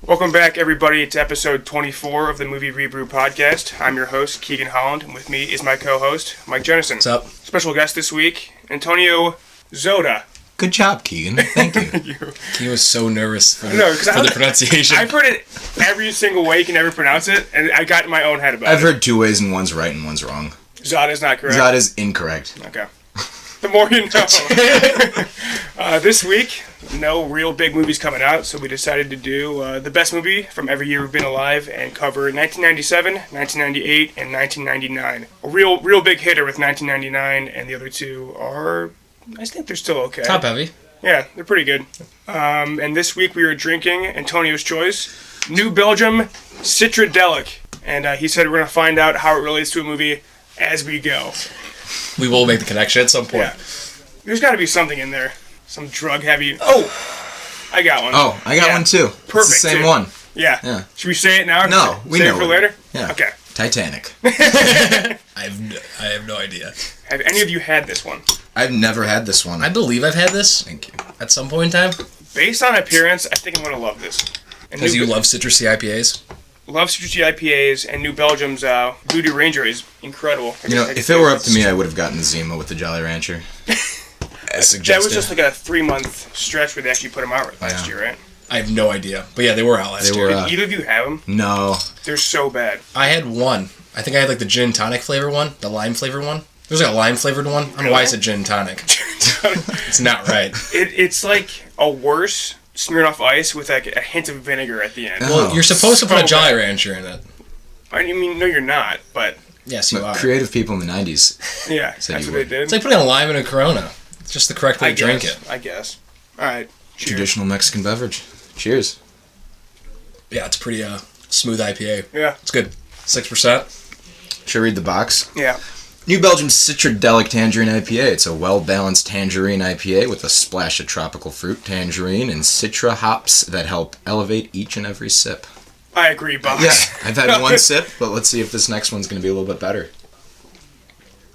Welcome back, everybody. It's episode 24 of the Movie ReBrew podcast. I'm your host, Keegan Holland, and with me is my co-host, Mike Jennison. What's up? Special guest this week, Antonio Zodda. Good job, Keegan. Thank you. He was so nervous for the pronunciation. I've heard it every single way. You can never pronounce it, and I got in my own head about it. I've heard two ways, and one's right and one's wrong. Zodda's not correct. Zodda's incorrect. Okay. The more you know. This week, no real big movies coming out, so we decided to do the best movie from every year we've been alive and cover 1997, 1998, and 1999. A real big hitter with 1999, and the other two are, I think they're still okay. Top heavy. Yeah, they're pretty good. And this week we were drinking Antonio's choice, New Belgium Citradelic. And he said we're going to find out how it relates to a movie as we go. We will make the connection at some point. Yeah. There's got to be something in there. Some drug-heavy... Oh! I got one. Oh, I got one too. Perfect. It's the same one. Yeah. Should we say it now? No, we know it for later? Yeah. Okay. Titanic. I have no idea. Have any of you had this one? I've never had this one. I believe I've had this. Thank you. At some point in time. Based on appearance, I think I'm going to love this. Because you love citrusy IPAs? Love citrusy IPAs, and New Belgium's Voodoo Ranger is incredible. You know, if it were up to me, I would have gotten the Zima with the Jolly Rancher. As suggested. That was just like a 3-month stretch where they actually put them out last year, right? I have no idea. But yeah, they were out last year. Did either of you have them? No. They're so bad. I had one. I think I had like the gin and tonic flavor one, the lime flavored one. There's like a lime flavored one. I don't know why I said gin and tonic. It's not right. It's like a worse Smirnoff Ice with like a hint of vinegar at the end. Well, you're supposed to put a Jolly Rancher in it. I mean, no, you're not, but... Yes, you are. Creative people in the 90s. Yeah, that's what they did. It's like putting a lime in a Corona. It's just the correct way to drink it. I guess. All right. Cheers. Traditional Mexican beverage. Cheers. Yeah, it's pretty smooth IPA. Yeah. It's good. 6%. Should I read the box? Yeah. New Belgium Citradelic Tangerine IPA. It's a well-balanced tangerine IPA with a splash of tropical fruit, tangerine, and citra hops that help elevate each and every sip. I agree, boss. Yeah, I've had one sip, but let's see if this next one's going to be a little bit better.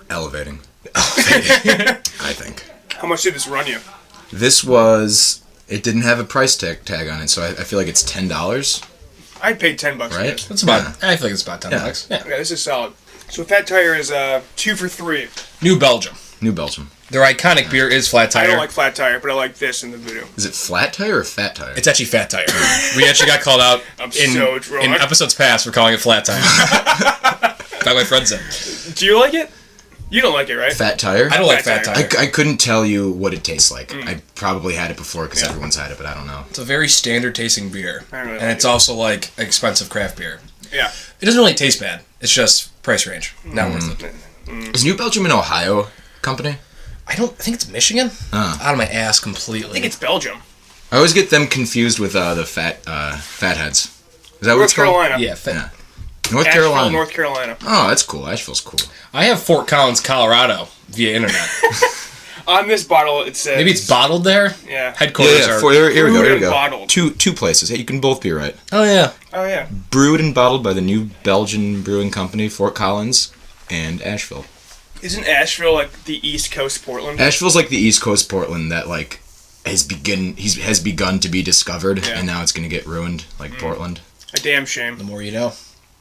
Elevating. I think. How much did this run you? This was... It didn't have a price tag on it, so I feel like it's $10. I paid $10 right? for this. It's about. Yeah. I feel like it's about $10. Yeah. Okay, this is solid. So Fat Tire is 2 for 3. New Belgium. New Belgium. Their iconic beer is Flat Tire. I don't like Flat Tire, but I like this in the Voodoo. Is it Flat Tire or Fat Tire? It's actually Fat Tire. We actually got called out in episodes past for calling it Flat Tire. Like my friend said. Do you like it? You don't like it, right? Fat Tire? I don't like Fat Tire. I couldn't tell you what it tastes like. I probably had it before because everyone's had it, but I don't know. It's a very standard tasting beer. Really and it's also like expensive craft beer. Yeah. It doesn't really taste bad. It's just price range. Not worth it. Is New Belgium an Ohio company? I think it's Michigan. Out of my ass completely. I think it's Belgium. I always get them confused with the Fatheads. Is that what North it's called? Carolina. Yeah. North Asheville, Carolina. North Carolina. Oh, that's cool. Asheville's cool. I have Fort Collins, Colorado via internet. On this bottle, it says... Maybe it's bottled there? Yeah. Headquarters are... Here we go. Bottled. Two places. Hey, you can both be right. Oh, yeah. Oh, yeah. Brewed and bottled by the New Belgian Brewing Company, Fort Collins, and Asheville. Isn't Asheville like the East Coast Portland? Asheville's like the East Coast Portland that like has begun to be discovered, and now it's going to get ruined like Portland. A damn shame. The more you know.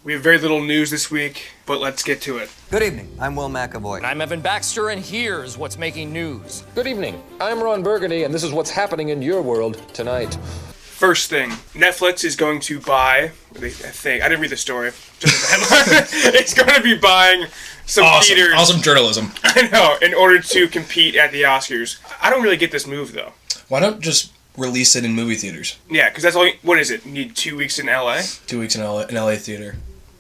We have very little news this week, but let's get to it. Good evening. I'm Will McAvoy. And I'm Evan Baxter, and here's what's making news. Good evening. I'm Ron Burgundy, and this is what's happening in your world tonight. First thing, Netflix is going to buy, I didn't read the story, just the headline. It's going to be buying some theaters. Awesome journalism. I know, in order to compete at the Oscars. I don't really get this move, though. Why not just release it in movie theaters? Yeah, because that's all, what is it, you need 2 weeks in LA? 2 weeks in LA theater.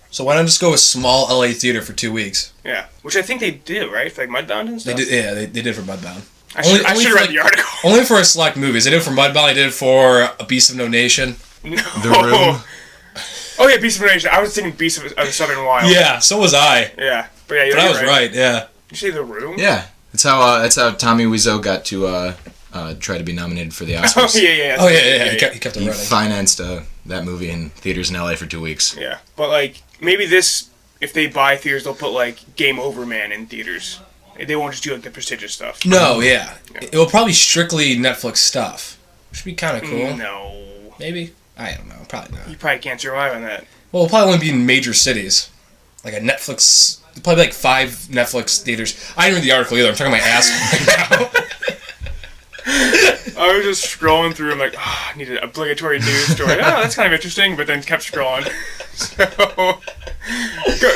So why not just go a small LA theater for 2 weeks? Yeah, which I think they do, right? For like Mudbound and stuff? They did, yeah, they did for Mudbound. I should have read the article. Only for select movies. They did it for Mudbound, they did it for A Beast of No Nation. No. The Room. Oh yeah, Beast of No Nation. I was thinking Beast of the Southern Wild. Yeah, so was I. Yeah, but yeah, But I was right, yeah. Did you say The Room? Yeah, that's how Tommy Wiseau got to try to be nominated for the Oscars. Oh yeah. He kept it He running. financed that movie in theaters in LA for 2 weeks. Yeah, but like maybe this, if they buy theaters, they'll put like Game Over Man in theaters. They won't just do like the prestigious stuff. No, yeah. It will probably strictly Netflix stuff. Which would be kind of cool. No. Maybe. I don't know. Probably not. You probably can't survive on that. Well, it'll probably only be in major cities. Like a Netflix... Probably like 5 Netflix theaters. I didn't read the article either. I'm talking my ass right now. I was just scrolling through. I'm like, I need an obligatory news story. Oh, that's kind of interesting, but then kept scrolling. So,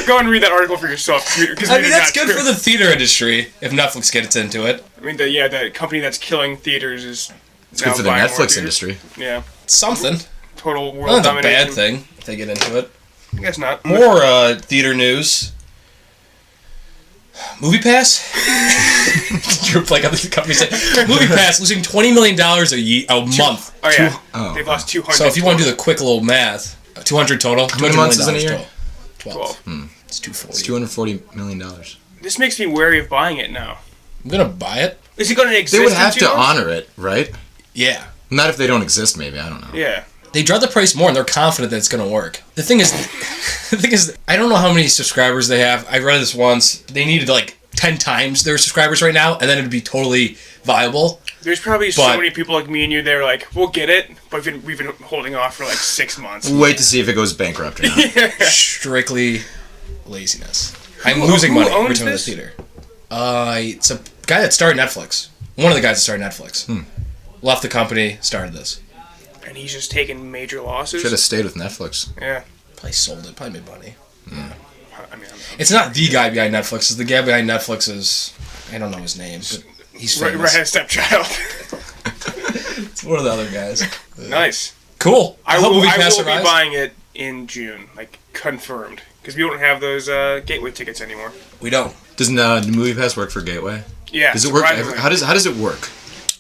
go and read that article for yourself. I mean, that's good for the theater industry if Netflix gets into it. I mean, the company that's killing theaters is. It's good for the Netflix industry. Yeah. Something. Total world Not a domination. bad thing if they get into it. I guess not. More theater news. MoviePass? You're like other companies say. MoviePass losing $20 million a month. Oh yeah, they've lost 200. So if you want to do the quick little math, 200 total. How many months is in a year? 12. It's 240. It's $240 million. This makes me wary of buying it now. I'm gonna buy it. Is it going to exist? They would have in 2 to months? honor it, right? Yeah. Not if they don't exist, maybe. I don't know. Yeah. They dropped the price more, and they're confident that it's gonna work. The thing is, I don't know how many subscribers they have. I read this once. They needed like 10 times their subscribers right now, and then it'd be totally viable. There's probably so many people like me and you. They're like, we'll get it, but we've been holding off for like 6 months. Wait to see if it goes bankrupt or not. Strictly laziness. I'm losing money every owns time in the this? theater. It's a guy that started Netflix. One of the guys that started Netflix. Left the company, started this. And he's just taking major losses. Should have stayed with Netflix. Yeah. Probably sold it. Probably made money. I mean, It's not the guy behind Netflix. It's the guy behind Netflix is... I don't know his name, but he's famous. Redheaded stepchild. It's one of the other guys. Nice. Cool. I hope will MoviePass be arrives. buying it in June, like confirmed, because we don't have those gateway tickets anymore. We don't. Doesn't MoviePass work for Gateway? Yeah. Does it work? surprisingly. How does it work?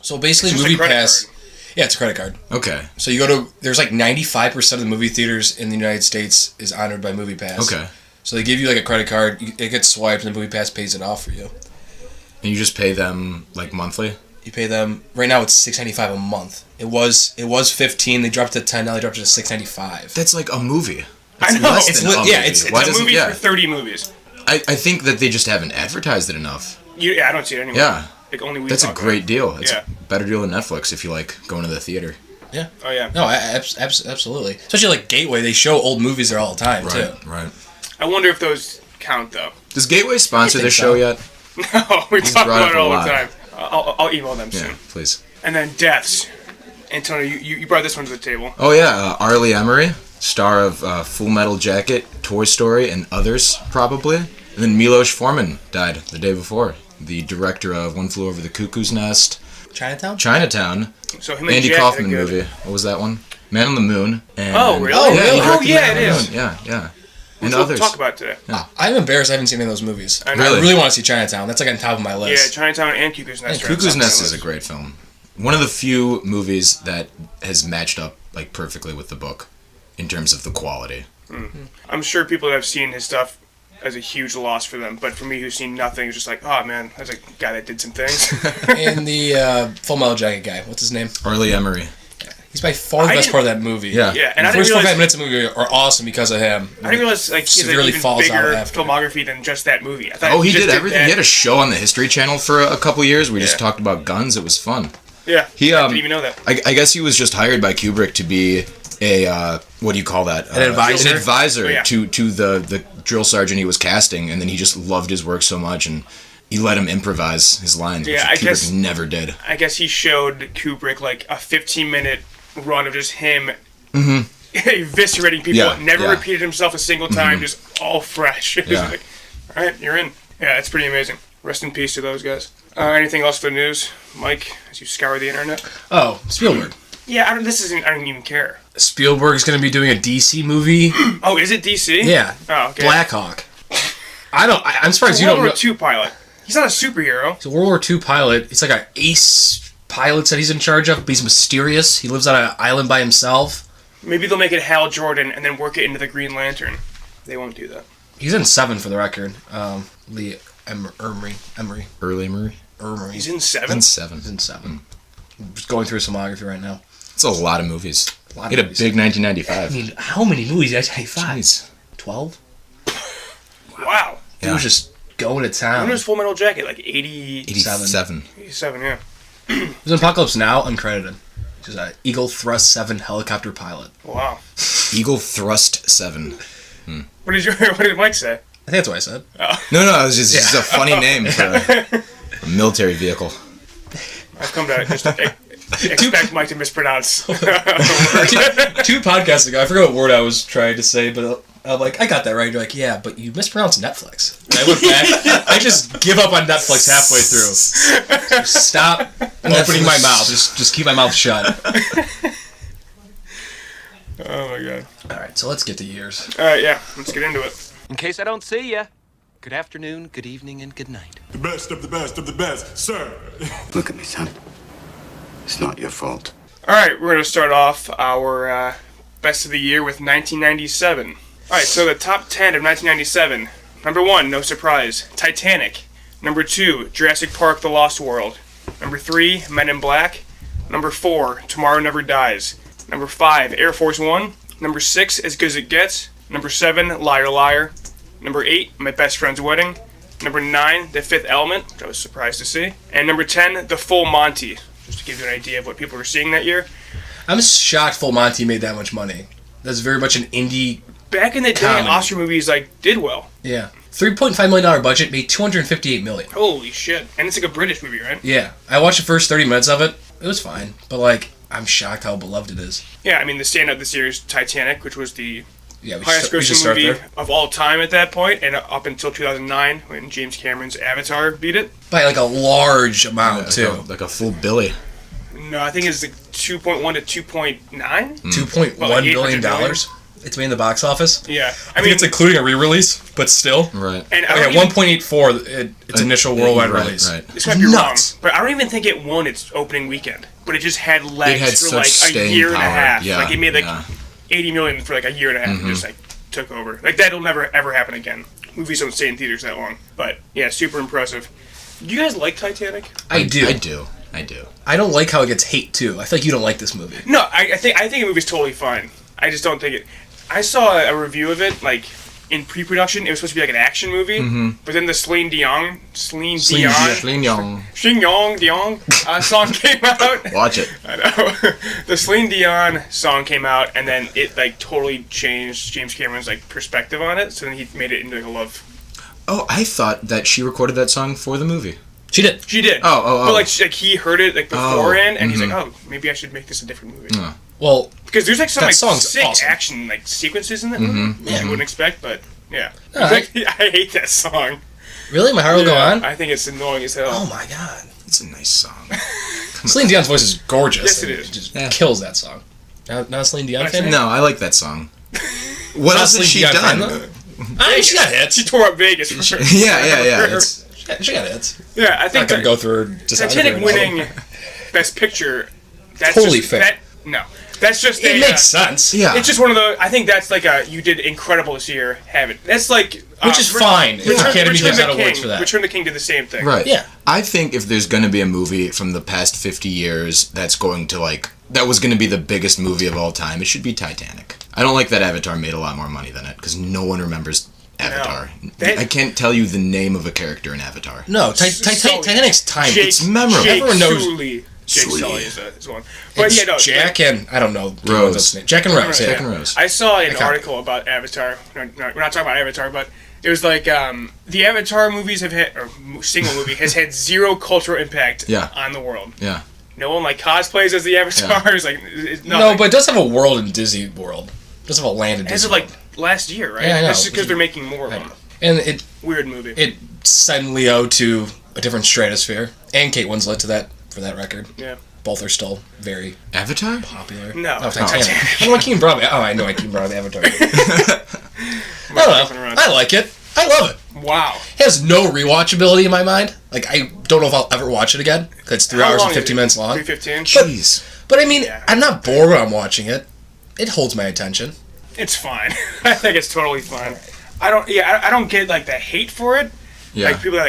So basically, It's just a credit MoviePass... card. Yeah, it's a credit card. Okay. So you go to... There's like 95% of the movie theaters in the United States is honored by MoviePass. Okay. So they give you like a credit card, it gets swiped, and then MoviePass pays it off for you. And you just pay them like monthly? You pay them... Right now it's $6.95 a month. It was $15, they dropped it to $10, now they dropped it to $6.95. That's like a movie. I know. Less It's than li- a yeah, movie. it's Why It's a doesn't- movie yeah. for 30 movies. I think that they just haven't advertised it enough. Yeah, I don't see it anymore. Yeah. Like only we That's a talk great about deal. It's Yeah. a better deal than Netflix if you like going to the theater. Yeah. it. Oh yeah. No, absolutely. Especially like Gateway, they show old movies there all the time, too. Right. I wonder if those count though. Does Gateway sponsor I think this so. show yet? No, we talk brought about up it a all lot. the time. I'll email them Yeah, soon. please. And then deaths. Antonio, you brought this one to the table. Oh yeah, Arlie Emery, star of Full Metal Jacket, Toy Story, and others probably. And then Milos Forman died the day before. The director of One Flew Over the Cuckoo's Nest, Chinatown, So him and Andy Jet Kaufman did good. movie. What was that one? Man on the Moon. And, Oh, really? Oh, really? he Oh, directed yeah, Man on it the is. Moon. Yeah. Which And we'll others. talk about today. I'm embarrassed I haven't seen any of those movies. I know. I Really? really want to see Chinatown. That's like on top of my Yeah, list. Chinatown and Cuckoo's Nest. are on Cuckoo's top of Nest my is a list. great film. One of the few movies that has matched up like perfectly with the book in terms of the quality. I'm sure people that have seen his stuff as a huge loss for them, but for me who's seen nothing, it's just like, oh man, that's a guy that did some things. And the Full Metal Jacket guy, what's his name? Arlie Emery. He's by far the I best didn't- part of that movie. Yeah. Yeah, and The I didn't first 45 realize, minutes of the movie are awesome because of him. I didn't realize like he has an Severely even falls out bigger after. filmography than just that movie. I thought Oh, he just did everything. that. He had a show on the History Channel for a couple years. We just Yeah. talked about guns. It was fun. Yeah, He I didn't even know that. I guess he was just hired by Kubrick to be a what do you call that? An advisor? An advisor Oh, yeah. to the drill sergeant he was casting, and then he just loved his work so much, and he let him improvise his lines, Yeah, which I Kubrick guess- never did. I guess he showed Kubrick like a 15-minute run of just him eviscerating people. Yeah, Never yeah. repeated himself a single time, just all fresh. It was Yeah. like, all right, you're in. Yeah, it's pretty amazing. Rest in peace to those guys. Anything else for the news, Mike? As you scour the internet. Oh, Spielberg. Yeah, I don't even care. Spielberg's going to be doing a DC movie. Oh, is it DC? Yeah. Oh, okay. Black Hawk. I'm surprised He's you a don't World know. War II pilot. He's not a superhero. He's a World War II pilot. It's like an ace pilot that he's in charge of, but he's mysterious. He lives on an island by himself. Maybe they'll make it Hal Jordan and then work it into the Green Lantern. They won't do that. He's in 7 for the record. Lee Emery. Early Emery. He's in 7? And 7. He's in 7. I'm just going through his filmography right now. It's a lot of movies. A lot He of had a movies. big 1995. I mean, how many movies did I say? 5? Jeez. 12? Wow. He was just going to town. When was Full Metal Jacket? Like 87? 87. 87, yeah. He was in Apocalypse Now, uncredited. She's an Eagle Thrust 7 helicopter pilot. Wow. Eagle Thrust 7. What did Mike say? I think that's what I said. No, it was just a funny name for a military vehicle. I've come to just expect Mike to mispronounce. Two podcasts ago, I forgot what word I was trying to say, but I'm like, I got that right. You're like, yeah, but you mispronounced Netflix. And I went back. I just give up on Netflix halfway through. Just stop opening my mouth. Just keep my mouth shut. Oh my god. All right, so let's get to years. All right, yeah, let's get into it. In case I don't see ya, good afternoon, good evening, and good night. The best of the best of the best, sir. Look at me, son. It's not your fault. All right, we're going to start off our best of the year with 1997. All right, so the top 10 of 1997. Number 1, no surprise, Titanic. Number 2, Jurassic Park: The Lost World. Number 3, Men in Black. Number 4, Tomorrow Never Dies. Number 5, Air Force One. Number 6, As Good as It Gets. Number 7, Liar Liar. Number 8, My Best Friend's Wedding. Number 9, The Fifth Element, which I was surprised to see. And number 10, The Full Monty, just to give you an idea of what people were seeing that year. I'm shocked Full Monty made that much money. That's very much an indie. Back in the day, Comedy. Oscar movies did well. Yeah. $3.5 million budget made $258 million. Holy shit. And it's like a British movie, right? Yeah. I watched the first 30 minutes of it. It was fine. But, I'm shocked how beloved it is. Yeah, I mean, the standout this year is Titanic, which was the Yeah, we highest should grossing start movie there. of all time at that point, and up until 2009, when James Cameron's Avatar beat it. By, a large amount, too. Like a full Billy. No, I think it's 2.1 to 2.9. $2.1 Well, like billion. $800 million. It's made in the box office. Yeah, I think it's including a re-release, but still. Right. and I Oh, don't yeah, even- 1.84 its initial worldwide Right, release. right. This might be Nuts. wrong, but I don't even think it won its opening weekend. But it just had legs It had for such a staying year and a power. half. Yeah, It made yeah. 80 million for a year and a half. And just took over. That'll never ever happen again. Movies don't stay in theaters that long. But yeah, super impressive. Do you guys like Titanic? I do. I do. I don't like how it gets hate, too. I feel like you don't like this movie. No, I think the movie's totally fine. I just don't think it. I saw a review of it in pre-production. It was supposed to be an action movie, but then the Celine Dion Celine Dion. song came out. Watch it. I know. The Celine Dion song came out, and then it totally changed James Cameron's perspective on it. So then he made it into a love. Oh, I thought that she recorded that song for the movie. She did. She did. Oh. But he heard it beforehand, and he's like, oh, maybe I should make this a different movie. Well, Because there's some That song's sick awesome. action sequences in that movie. Yeah, you wouldn't expect, but yeah. I hate that song. really? My heart will go on? I think it's annoying as hell. Oh, my God. It's a nice song. Celine Dion's voice is gorgeous. Yes, it and is. just kills that song. Not a Celine Dion fan? No, I like that song. What Not else has Celine she Dion fan, done? though? She got hits. She tore up Vegas for sure. Yeah. She got hits. Yeah, I I'm think not going to go through her discography Titanic right now. winning Best Picture. That's Totally just, fair. No, that's just It makes sense. Yeah. It's just one of the. I think that's you did incredible this year. Have it. That's which is fine. If the Academy gives out awards for that. Return the King did the same thing. Right. Yeah. I think if there's going to be a movie from the past 50 years that's going to that was going to be the biggest movie of all time, it should be Titanic. I don't like that Avatar made a lot more money than it because no one remembers Avatar. That- I can't tell you the name of a character in Avatar. No, Titanic's time. It's memorable. Jake Everyone knows- Sully. Jake Sully. Sully is one. But It's yeah, no. Jack and I don't know Rose. what's his name. Jack and Rose. Jack Yeah. and Rose. I saw an Okay. article about Avatar. No, we're not talking about Avatar, but it was the Avatar movies have had, or single movie has had zero cultural impact Yeah. on the world. Yeah. No one cosplays as the Avatars. It's No, nothing. but it does have a world in Disney World. It does have a land in as Disney of World. last year, right? Yeah, I know. That's just because they're making more of I them. know. And it Weird movie. sent Leo to a different stratosphere, and Kate Winslet to that for that record. Yeah. Both are still very Avatar? popular. No. Oh, Titanic. I know I Keane brought me. Oh, I know I Keane brought me Avatar. I don't know. I like it. I love it. Wow. It has no rewatchability in my mind. I don't know if I'll ever watch it again. 'Cause it's 3 How hours long and is 50 it? minutes long. 3:15. Jeez. But I mean, Yeah. I'm not bored when I'm watching it. It holds my attention. It's fine. I think it's totally fine. I don't get the hate for it. Yeah. People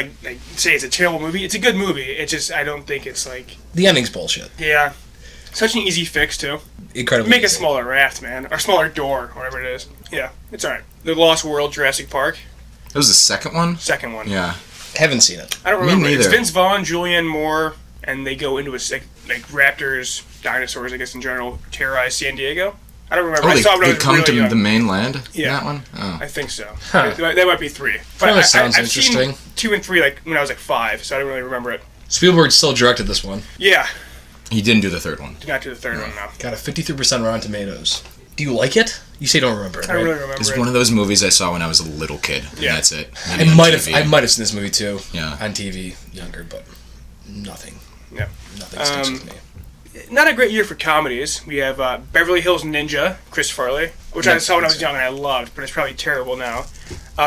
say it's a terrible movie. It's a good movie. It's just I don't think it's The ending's bullshit. yeah, such an easy fix too. Incredibly Make a easy. smaller raft, man, or smaller door, whatever it is. Yeah, it's alright. The Lost World, Jurassic Park, That was the second one? second one. Yeah. Haven't seen it. I don't Me remember. It's neither. Vince Vaughn, Julianne Moore, and they go into like raptors, dinosaurs, I guess in general, terrorize San Diego. I don't remember. Oh, I saw it when I they was come really to young. the mainland in Yeah. that one? Oh. I think so. Huh. That might be 3. But Kinda sounds I've interesting. seen 2 and 3 like when I was like 5, so I don't really remember it. Spielberg still directed this one. Yeah, He didn't do the third one. did not do the third one now. Got a 53% Rotten Tomatoes. Do you like it? You say you don't remember it, I don't right? really remember It's it. one of those movies I saw when I was a little kid. And Yeah. that's it. I Maybe on might have TV. seen this movie too. Yeah. On TV, younger, but nothing. Yeah. Nothing sticks with me. Not a great year for comedies. We have Beverly Hills Ninja, Chris Farley, which I saw when I was young and I loved, but it's probably terrible now.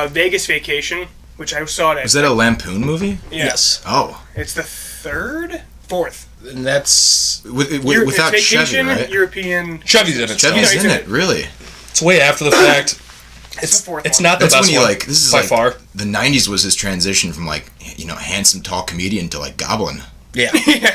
Vegas Vacation, which I saw it at. Was that a Lampoon movie? Yeah. Yes. Oh. It's the 4th. And that's Without it's Chevy, Vacation, right? European. Chevy's in it. Chevy's he's in in it, really. It's way after the fact. It's the 4th It's one. not the That's best when he one like, this is by like, far. the 90s was his transition from like, handsome, tall comedian to like goblin. Yeah.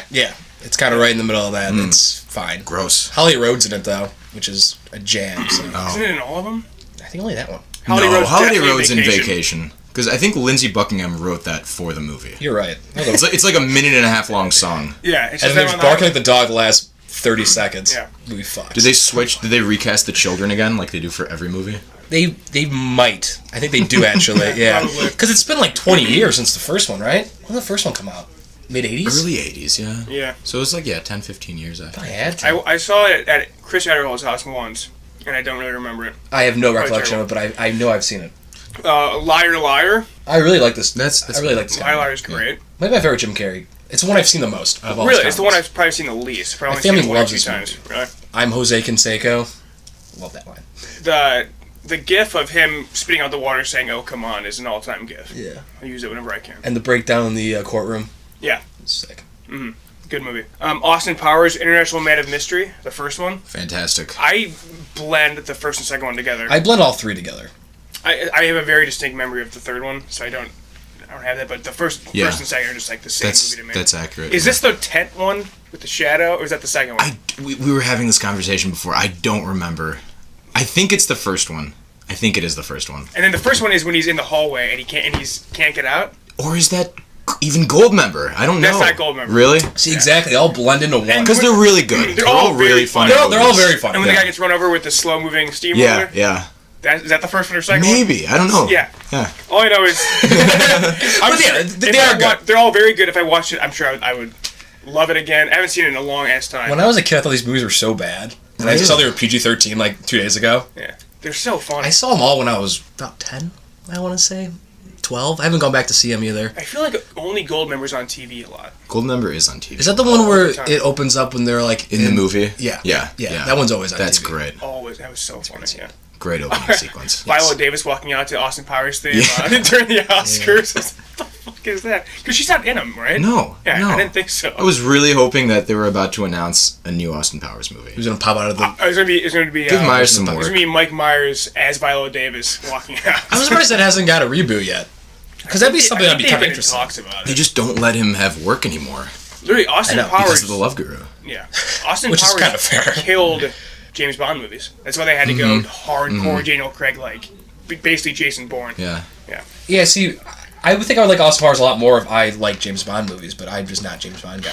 Yeah. It's kind of right in the middle of that. It's fine. Gross. Holly Road's in it though, which is a jam. So. Isn't it in all of them? I think only that one. Holiday Road's Holiday definitely Road's in Vacation. Because I think Lindsey Buckingham wrote that for the movie. You're right. It's like a minute and a half long song. Yeah, it's And just then them there's on barking the like the dog the last 30 seconds. Yeah. Movie fucks. Did they recast the children again like they do for every movie? They might. I think they do actually. Yeah. Probably. Because it's been like 20 years since the first one, right? When did the first one come out? Mid 80s? Early 80s, yeah. Yeah. So it was like, 10, 15 years after. I had to. I saw it at Chris Adderall's house once, and I don't really remember it. I have no recollection of it, but I know I've seen it. Liar Liar. I really like this. That's I really like this Liar guy. Liar is great. Maybe my favorite Jim Carrey. It's the one I've seen the most of all Really, his it's the one comedies. I've probably seen the least. But I My only seen family it one or loves two this times. Really. I'm Jose Canseco. Love that line. The gif of him spitting out the water saying "Oh come on" is an all-time gif. Yeah. I use it whenever I can. And the breakdown in the courtroom. Yeah, It's sick. good movie. Austin Powers, International Man of Mystery, the first one. Fantastic. I blend the first and second one together. I blend all three together. I have a very distinct memory of the third one, so I don't have that. But the first and second are just like the same movie to me. That's accurate. Is this the tent one with the shadow, or is that the second one? We were having this conversation before. I don't remember. I think it's the first one. I think it is the first one. And then the first one is when he's in the hallway and he can't get out. Or is that even Goldmember? I don't know. That's not Goldmember. Really? See, exactly. They all blend into one. Because they're really good. They're all really very funny. funny. They're all movies. very funny. And when the guy gets run over with the slow-moving steamroller. Yeah. Is that the first one or second one? Maybe. I don't know. Yeah. Yeah. All I know is. But yeah, they are good. They're all very good. If I watched it, I'm sure I would love it again. I haven't seen it in a long ass time. When I was a kid, I thought these movies were so bad. And I just saw they were PG-13 like 2 days ago. Yeah. They're so funny. I saw them all when I was about 10, I want to say. 12. I haven't gone back to see them either. I feel like only Goldmember's on TV a lot. Goldmember is on TV. Is that the one where time. it opens up when they're like in the movie? Yeah. Yeah. That one's always on That's TV. great. Always. That was so funny. Yeah. Great opening sequence. Viola Davis walking out to Austin Powers theme during the Oscars. What the fuck is that? Because she's not in them, right? No. Yeah, no. I didn't think so. I was really hoping that they were about to announce a new Austin Powers movie. Who's gonna pop out of the? It was gonna be Give Myers some It was work. gonna be Mike Myers as Viola Davis walking out. I'm surprised that hasn't got a reboot yet. Because that'd be something that'd be kind of interesting. Talks about They it. just don't let him have work anymore Literally, Austin Powers. because of the Love Guru. Yeah, Austin Which is Powers kinda fair. killed James Bond movies. That's why they had to go hardcore Daniel Craig, like basically Jason Bourne. Yeah. Yeah, see, I would think I would like Austin Powers a lot more if I like James Bond movies, but I'm just not a James Bond guy.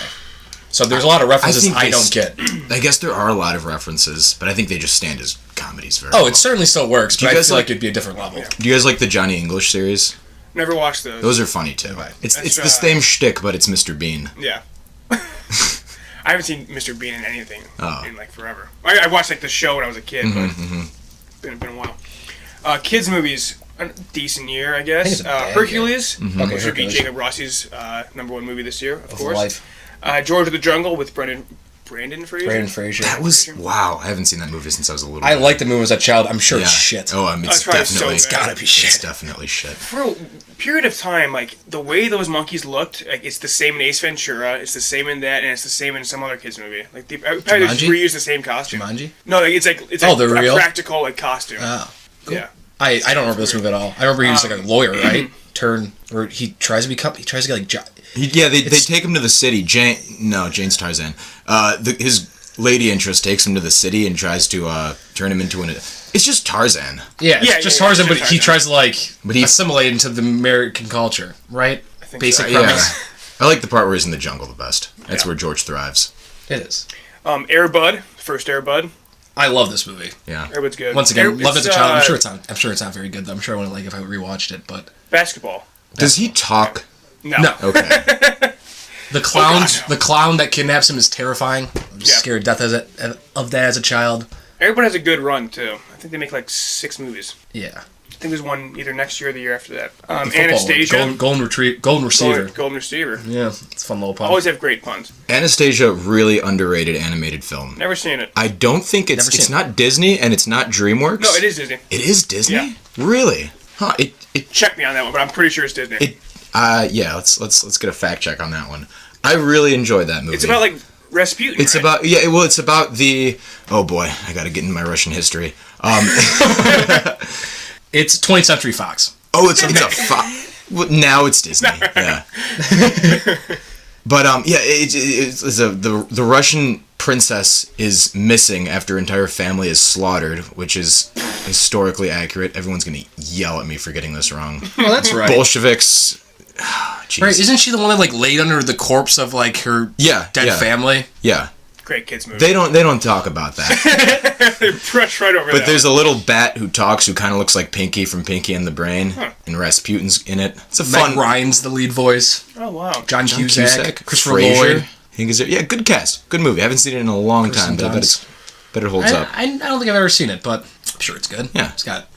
So there's a lot of references I don't get. I guess there are a lot of references, but I think they just stand as comedies very Oh, well. it certainly still works, Do but you I guys feel like- like it'd be a different level. Do you guys like the Johnny English series? Never watched those. Those are funny too. It's That's, the same shtick, but it's Mr. Bean. Yeah. I haven't seen Mr. Bean in anything Oh. in like forever. I watched like the show when I was a kid, but been a while. Kids movies, a decent year, I think it's guess. a bad Hercules, Okay, which would be Hercules. Jacob Rossi's #1 movie this year, of course. Life. George of the Jungle with Brandon Fraser. Brandon Fraser. That was wow. I haven't seen that movie since I was a little. I kid. liked the movie as a child. I'm sure Yeah. it's shit. Oh, I mean, it's It's probably so definitely. bad. It's gotta be shit. It's definitely shit. For a period of time, like the way those monkeys looked, like it's the same in Ace Ventura, it's the same in that, and it's the same in some other kids movie. Like they probably just Jumanji? reused the same costume. Jumanji? No, like it's like Oh, they're a real? practical like costume. Oh. Yeah. I don't remember this movie at all. I remember he was like a lawyer, right? Or he tries to get like They take him to the city. Jane's Tarzan. His lady interest takes him to the city and tries to turn him into an. It's just Tarzan. it's just Tarzan, but he tries to But he- assimilate into the American culture, right? think Basic so. premise. I like the part where he's in the jungle the best. That's where George thrives. It is. Air Bud, first Air Bud. I love this movie. Yeah. Air Bud's good. Once again, loved it as a child. It's, I'm sure it's not very good though. I'm sure I wouldn't like it if I rewatched it, but basketball. Does he talk? No. Okay. the clown, God, no. the clown that kidnaps him is terrifying. I'm Yeah. scared to death of that as a child. Air Bud has a good run too. I think they make like 6 movies. Yeah. I think there's one either next year or the year after that. The football one. Anastasia. Golden receiver. Golden Receiver. Yeah, it's a fun little pun. Always have great puns. Anastasia, really underrated animated film. Never seen it. I don't think Never it's seen not Disney and it's not DreamWorks. No, it is Disney. It is Disney? Yeah. Really? Huh. It Check me on that one, but I'm pretty sure it's Disney. yeah, let's get a fact check on that one. I really enjoyed that movie. It's about like Rasputin. It's right? about it's about the oh boy, I got to get into my Russian history. It's 20th Century Fox. Oh, it's a now it's Disney. Yeah. But the Russian princess is missing after her entire family is slaughtered, which is historically accurate. Everyone's gonna yell at me for getting this wrong. Oh, that's right. Bolsheviks. Jeez. Right? Isn't she the one that like laid under the corpse of like her dead family? Yeah. Great kids movie. They don't talk about that. They brush right over that. But there's a little bat who talks who kind of looks like Pinky from Pinky and the Brain, and Rasputin's in it. It's a fun. Meg Ryan's the lead voice. Oh wow. John Cusack, Christopher Fraser. Lloyd. Yeah, good cast, good movie. I haven't seen it in a long time, but I bet it holds up. I don't think I've ever seen it, but I'm sure it's good. Yeah. It's got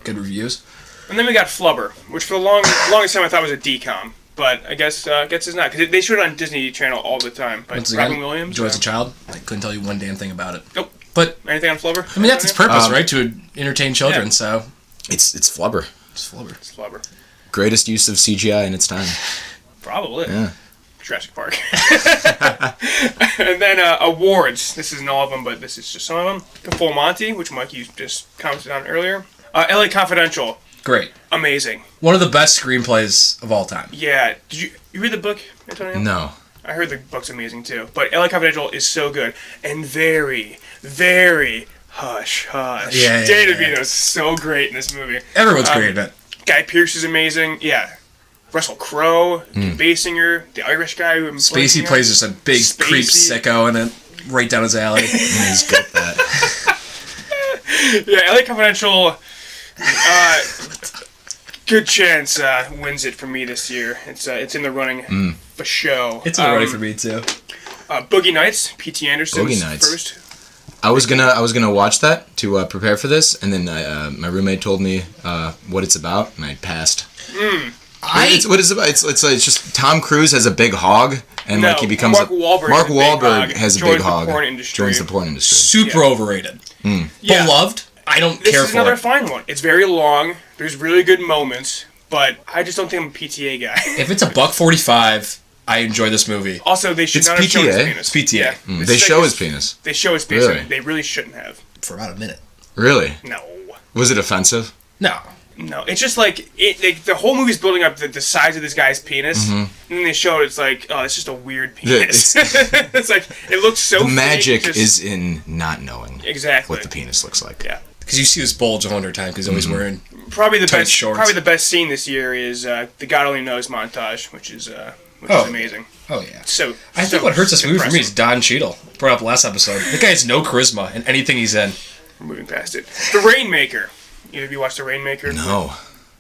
good reviews. And then we got Flubber, which for the longest time I thought was a DCOM, but I guess it's not because they shoot it on Disney Channel all the time. By Once Robin again, Williams. enjoy as a child. I couldn't tell you one damn thing about it. Nope. But anything on Flubber? I mean that's its purpose, right? To entertain children. Yeah. So It's Flubber. it's Flubber. It's Flubber. Greatest use of CGI in its time. Probably. Yeah. Jurassic Park. And then awards. This isn't all of them, but this is just some of them. The Full Monty, which Mike you just commented on earlier. LA Confidential. Great. Amazing. One of the best screenplays of all time. Yeah. Did you read the book, Antonio? No. I heard the book's amazing too. But LA Confidential is so good and very, very hush hush. Yeah, Danny yeah. DeVito's so great in this movie. Everyone's great in it. Guy Pearce is amazing. Yeah. Russell Crowe, Basinger, the Irish guy who Spacey plays just a big creep sicko in it, right down his alley. He's good at that. Yeah, LA Confidential. Good chance wins it for me this year. It's in the running for show. It's already for me too. Boogie Nights, P.T. Anderson's Boogie Nights. first. I was gonna watch that to prepare for this, and then my roommate told me what it's about, and I passed. What is it about? It's just Tom Cruise has a big hog, and like he becomes Mark Wahlberg Mark has a big Wahlberg hog, has a joins big the hog. porn industry. Joins the porn industry. Super overrated. Yeah. Beloved. I don't This care is for another it. fine one. It's very long. There's really good moments, but I just don't think I'm a PTA guy. If it's $1.45, I enjoy this movie. Also, they should It's not have shown his PTA. penis. It's PTA. Yeah. This They is show like his penis. They show his penis. Really? They really shouldn't have. For about a minute. Really? No. Was it offensive? No. No, it's just like the whole movie's building up the size of this guy's penis, and then they show it. It's like, oh, it's just a weird penis. It's like it looks so. The fake, magic just- is in not knowing exactly what the penis looks like. Yeah, Because you see this bulge 100 times because he's always wearing... probably the Tight best. shorts. Probably the best scene this year is the God Only Knows montage, which is amazing. Oh, yeah. So I think what hurts this movie for me is Don Cheadle. Brought up last episode. The guy has no charisma in anything he's in. We're moving past it. The Rainmaker. Either of you watched The Rainmaker? No.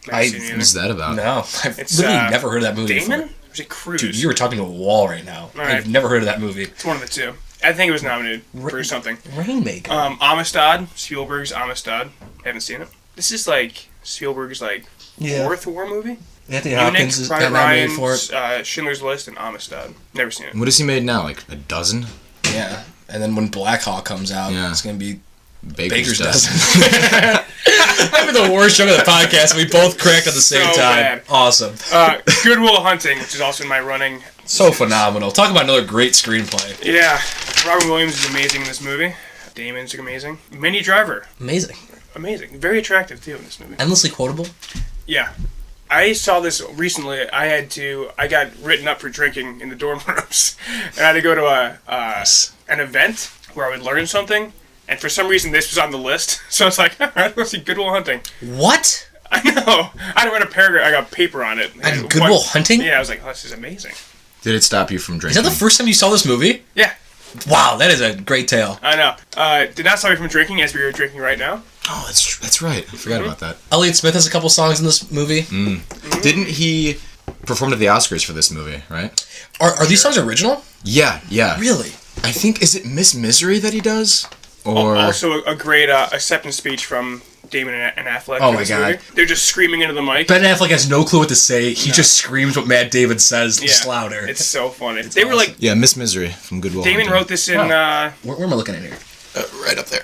Never seen it either. What's that about? No. I've It's, literally never heard of that movie Damon? before. Or is it Cruise? Dude, you were talking to a wall right now. right. I've never heard of that movie. It's one of the two. I think it was nominated for something. Rainmaker. Amistad, Spielberg's Amistad. Haven't seen it. This is like Spielberg's like fourth war movie. Anthony Munich, Hopkins is Private got nominated for Ryan, it. Schindler's List, and Amistad. Never seen it. What has he made now? Like a dozen? Yeah. And then when Black Hawk comes out, Yeah. it's going to be Baker's dozen. That'd be the worst joke of the podcast. We both cracked at the same So time. bad. Awesome. Good Will Hunting, which is also in my running. So phenomenal. Talk about another great screenplay. Yeah, Robin Williams is amazing in this movie. Damon's amazing. Minnie Driver, Amazing. amazing. Very attractive too in this movie. Endlessly quotable. Yeah. I saw this recently. I got written up for drinking in the dorm rooms. And I had to go to an event where I would learn something. And for some reason, this was on the list. So it's like, all right, let's see Good Will Hunting. What? I know. I read a paragraph. I got paper on it. And Good Will Hunting? Yeah, I was like, oh, this is amazing. Did it stop you from Is drinking? that the first time you saw this movie? Yeah. Wow, that is a great tale. I know. Did not stop me from drinking as we were drinking right now. Oh, that's right. I forgot about that. Elliott Smith has a couple songs in this movie. Didn't he perform at the Oscars for this movie, right? Are these songs original? Yeah. Really? I think, is it Miss Misery that he does? Or Also a great acceptance speech from Damon and Affleck. Oh for my this God. movie. They're just screaming into the mic. Ben Affleck has no clue what to say. He just screams what Matt Damon says, just louder. It's so funny. They were like, yeah, Miss Misery from Good Will Damon Hunting. wrote this in. Where am I looking at here? Right up there.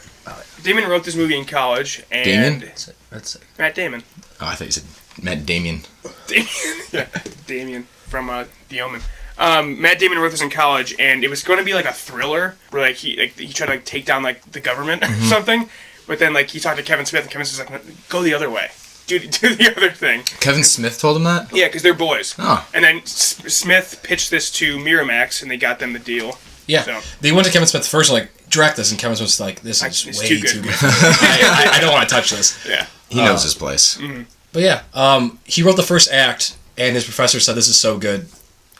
Damon wrote this movie in college, and Damon? That's Matt Damon. Oh, I thought you said Matt Damien. Damien from The Omen. Matt Damon wrote this in college, and it was going to be like a thriller where like he tried to like take down like the government or something. But then like he talked to Kevin Smith, and Kevin Smith's like, go the other way, do the other thing. Kevin Smith told him that? Yeah, because they're boys. Oh. And then Smith pitched this to Miramax, and they got them the deal. Yeah, So. they went to Kevin Smith first, like, direct this, and Kevin Smith's like, this is It's way too good. too good. I don't want to touch this. Yeah. He knows his place. But yeah, he wrote the first act, and his professor said, this is so good,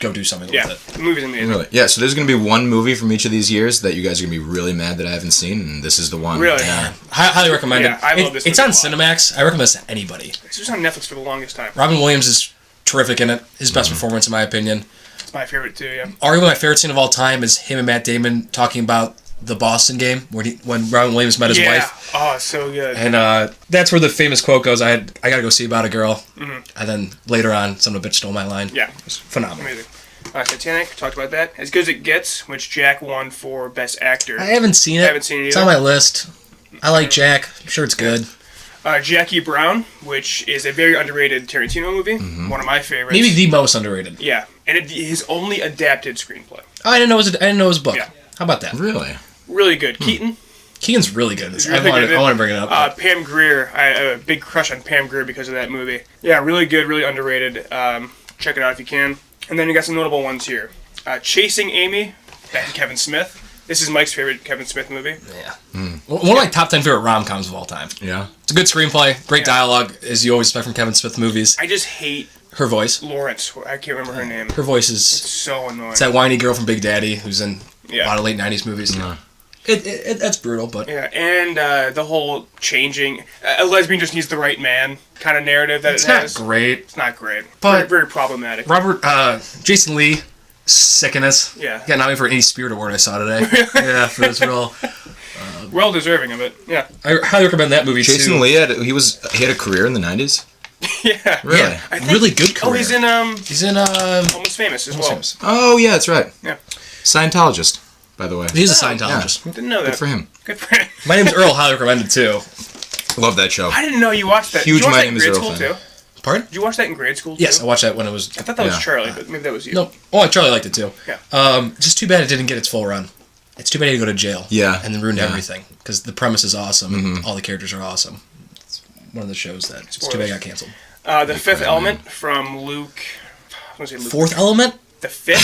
go do something Yeah. with it. The movie's amazing. Really? Yeah, so there's going to be one movie from each of these years that you guys are going to be really mad that I haven't seen, and this is the one. Really? Yeah. Highly recommend Yeah, it. I love this It's movie on a lot. Cinemax. I recommend this to anybody. This was on Netflix for the longest time. Robin Williams is terrific in it. His best performance, in my opinion. It's my favorite too, yeah. Arguably my favorite scene of all time is him and Matt Damon talking about the Boston game when Robin Williams met his wife. Oh, it's so good. And that's where the famous quote goes, I gotta go see about a girl. And then later on, some of the bitch stole my line. Yeah. It was phenomenal. Amazing. Titanic, talked about that. As Good as It Gets, which Jack won for Best Actor. I haven't seen it. I haven't seen it It's either. on my list. I like Jack. I'm sure it's good. Jackie Brown, which is a very underrated Tarantino movie. One of my favorites. Maybe the most underrated. Yeah. And his only adapted screenplay. Oh, I didn't know it was a book. Yeah. How about that? Really? Really good. Keaton. Keaton's really good. Really good. I want to bring it up. Pam Grier. I have a big crush on Pam Grier because of that movie. Yeah, really good, really underrated. Check it out if you can. And then you got some notable ones here. Chasing Amy, back to Kevin Smith. This is Mike's favorite Kevin Smith movie. Yeah. One of my top 10 favorite rom-coms of all time. Yeah. It's a good screenplay, great dialogue, as you always expect from Kevin Smith movies. I just hate Her voice. Lawrence. I can't remember her name. Her voice is... So annoying. It's that whiny girl from Big Daddy who's in a Yeah. lot of late 90s movies. That's brutal, but... Yeah, and the whole changing... a lesbian just needs the right man kind of narrative that It's it not has. great. It's not great. But- very problematic. Jason Lee, sick in this. Yeah. Got nominated for any Spirit Award I saw today. Yeah, for this role. Well deserving of it. Yeah. I highly recommend that movie, Jason too. Lee, he had a career in the 90s? Yeah. Really? Yeah, I think- really good career. Oh, he's in Almost Famous as Almost well. Famous. Oh, yeah, that's right. Yeah. Scientologist, by the way. He's a Scientologist. Didn't know that. Good for him. Good for him. My name's Earl, highly recommended, too. Love that show. I didn't know you watched that. Huge Did you watch My that in Name is grade Earl school fan. too? Pardon? Did you watch that in grade school too? Yes, I watched that when it was... I thought that was Yeah. Charlie, but maybe that was you. No. Oh, Charlie liked it, too. Yeah. Just too bad it didn't get its full run. It's too bad he had to go to jail. Yeah. And then ruined Yeah. everything. Because the premise is awesome. And all the characters are awesome. It's one of the shows that... It's too bad it got canceled. The Fifth Element from Luke... I was gonna say Luke. Fourth Element? The Fifth?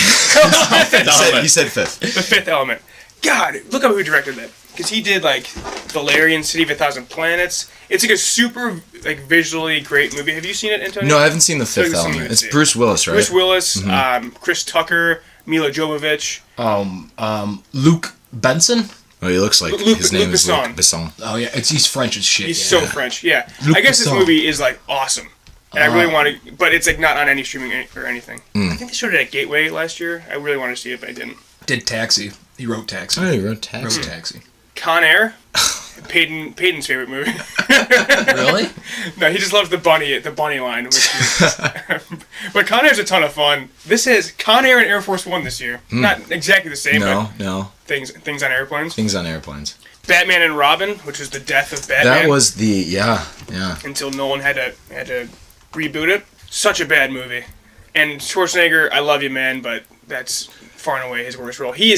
He said fifth. The Fifth Element. God, look up who directed that. Because he did, like, Valerian, City of a Thousand Planets. It's, like, a super, like, visually great movie. Have you seen it, Antonio? No, I haven't seen The So Fifth you've seen Element. it, It's see it. Bruce Willis, right? Bruce Willis, Chris Tucker, Mila Jovovich. Luke Benson? Oh, he looks like Luc his name is Luc Besson. Besson. Oh, yeah. He's French as shit. He's yeah. so French, yeah. Luc I guess this Besson. movie is, like, awesome. And I really want to... But it's, like, not on any streaming or anything. I think they showed it at Gateway last year. I really wanted to see it, but I didn't. Did Taxi. He wrote Taxi. Oh, he wrote Taxi. Wrote Taxi. Con Air. Peyton's favorite movie. Really? No, he just loves the bunny line. Which is, but Con Air's a ton of fun. This is Con Air and Air Force One this year. Not exactly the same, No. but things on airplanes. Things on airplanes. Batman and Robin, which was the death of Batman. That was the, yeah. Until Nolan had to reboot it. Such a bad movie. And Schwarzenegger, I love you, man, but that's far and away his worst role. He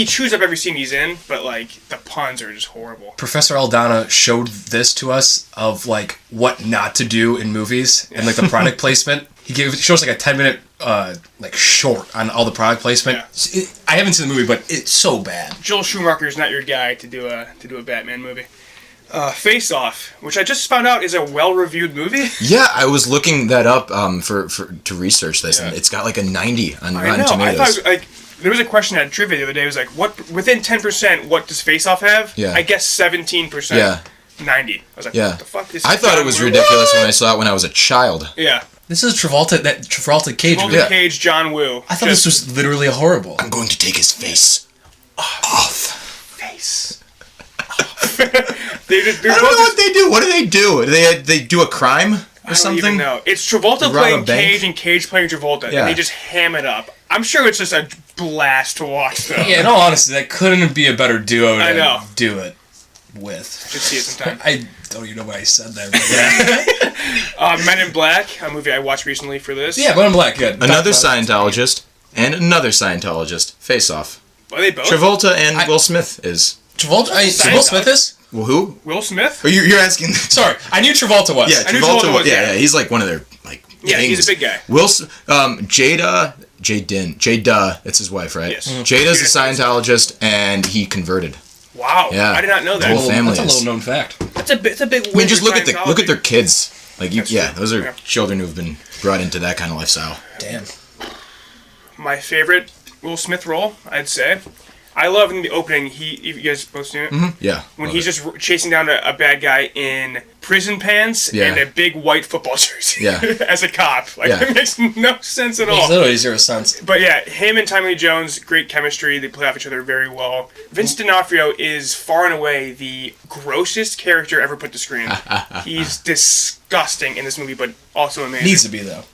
chews up every scene he's in, but, like, the puns are just horrible. Professor Aldana showed this to us of, like, what not to do in movies and, like, the product placement. He shows, like, a 10-minute, like, short on all the product placement. Yeah. I haven't seen the movie, but it's so bad. Joel Schumacher's not your guy to do a Batman movie. Face Off, which I just found out is a well-reviewed movie. Yeah, I was looking that up to research this, and it's got like a 90 on Rotten I know. I Tomatoes. thought, like, There was a question at trivia the other day. It was like, what within 10%, what does Face Off have? Yeah. I guess 17%. Yeah. 90. I was like, Yeah. what the fuck? This I is thought it John was Woo. ridiculous when I saw it when I was a child. Yeah. This is Travolta Cage. Travolta Yeah. Cage, John Woo. I thought this was literally horrible. I'm going to take his face off. face. I don't know what they do. What do? They do a crime or something? I don't even know. It's Travolta They rob playing a bank? Cage and Cage playing Travolta, Yeah. and they just ham it up. I'm sure it's just a blast to watch, though. Yeah, in all honesty, that couldn't be a better duo to I know. do it with. Should see it sometime. I don't even know why I said that. But yeah. Men in Black, a movie I watched recently for this. Yeah, Men in Black, good. Another Scientologist and another Scientologist face off. Are they both? Travolta and Will Smith is. Travolta? Will Smith is? Well, who? Will Smith? Oh, you're asking. Sorry, I knew Travolta was. Yeah, I knew Travolta. Travolta was, Yeah, yeah. he's like one of their like. Yeah, he's kings. a big guy. Jada, that's his wife, right? Yes. Jada's a Scientologist, and he converted. Wow. Yeah. I did not know that. The whole family That's a is. little known fact. That's a big win. I mean, just for look at their kids. Like, That's yeah, true. those are Yeah. children who've been brought into that kind of lifestyle. Damn. My favorite Will Smith role, I'd say. I love in the opening, you guys both seen it? Yeah. When love he's it. just chasing down a bad guy in prison pants Yeah. and a big white football jersey Yeah. as a cop. Like, Yeah. it makes no sense at Makes all. literally zero sense. But yeah, him and Tommy Lee Jones, great chemistry. They play off each other very well. Vince D'Onofrio is far and away the grossest character ever put to screen. He's disgusting in this movie, but also amazing. Needs to be, though.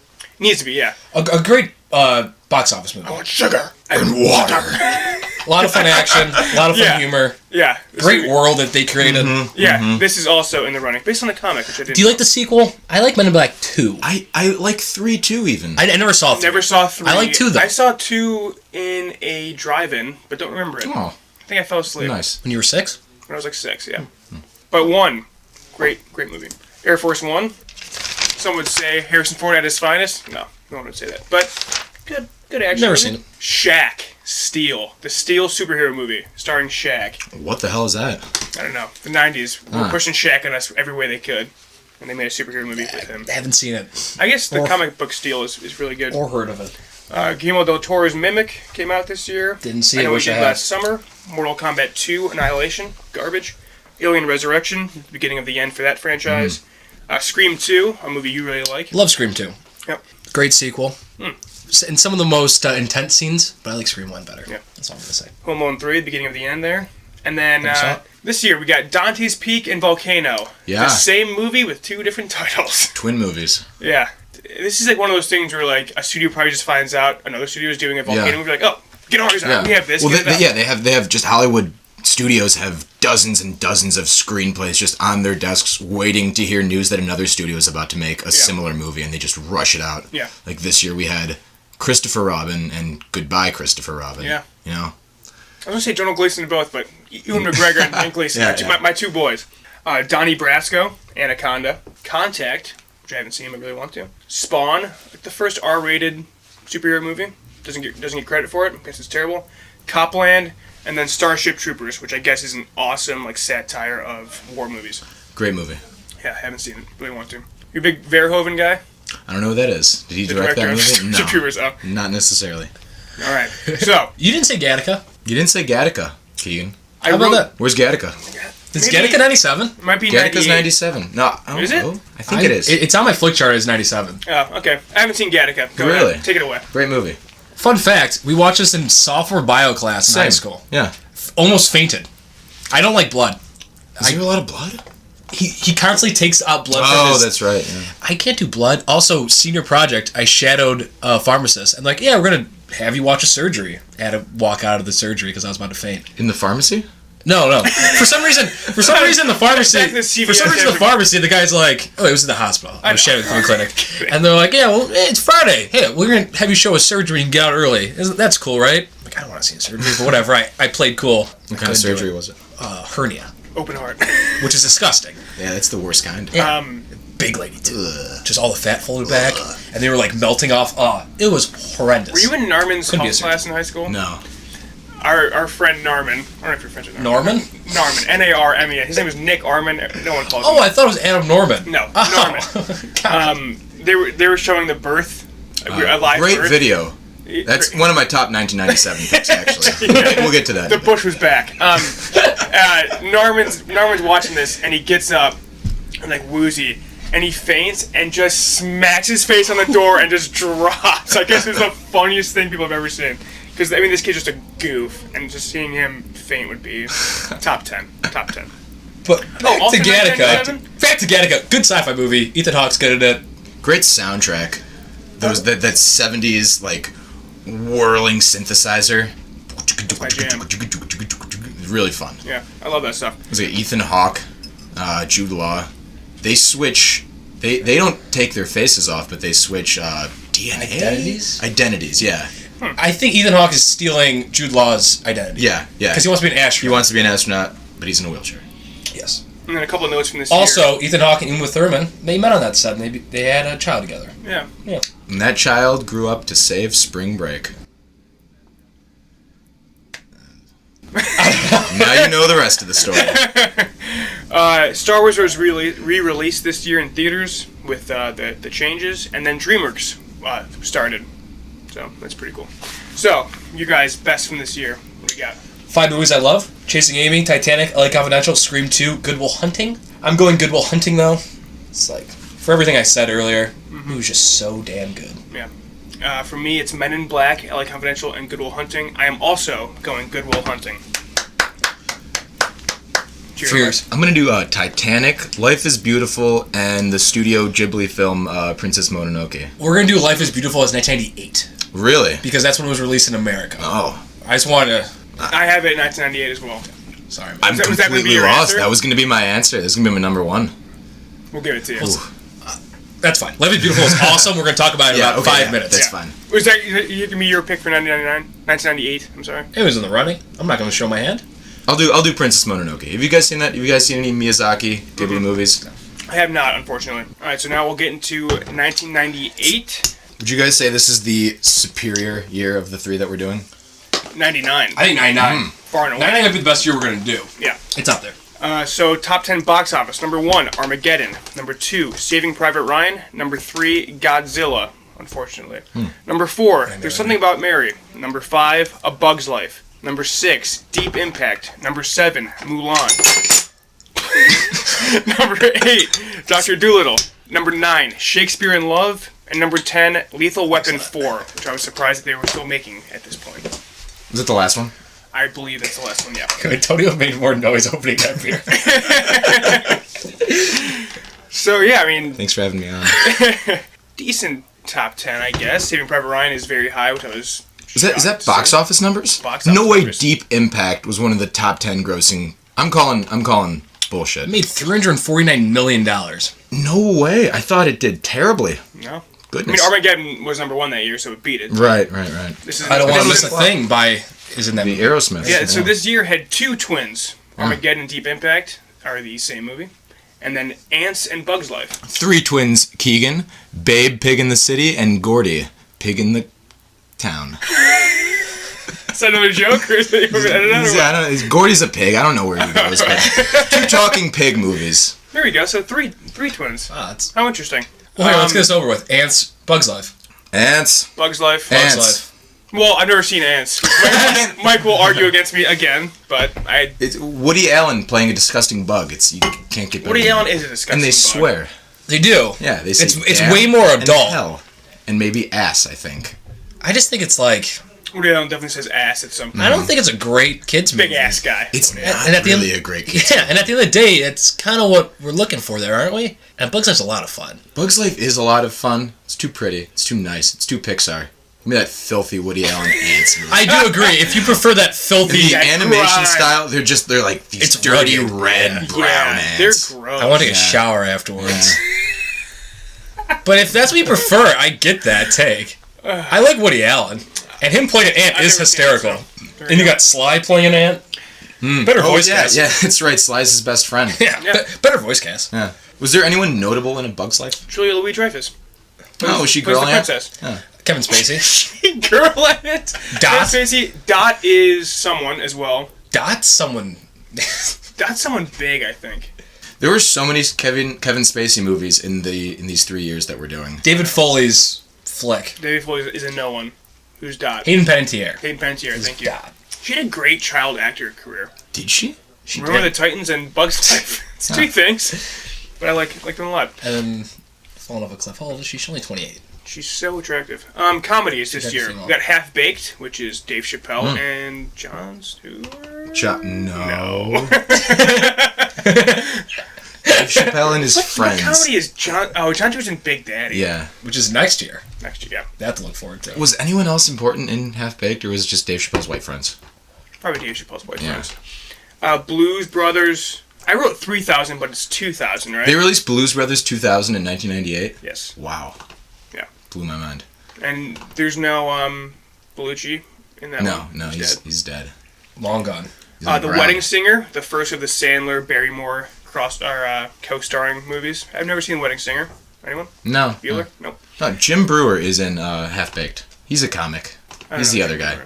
Needs to be, yeah. A great box office movie. I want sugar And water. A lot of fun action, a lot of fun Yeah. humor. Yeah. This Great movie- world that they created. Yeah, this is also in the running, based on the comic, which I didn't. Do you like the sequel? I like Men in Black 2. I like 3 too, even. I never saw 3. Never saw 3. I like 2, though. I saw 2 in a drive-in, but don't remember it. Oh, I think I fell asleep nice. When you were 6? when I was like 6. Yeah, but 1, great movie. Air Force 1. Some would say Harrison Ford at his finest. No one would say that. But good action. Never movie. seen it. Shaq, Steel, the Steel superhero movie starring Shaq. What the hell is that? I don't know. The 90s were pushing Shaq on us every way they could, and they made a superhero movie with him. I haven't seen it. I guess the Or- comic book Steel is really good. Or heard of it. Guillermo del Toro's Mimic came out this year. Didn't see I it, know we wish did I had. last summer. Mortal Kombat 2, Annihilation, garbage. Alien Resurrection, the beginning of the end for that franchise. Scream 2, a movie you really like. Love Scream 2. Yep. Great sequel. And some of the most intense scenes, but I like Scream 1 better. Yeah. That's all I'm going to say. Home Alone 3, the beginning of the end there. And then Never saw it. this year we got Dante's Peak and Volcano. Yeah. The same movie with 2 different titles. Twin movies. Yeah. This is like one of those things where like a studio probably just finds out another studio is doing a Volcano Yeah. movie, like, oh, get ours out. Yeah. We have this. Well, get that. they have just Hollywood studios have dozens and dozens of screenplays just on their desks waiting to hear news that another studio is about to make a similar movie, and they just rush it out. Yeah. Like this year we had Christopher Robin and Goodbye Christopher Robin. Yeah. You know? I was going to say Donald Gleason in both, but Ewan McGregor and Gleason, Yeah, my 2 boys. Donnie Brasco, Anaconda, Contact, which I haven't seen but really want to. Spawn, like the first R-rated superhero movie. Doesn't get credit for it. I guess it's terrible. Copland, and then Starship Troopers, which I guess is an awesome like satire of war movies. Great movie. Yeah, haven't seen it. Really want to. You a big Verhoeven guy? I don't know who that is. Did he The direct that director of movie? Starship Troopers. No. Oh, Not necessarily. all right. So You didn't say Gattaca. You didn't say Gattaca, Keegan. I How about wrote- that? Where's Gattaca? Is Maybe- Gattaca 97? It might be Gattaca's 98. 97. No, I don't Is it? know. I think it is. It's on my flick chart as 97. Oh, okay. I haven't seen Gattaca. Go Really? ahead. Take it away. Great movie. Fun fact, we watched this in sophomore bio class in high school. Yeah. Almost fainted. I don't like blood. Is there a lot of blood? He constantly takes out blood from Oh, his... that's right. Yeah. I can't do blood. Also, senior project, I shadowed a pharmacist. And like, yeah, we're going to have you watch a surgery. I had to walk out of the surgery because I was about to faint. In the pharmacy? No. For some reason, the pharmacy. Back to the CVS For some reason, the every- pharmacy. The guy's like, "Oh, it was in the hospital. I was know. shadowing through the clinic." And they're like, "Yeah, well, it's Friday. Hey, we're gonna have you show a surgery and get out early. That's cool, right?" I'm like, I don't want to see a surgery, but whatever. I played cool. What kind of surgery was it? Hernia, Open heart. which is disgusting. Yeah, that's the worst kind. Big lady too. Just all the fat folded back, and they were like melting off. It was horrendous. Were you in Narman's Couldn't be health a class in high school? No. Our friend Narman. I don't know if you're friends with Norman? Narman. Narmen. His name is Nick Arman. No one calls him. Oh, I thought it was Adam Norman. No, Oh. Norman. They were showing the birth, a live Great birth. video. That's one of my top 1997 picks, actually. We'll get to that. The Bush was back. Norman's watching this, and he gets up, and like woozy, and he faints and just smacks his face on the door and just drops. I guess it's the funniest thing people have ever seen. Because, I mean, this kid's just a goof, and just seeing him faint would be top 10. Top 10. But back also to Gattaca. 1997? Back to Gattaca. Good sci-fi movie. Ethan Hawke's good at it. Great soundtrack. That 70s, like, whirling synthesizer. My jam. Really fun. Yeah, I love that stuff. It was like Ethan Hawke, Jude Law. They switch. They don't take their faces off, but they switch DNA? Identities, yeah. I think Ethan Hawke is stealing Jude Law's identity. Yeah. Because he wants to be an astronaut. He wants to be an astronaut, but he's in a wheelchair. Yes. And then a couple of notes from this Also, year. Ethan Hawke and Uma Thurman, they met on that set, and they had a child together. Yeah. And that child grew up to save Spring Break. Now you know the rest of the story. Star Wars was re-released this year in theaters with the changes, and then DreamWorks started. So, that's pretty cool. So, you guys, best from this year. What do we got? 5 movies I love: Chasing Amy, Titanic, LA Confidential, Scream 2, Good Will Hunting. I'm going Good Will Hunting, though. It's like, for everything I said earlier, it was just so damn good. Yeah. For me, it's Men in Black, LA Confidential, and Good Will Hunting. I am also going Good Will Hunting. Cheers. I'm going to do Titanic, Life is Beautiful, and the Studio Ghibli film Princess Mononoke. We're going to do Life is Beautiful as 1998. Really? Because that's when it was released in America. Oh. I just wanted to... I have it in 1998 as well. Sorry. I'm Was that gonna be completely your lost. answer? That was going to be my answer. This is going to be my number one. We'll give it to you. Ooh. That's fine. Life is Beautiful is awesome. We're going to talk about it in about 5 minutes. That's fine. Was that you give me your pick for 1998? I'm sorry. It was in the running. I'm not going to show my hand. I'll do Princess Mononoke. Have you guys seen that? Have you guys seen any Miyazaki Ghibli movies? I have not, unfortunately. All right, so now we'll get into 1998. Would you guys say this is the superior year of the three that we're doing? 99. I think 99. Far and away. 99 would be the best year we're going to do. Yeah. It's up there. So, top 10 box office. Number 1, Armageddon. Number 2, Saving Private Ryan. Number 3, Godzilla, unfortunately. Number 4, There's Something About Mary. Number 5, A Bug's Life. Number 6, Deep Impact. Number 7, Mulan. Number 8, Dr. Dolittle. Number 9, Shakespeare in Love. And number 10, Lethal Weapon 4, which I was surprised that they were still making at this point. Was it the last one? I believe that's the last one, yeah. Antonio made more noise opening that beer. So, yeah, I mean, Thanks for having me on. decent top 10, I guess. Saving Private Ryan is very high, which I was... Is that box office numbers? Box office no way numbers. Deep Impact was one of the top 10 grossing. I'm calling bullshit. It made $349 million. No way. I thought it did terribly. No. I Goodness. mean, Armageddon was number 1 that year, so it beat it. Right. This is I don't want to miss a this- thing by... Isn't that The Aerosmith. Yeah, so this year had 2 twins. Armageddon and Deep Impact are the same movie. And then Ants and Bug's Life. 3 twins, Keegan, Babe, Pig in the City, and Gordy, Pig in the Town. Is that another joke? Or is it, I don't know, Gordy's a pig. I don't know where he goes, but 2 talking pig movies. There we go. So three twins. Ah, that's... How interesting. Well, here, let's get this over with. Ants, Bug's Life. Ants. Bug's Life. Ants. Bug's Life. Well, I've never seen Ants. Mike will argue against me again, but I... It's Woody Allen playing a disgusting bug. You can't get better Woody than Allen that. is a disgusting And they bug. swear. They do. Yeah, they say It's damn way more and adult. hell. And maybe ass, I think. I just think it's like... Woody Allen definitely says ass at some point. I don't think it's a great kids movie. Big ass guy. It's Woody not Allen. And at the really end- a great kid. Yeah, and at the end of the day, it's kind of what we're looking for there, aren't we? And Bug's Life's a lot of fun. Bug's Life is a lot of fun. It's too pretty. It's too nice. It's too Pixar. Give me that filthy Woody Allen ants movie. I do agree. If you prefer that filthy... The animation crime. style, they're like these It's dirty rugged. red, brown Yeah, they're ants. gross. I want to take a shower afterwards. But if that's what you prefer, I get that take. I like Woody Allen. And him playing an ant I've is never seen hysterical. it, so there And you go. got Sly playing an ant. Better voice yeah, cast. yeah, that's right. Sly's his best friend. Yeah, better voice cast. Yeah. Was there anyone notable in A Bug's Life? Julia Louis-Dreyfus. Oh, was she Plays girl the ant? princess. Yeah. Kevin Spacey. Girl ant. Dot? Spacey. Dot is someone as well. Dot's someone... Dot's someone big, I think. There were so many Kevin Spacey movies in these 3 years that we're doing. David Foley's flick. David Floyd is a no one. Who's Dot? Hayden Panettiere. Hayden Panettiere, thank you. Dot. She had a great child actor career. Did she? She Remember did. the Titans and Bugs Life? It's two things, but I like them a lot. And then falling off a cliff. How old is she? She's only 28. She's so attractive. Comedies this year. We got Half Baked, which is Dave Chappelle and Jon Stewart. No. Dave Chappelle and his friends. What comedy is Jon Stewart's in Big Daddy. Yeah. Which is next year. Next year, yeah. That to look forward to. Was anyone else important in Half Baked, or was it just Dave Chappelle's white friends? Probably Dave Chappelle's boyfriends. Yeah. Blues Brothers. I wrote 3000, but it's 2000, right? They released Blues Brothers 2000 in 1998? Yes. Wow. Yeah. Blew my mind. And there's no Bellucci in that one. No, he's dead. Long gone. He's on The ground. Wedding Singer, the first of the Sandler, Barrymore co-starring movies. I've never seen Wedding Singer. Anyone? No. Bueller? Nope. No, Jim Brewer is in Half Baked. He's a comic. He's the other guy.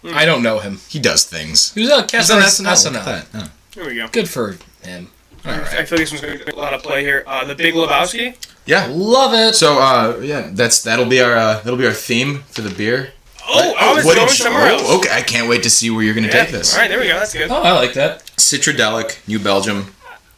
I don't know him. He does things. He was a cast on Look at SNL. that. Yeah. There we go. Good for him. All right. I feel like this one's going to get a lot of play here. The Big Lebowski. Yeah. Love it. So that'll be our theme for the beer. Oh, I was going somewhere else. Oh, okay. I can't wait to see where you're gonna take this. All right, there we go. That's good. Oh, I like that. Citradelic, New Belgium.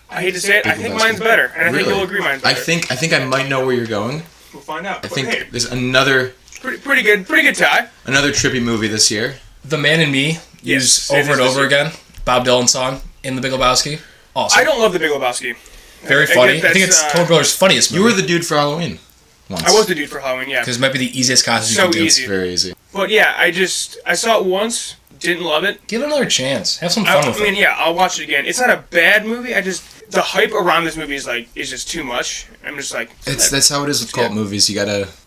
I hate to say it. I think mine's better, and I think you'll agree mine's better. I think I might know where you're going. We'll find out. I think Hey, there's another pretty good tie. trippy movie this year. The Man in Me Yes, used it over is and this over year. again. Bob Dylan song in The Big Lebowski. Awesome. I don't love the Big Lebowski. Very I funny. get I think that's, it's Coen Brothers' funniest movie. You were the dude for Halloween. Once. I was the dude for Halloween, yeah. Because it might be the easiest costume So you can do. easy. It's very easy. But yeah, I saw it once, didn't love it. Give it another chance. Have some fun with I mean, it. yeah, I'll watch it again. It's not a bad movie. The hype around this movie is just too much. I'm just like, That's how it is with cult movies. You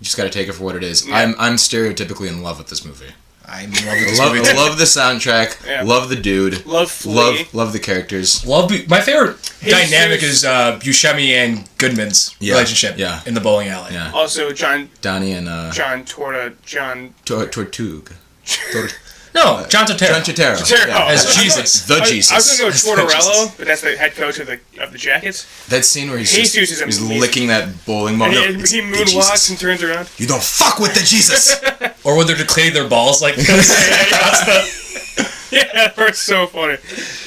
just gotta take it for what it is. Yeah. I'm stereotypically in love with this movie. I'm in love with this movie. too. Love the soundtrack. Yeah. Love the dude. Love Flea. Love the characters. My favorite Jesus. dynamic is Buscemi and Goodman's relationship in the bowling alley. Yeah. Also, Donnie and Tortug. No, John Turturro. John Turturro. Turturro. Yeah. As Jesus. The I Jesus. was gonna As go the Tortorello, Jesus. but that's the head coach of the Jackets. That scene where he's Jesus is amazing. licking that bowling ball. And No, he it's the moonwalks Jesus. and turns around. You don't fuck with the Jesus. Or when they're declaring their balls like this. Yeah, that part's so funny.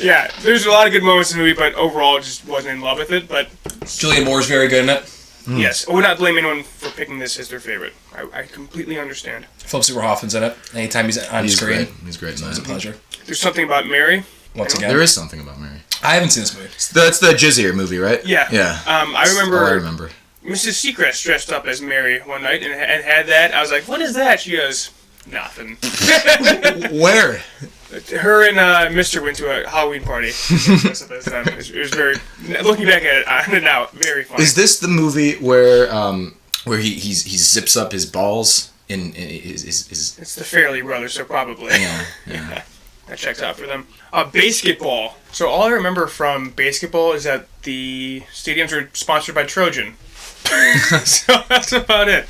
Yeah, there's a lot of good moments in the movie, but overall, just wasn't in love with it. But Julianne Moore's very good in it. yes, we're not blaming anyone for picking this as their favorite. I completely understand. Philip Seymour Hoffman's in it. Anytime he's on He's screen, great. He's great. it's a pleasure. There's something about Mary. Once again, There is something about Mary. I haven't seen this movie. That's the Jizzier movie, right? Yeah. Yeah. I That's all I remember remember. Mrs. Seacrest dressed up as Mary one night and had that. I was like, "What is that?" She goes, "Nothing." Where? Her and Mr. went to a Halloween party. It was very. Looking back at it now, very funny. Is this the movie where he zips up his balls in his It's the Fairley Brothers, so probably. yeah. That checks out for them. Basketball. So all I remember from basketball is that the stadiums were sponsored by Trojan. So that's about it.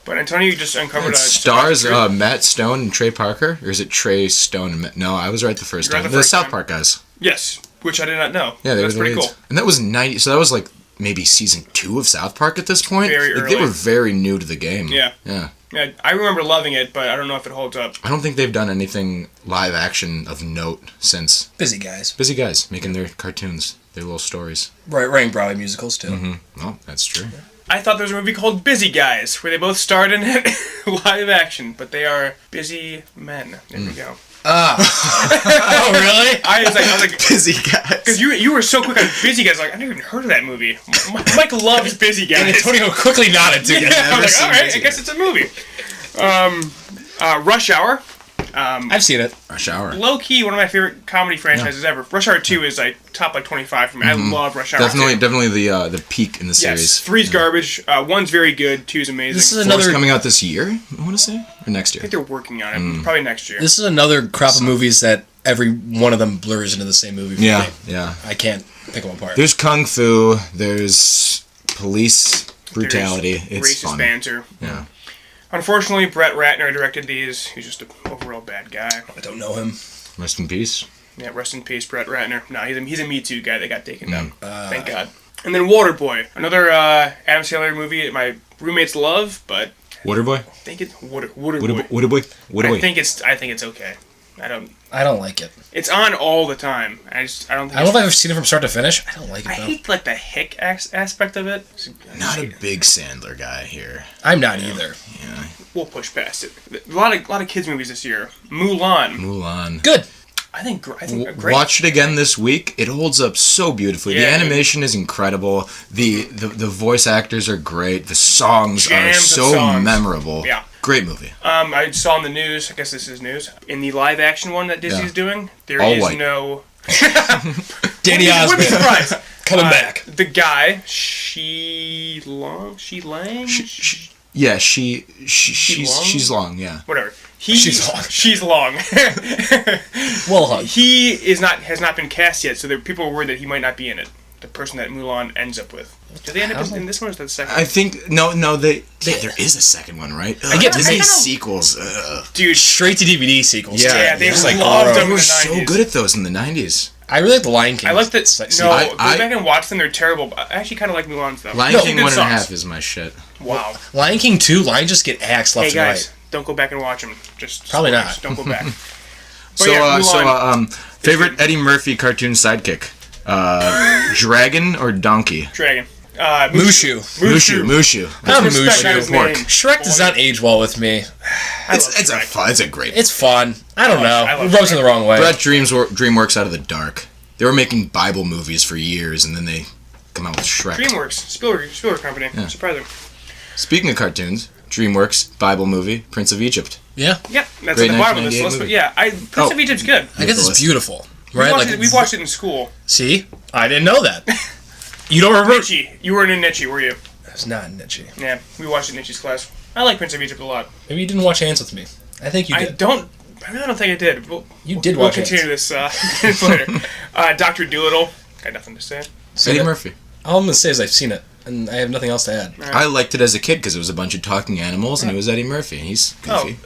But Antonio just uncovered It stars Matt Stone and Trey Parker, or is it Trey Stone and Matt? No, I was right the first You're time. right the The first South time. Park guys. Yes, which I did not know. Yeah, they That's were the pretty leads. cool. And that was 90. So that was like maybe season 2 of South Park at this point. Very Like, they early. were very new to the game. Yeah. Yeah. Yeah, I remember loving it, but I don't know if it holds up. I don't think they've done anything live action of note since. Busy guys. Busy guys making their cartoons, their little stories. Writing Broadway musicals too. Mm-hmm. Well, that's true. I thought there was a movie called Busy Guys, where they both starred in it live action, but they are busy men. There we go. Oh really? I was like, Busy guys. because you were so quick on Busy Guys, like I never even heard of that movie. Mike loves Busy Guys. And Antonio quickly nodded too. Yeah, I was like, all right, I guess it's a movie. Rush Hour. I've seen it. Rush Hour. Low key, one of my favorite comedy franchises ever. Rush Hour 2 is like top 25 for me. I love Rush Hour 2. Definitely the peak in the Yes, series. 3's garbage. 1's very good. 2's amazing. This is Four's another. coming out this year, I want to say, or next I year. think they're working on it. Probably next year. This is another crop of movies that every one of them blurs into the same movie. For Yeah, me. yeah. I can't pick them apart. There's kung fu. There's police brutality. There's It's racist fun. banter. Yeah. Unfortunately, Brett Ratner directed these. He's just an overall bad guy. I don't know him. Rest in peace. Yeah, rest in peace, Brett Ratner. No, he's a Me Too guy that got taken down. Thank God. And then Waterboy, another Adam Sandler movie my roommates love, but Waterboy? I think it's Waterboy? I think it's okay. I don't like it. It's on all the time. I don't think I don't know if I've ever seen it from start to finish. I don't like it, I though. hate like the hick aspect of it. Not a big Sandler guy here. I'm not either. Yeah. We'll push past it. A lot of kids movies this year. Mulan. Good. I think great. Watch it again this week. It holds up so beautifully. Yeah, the animation is incredible. The voice actors are great. The songs are Jams of so songs. Memorable. Yeah. Great movie. I saw in the news. I guess this is news. In the live action one that Disney's doing, there All is white. no. Danny Wouldn't be Osmond. surprised. Coming back. The guy, Shi Lang. She's long. Yeah. Whatever. She's long. She's long. Well hung. He has not been cast yet, so people are worried that he might not be in it. The person that Mulan ends up with. Do they end up in this one or is that the second? I think no. There is a second one, right? I get Disney mixed. sequels. Dude, Straight to DVD sequels. Yeah, they Just like loved gross. them They in were the so 90s. good at those in the 90s. I really like the Lion King. I like that. No, I- go back and watch them. They're terrible. I actually kind of like Mulan stuff. Lion There's King good 1.5 songs. is my shit. Wow. Lion King 2, Lion just get axed left Hey and guys, right. don't go back and watch them. Just Probably spoilers. not. Don't go back. But So, yeah, Mulan, favorite Eddie Murphy cartoon sidekick? Dragon or donkey? Dragon. Mushu. Mushu. I'm Respect on his Mushu. name. Shrek does not age well with me. It's a great. It's fun. I don't I know. love It rubs me the wrong way. Brought DreamWorks out of the dark. They were making Bible movies for years, and then they come out with Shrek. DreamWorks. Spielberg company. Yeah. Surprising. Speaking of cartoons, DreamWorks Bible movie Prince of Egypt. Yeah. Yep, that's Great at the bottom of this 1998 list. But movie. yeah, Prince of Egypt's good. I guess it's beautiful. Right? We watched it in school. See? I didn't know that. You don't remember? Nietzsche. You weren't in Nietzsche, were you? It's not Nietzsche. Yeah, we watched it in Nietzsche's class. I like Prince of Egypt a lot. Maybe you didn't watch Hands with me. I think you I did. really don't think I did. You did We'll watch continue Hands. this later. Dr. Dolittle. Got nothing to say. Eddie Murphy. All I'm going to say is I've seen it, and I have nothing else to add. I liked it as a kid because it was a bunch of talking animals, and it was Eddie Murphy. He's goofy.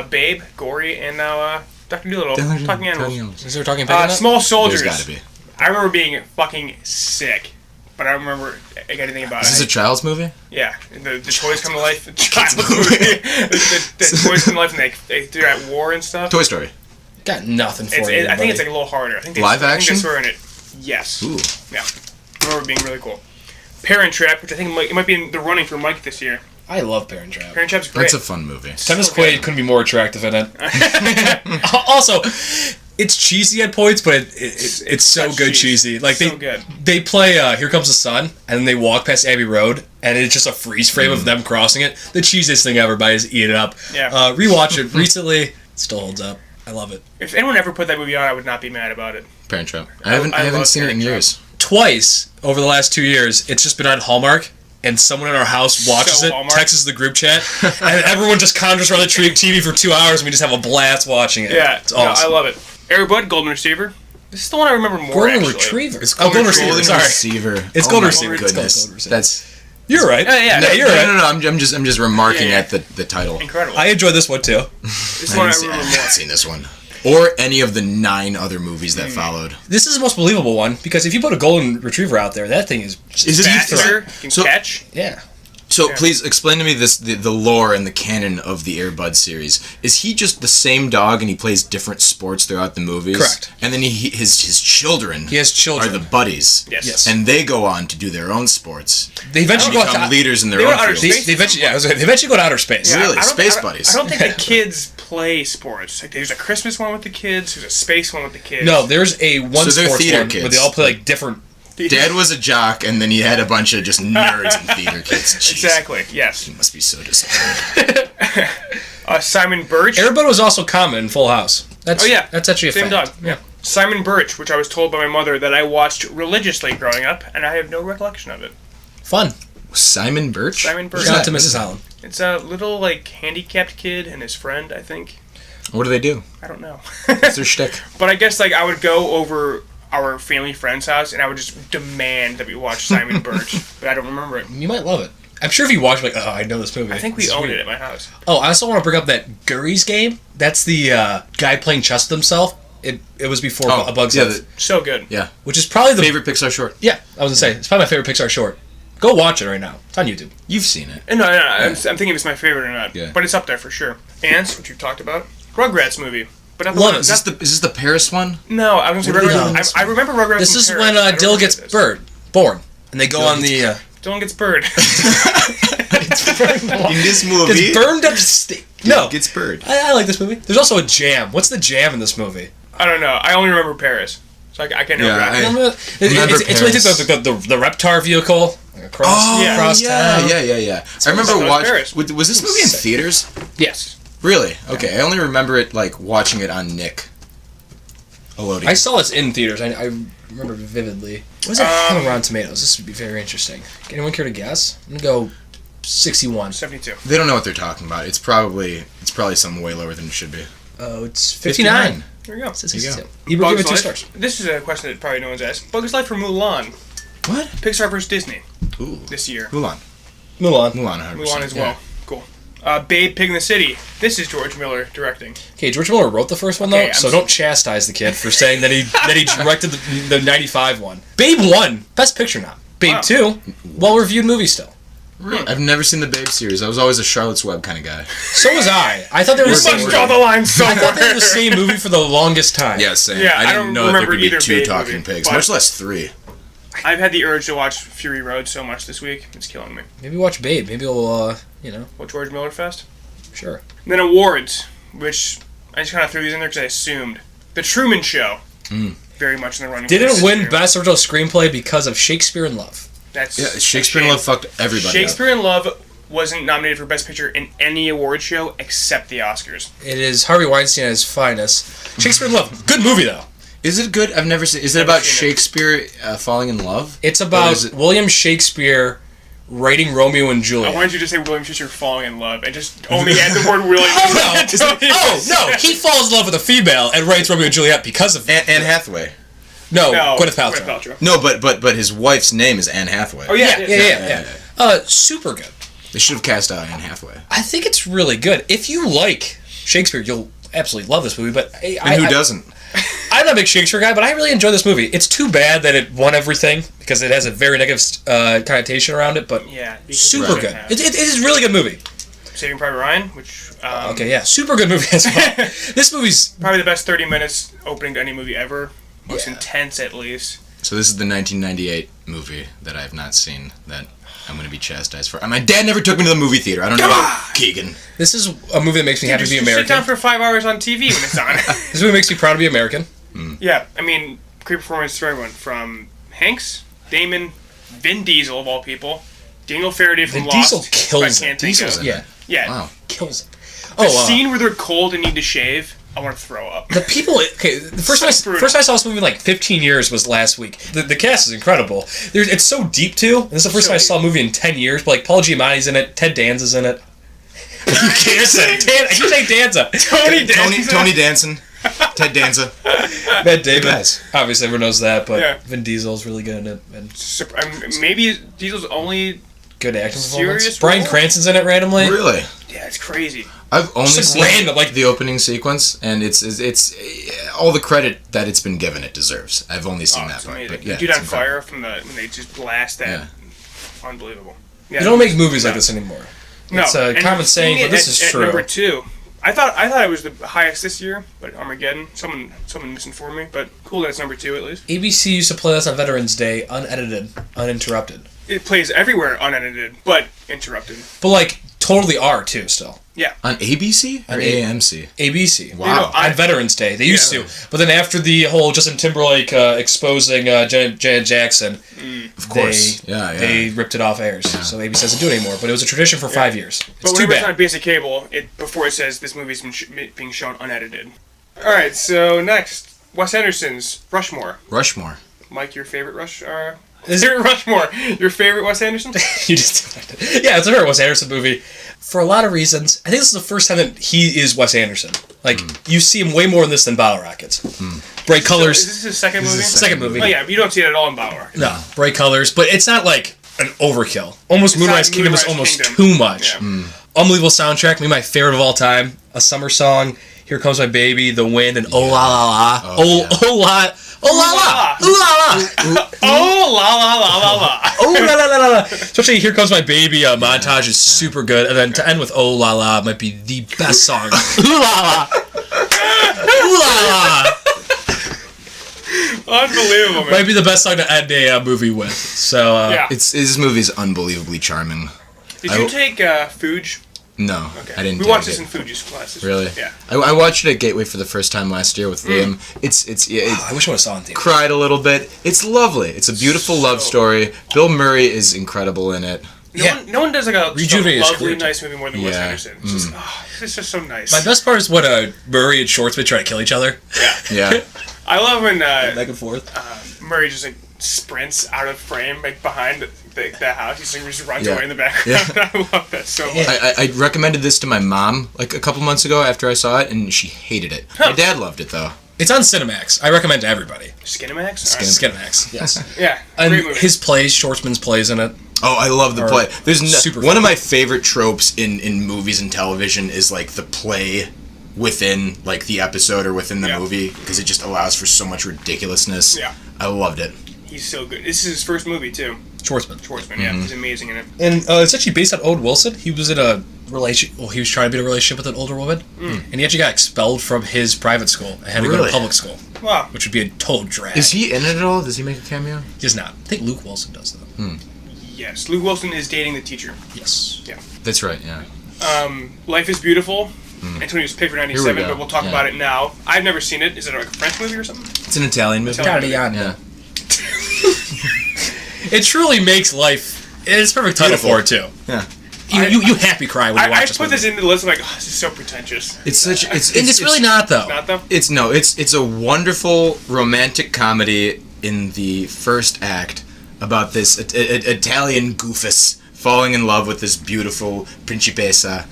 Babe, Gory, and now Dr. Dolittle. Talking animals. Is there a talking pig in that? Small Soldiers. There's gotta be. I remember being fucking sick, but I don't remember anything about Is this it. a child's movie? Yeah, the toys come to life. The child's movie. the toys come to life and they're at war and stuff. Toy Story. Got nothing for you. I think it's buddy. like a little harder. I think Live I think action? they swear in it. Yes. Ooh. Yeah. I remember it being really cool. Parent Trap, which I think it might be in the running for Mike this year. I love Parent Trap. Parent Trap's great. That's a fun movie. Dennis Quaid couldn't be more attractive in it. Also, it's cheesy at points, but it's so such good cheese. cheesy. Like So good. they play Here Comes the Sun, and then they walk past Abbey Road, and it's just a freeze frame of them crossing it. The cheesiest thing ever, but I just eat it up. Yeah. Rewatch it recently. It still holds up. I love it. If anyone ever put that movie on, I would not be mad about it. Parent Trap. I I haven't love seen it in Parent Trap. years. Twice over the last 2 years, it's just been on Hallmark, and someone in our house watches So it, Hallmark. texts the group chat, and everyone just conjures around the TV for 2 hours, and we just have a blast watching it. Yeah, It's awesome. I love it. Air Bud, Golden Retriever. This is the one I remember more. Golden actually. Retriever. It's Oh, Golden Retriever. Golden Sorry. Receiver. It's Oh Golden my Receiver. It's called Goodness. Golden Receiver. That's You're right. Yeah, No, you're right. no. I'm just remarking Yeah, yeah. at the title. Incredible. I enjoyed this one too. This I one I haven't remember seen- more. seen this one. Or any of the 9 other movies that followed. This is the most believable one because if you put a golden retriever out there, that thing is just Is it Faster, can So- catch. yeah. So please explain to me the lore and the canon of the Air Bud series. Is he just the same dog and he plays different sports throughout the movies? Correct. And then his children He has children. are the buddies. Yes. And they go on to do their own sports. They eventually And go become out. leaders in their They own go outer fields. space. They eventually, they eventually go to outer space. Really? I don't- Space I don't- buddies. I don't think the kids play sports. Like, there's a Christmas one with the kids. There's a space one with the kids. No, there's a one So they're sports theater one kids. where they all play like different. Dad was a jock, and then he had a bunch of just nerds and theater kids. Jeez. Exactly. Yes. He must be so disappointed. Simon Birch. Air Bud was also common in Full House. That's, Oh, yeah. that's actually a Same fact. dog. Yeah. Simon Birch, which I was told by my mother that I watched religiously growing up, and I have no recollection of it. Fun. Simon Birch? Simon Birch. Shout out to Mrs. Holland. It's a little like handicapped kid and his friend, I think. What do they do? I don't know. What's their shtick? But I guess like I would go over our family friend's house and I would just demand that we watch Simon Birch, but I don't remember it. You might love it. I'm sure if you watch it, like, oh, I know this movie. I think we It's owned weird. it at my house. Oh, I also want to bring up that Gurry's game. That's the guy playing chess with himself. It was before A Bug's Life, So good. Yeah. which is probably the Favorite Pixar short? Yeah, I was gonna say it's probably my favorite Pixar short. Go watch it right now. It's on YouTube. You've seen it. No, I'm thinking if it's my favorite or not. Yeah. But it's up there for sure. Ants, which you've talked about. Rugrats movie. But not the Love one. it. Is this the Paris one? No, I was going to say No. Rugrats. I remember Rugrats. This from is Paris. when I don't Dill remember gets this. born. And they go on the... Dylan gets bird. In this movie, Gets burned up to steak. No. gets bird. I like this movie. There's also a jam. What's the jam in this movie? I don't know. I only remember Paris. So I can't remember that. Remember it's really the Reptar vehicle across Oh, town. yeah. I remember so watching. Paris. Was this movie in theaters? Yes. Really? Okay, I only remember it like watching it on Nick. Elodie. I saw this in theaters. I remember vividly. What does it have on Rotten Tomatoes? This would be very interesting. Anyone care to guess? I'm gonna go 61. 72. They don't know what they're talking about. It's probably something way lower than it should be. Oh, it's 59. There you go. It's There you go. 62. You give it 2 Life. stars. This is a question that probably no one's asked. Bugs Life or Mulan? What? Pixar versus Disney Ooh. this year. Mulan. Mulan. 100%. Mulan as well. Cool. Babe, Pig in the City. This is George Miller directing. Okay, George Miller wrote the first one though, Okay, so don't chastise the kid for saying that he directed the 95 one. Babe 1, Best Picture not. Babe Wow. 2, well-reviewed movie still. Really? I've never seen the Babe series. I was always a Charlotte's Web kind of guy. So was I. I thought they were the You same must movie. draw the line I thought they were somewhere. the same movie for the longest time. Yeah, same. Yeah, I I don't didn't know that there remember could be either 2 Babe talking movie, pigs, but- much less 3. I've had the urge to watch Fury Road so much this week. It's killing me. Maybe watch Babe. Maybe we'll, Well, George Miller Fest. sure. And then awards, which I just kind of threw these in there because I assumed. The Truman Show. Very much in the running. for Didn't this win year. Best Original Screenplay because of Shakespeare in Love. That's Yeah, Shakespeare in a shame. Love fucked everybody Shakespeare in Love wasn't nominated for Best Picture in any award show except the Oscars. It is Harvey Weinstein at his finest. Shakespeare in Love. Good movie, though. up. Is it good? I've never seen. Is it Never about seen it. Shakespeare falling in love? It's Or about is it- William Shakespeare writing Romeo and I Juliet. wanted you to say William Shakespeare falling in love and just only add the word William. No, he falls in love with a female and writes Romeo and Juliet because of Anne Hathaway. no, No, Gwyneth Paltrow. No, but his wife's name is Anne Hathaway. Oh yeah, Yeah. Super good. They should have cast out Anne Hathaway. I think it's really good. If you like Shakespeare, you'll absolutely love this movie. But And who doesn't? I'm not a big Shakespeare guy, but I really enjoy this movie. It's too bad that it won everything because it has a very negative connotation around it. But Yeah, because super it good. has. It is a really good movie. Saving Private Ryan, which Okay, yeah, super good movie as well. This movie's probably the best 30 minutes opening to any movie ever. Most intense, at least. So this is the 1998 movie that I have not seen that I'm going to be chastised for. My dad never took me to the movie theater. I don't know, Keegan. this is a movie that makes me happy to be Just sit American. down for 5 hours on TV when it's on. This movie makes me proud to be American. Yeah, I mean, great performance for everyone from Hanks, Damon, Vin Diesel of all people, Daniel Faraday from Vin Lost. Diesel kills who I it. can't think Diesel's of. in it. Yeah, Yeah, Wow. kills it. the scene where they're cold and need to shave, I want to throw up. The people. Okay, the first So time brutal. I saw this movie in like 15 years was last week. The cast is incredible. It's so deep too. And this is the first time I saw a movie in 10 years. But like Paul Giamatti's in it. Ted Danza's in it. You can't say I keep saying Danza. Tony Danson. Ted Danza. Matt Damon. Guys. Obviously, everyone knows that. But Yeah. Vin Diesel's really good in it. And Maybe Diesel's only. good acting Serious performance. Bryan role? Cranston's in it randomly. Really? Yeah, it's crazy. I've only Just seen random, like- the opening sequence, and it's all the credit that it's been given it deserves. I've only seen that It's part. amazing. But yeah, Dude it's on incredible. Fire from when they just blast that. Yeah. Unbelievable. Yeah, You don't make movies like this anymore. No, It's a and common saying, seeing but this it is at true. Number 2. I thought it was the highest this year, but Armageddon. Someone misinformed me, but cool that it's number 2 at least. ABC used to play this on Veterans Day, unedited, uninterrupted. It plays everywhere unedited, but interrupted. But like totally are too still. Yeah. On ABC or On AMC? ABC. Wow. On Veterans Day. They used to. But then after the whole Justin Timberlake exposing Janet Jackson, Of course. they ripped it off airs. So ABC doesn't do it anymore. But it was a tradition for 5 years. But It's too whenever it's on bad. basic cable, before it says this movie's been being shown unedited. All right, so next, Wes Anderson's Rushmore. Rushmore. Mike, your favorite Is there Rushmore? Your favorite Wes Anderson? You just yeah, it's a very Wes Anderson movie. For a lot of reasons. I think this is the first time that he is Wes Anderson. Like, you see him way more in this than Bottle Rockets. Bright colors. Is this his second movie? Second movie. Oh yeah, but you don't see it at all in Bottle Rocket. No, bright colors, but it's not like an overkill. Almost Moonrise not Kingdom is Moonrise almost Kingdom. too much. Yeah. Unbelievable soundtrack, maybe my favorite of all time. A summer song, Here Comes My Baby, The Wind, and Oh La La La. Oh, yeah. Oh La La La. Ooh La La La. Oh la la la la la. Oh la la la la la. Especially "Here Comes My Baby" montage is super good, and then to end with "Oh la la" might be the best song. Ooh la la. Ooh la la. Unbelievable, man. Might be the best song to end a movie with. So Yeah. This movie's unbelievably charming. Did you take Fuge? No, Okay. I didn't. We take watched it. this in Fuji's classes. Really? Yeah. I watched it at Gateway for the first time last year with Liam. It I wish I would have saw it in theater. cried a little bit. It's lovely. It's a beautiful love story. Bill Murray is incredible in it. No one does like a Rejuvenated lovely, career. nice movie more than Wes Yeah. Anderson. It's just, it's just so nice. My best part is when Murray and Schwartzman try to kill each other. Yeah. I love when Back and forth. Murray just like sprints out of frame, like behind the house. He just runs Yeah. away in the background. I love that so much. I recommended this to my mom like a couple months ago after I saw it, and she hated it. My dad loved it though. It's on Cinemax. I recommend to everybody. Skinamax? Skinemax. Yes. Yeah, And great movie. his plays, Schwartzman's plays in it. Oh, I love the play. There's super one fun. of my favorite tropes in movies and television is like the play within like the episode or within the movie because it just allows for so much ridiculousness. Yeah. I loved it. He's so good. This is his first movie too. Schwartzman. Yeah, he's amazing in it. And it's actually based on Owen Wilson. He was in a relationship. Well, he was trying to be in a relationship with an older woman, and he actually got expelled from his private school and had to go Really? to public school, Wow. which would be a total drag. Is he in it at all? Does he make a cameo? He does not. I think Luke Wilson does though. Yes, Luke Wilson is dating the teacher. Yes. Yeah. That's right. Yeah. Life is Beautiful. Antonio's pick for Here we 97, go. but we'll talk Yeah. about it now. I've never seen it. Is it like a French movie or something? It's an Italian movie. Italian. Yeah. It truly makes life. It's a perfect title Beautiful. for it too. Yeah. You happy cry when you watch I this put movie. this into the list. I'm like, oh, this is so pretentious. It's such. And it's really not though. Not though. It's a wonderful romantic comedy in the first act about this Italian goofus falling in love with this beautiful principessa.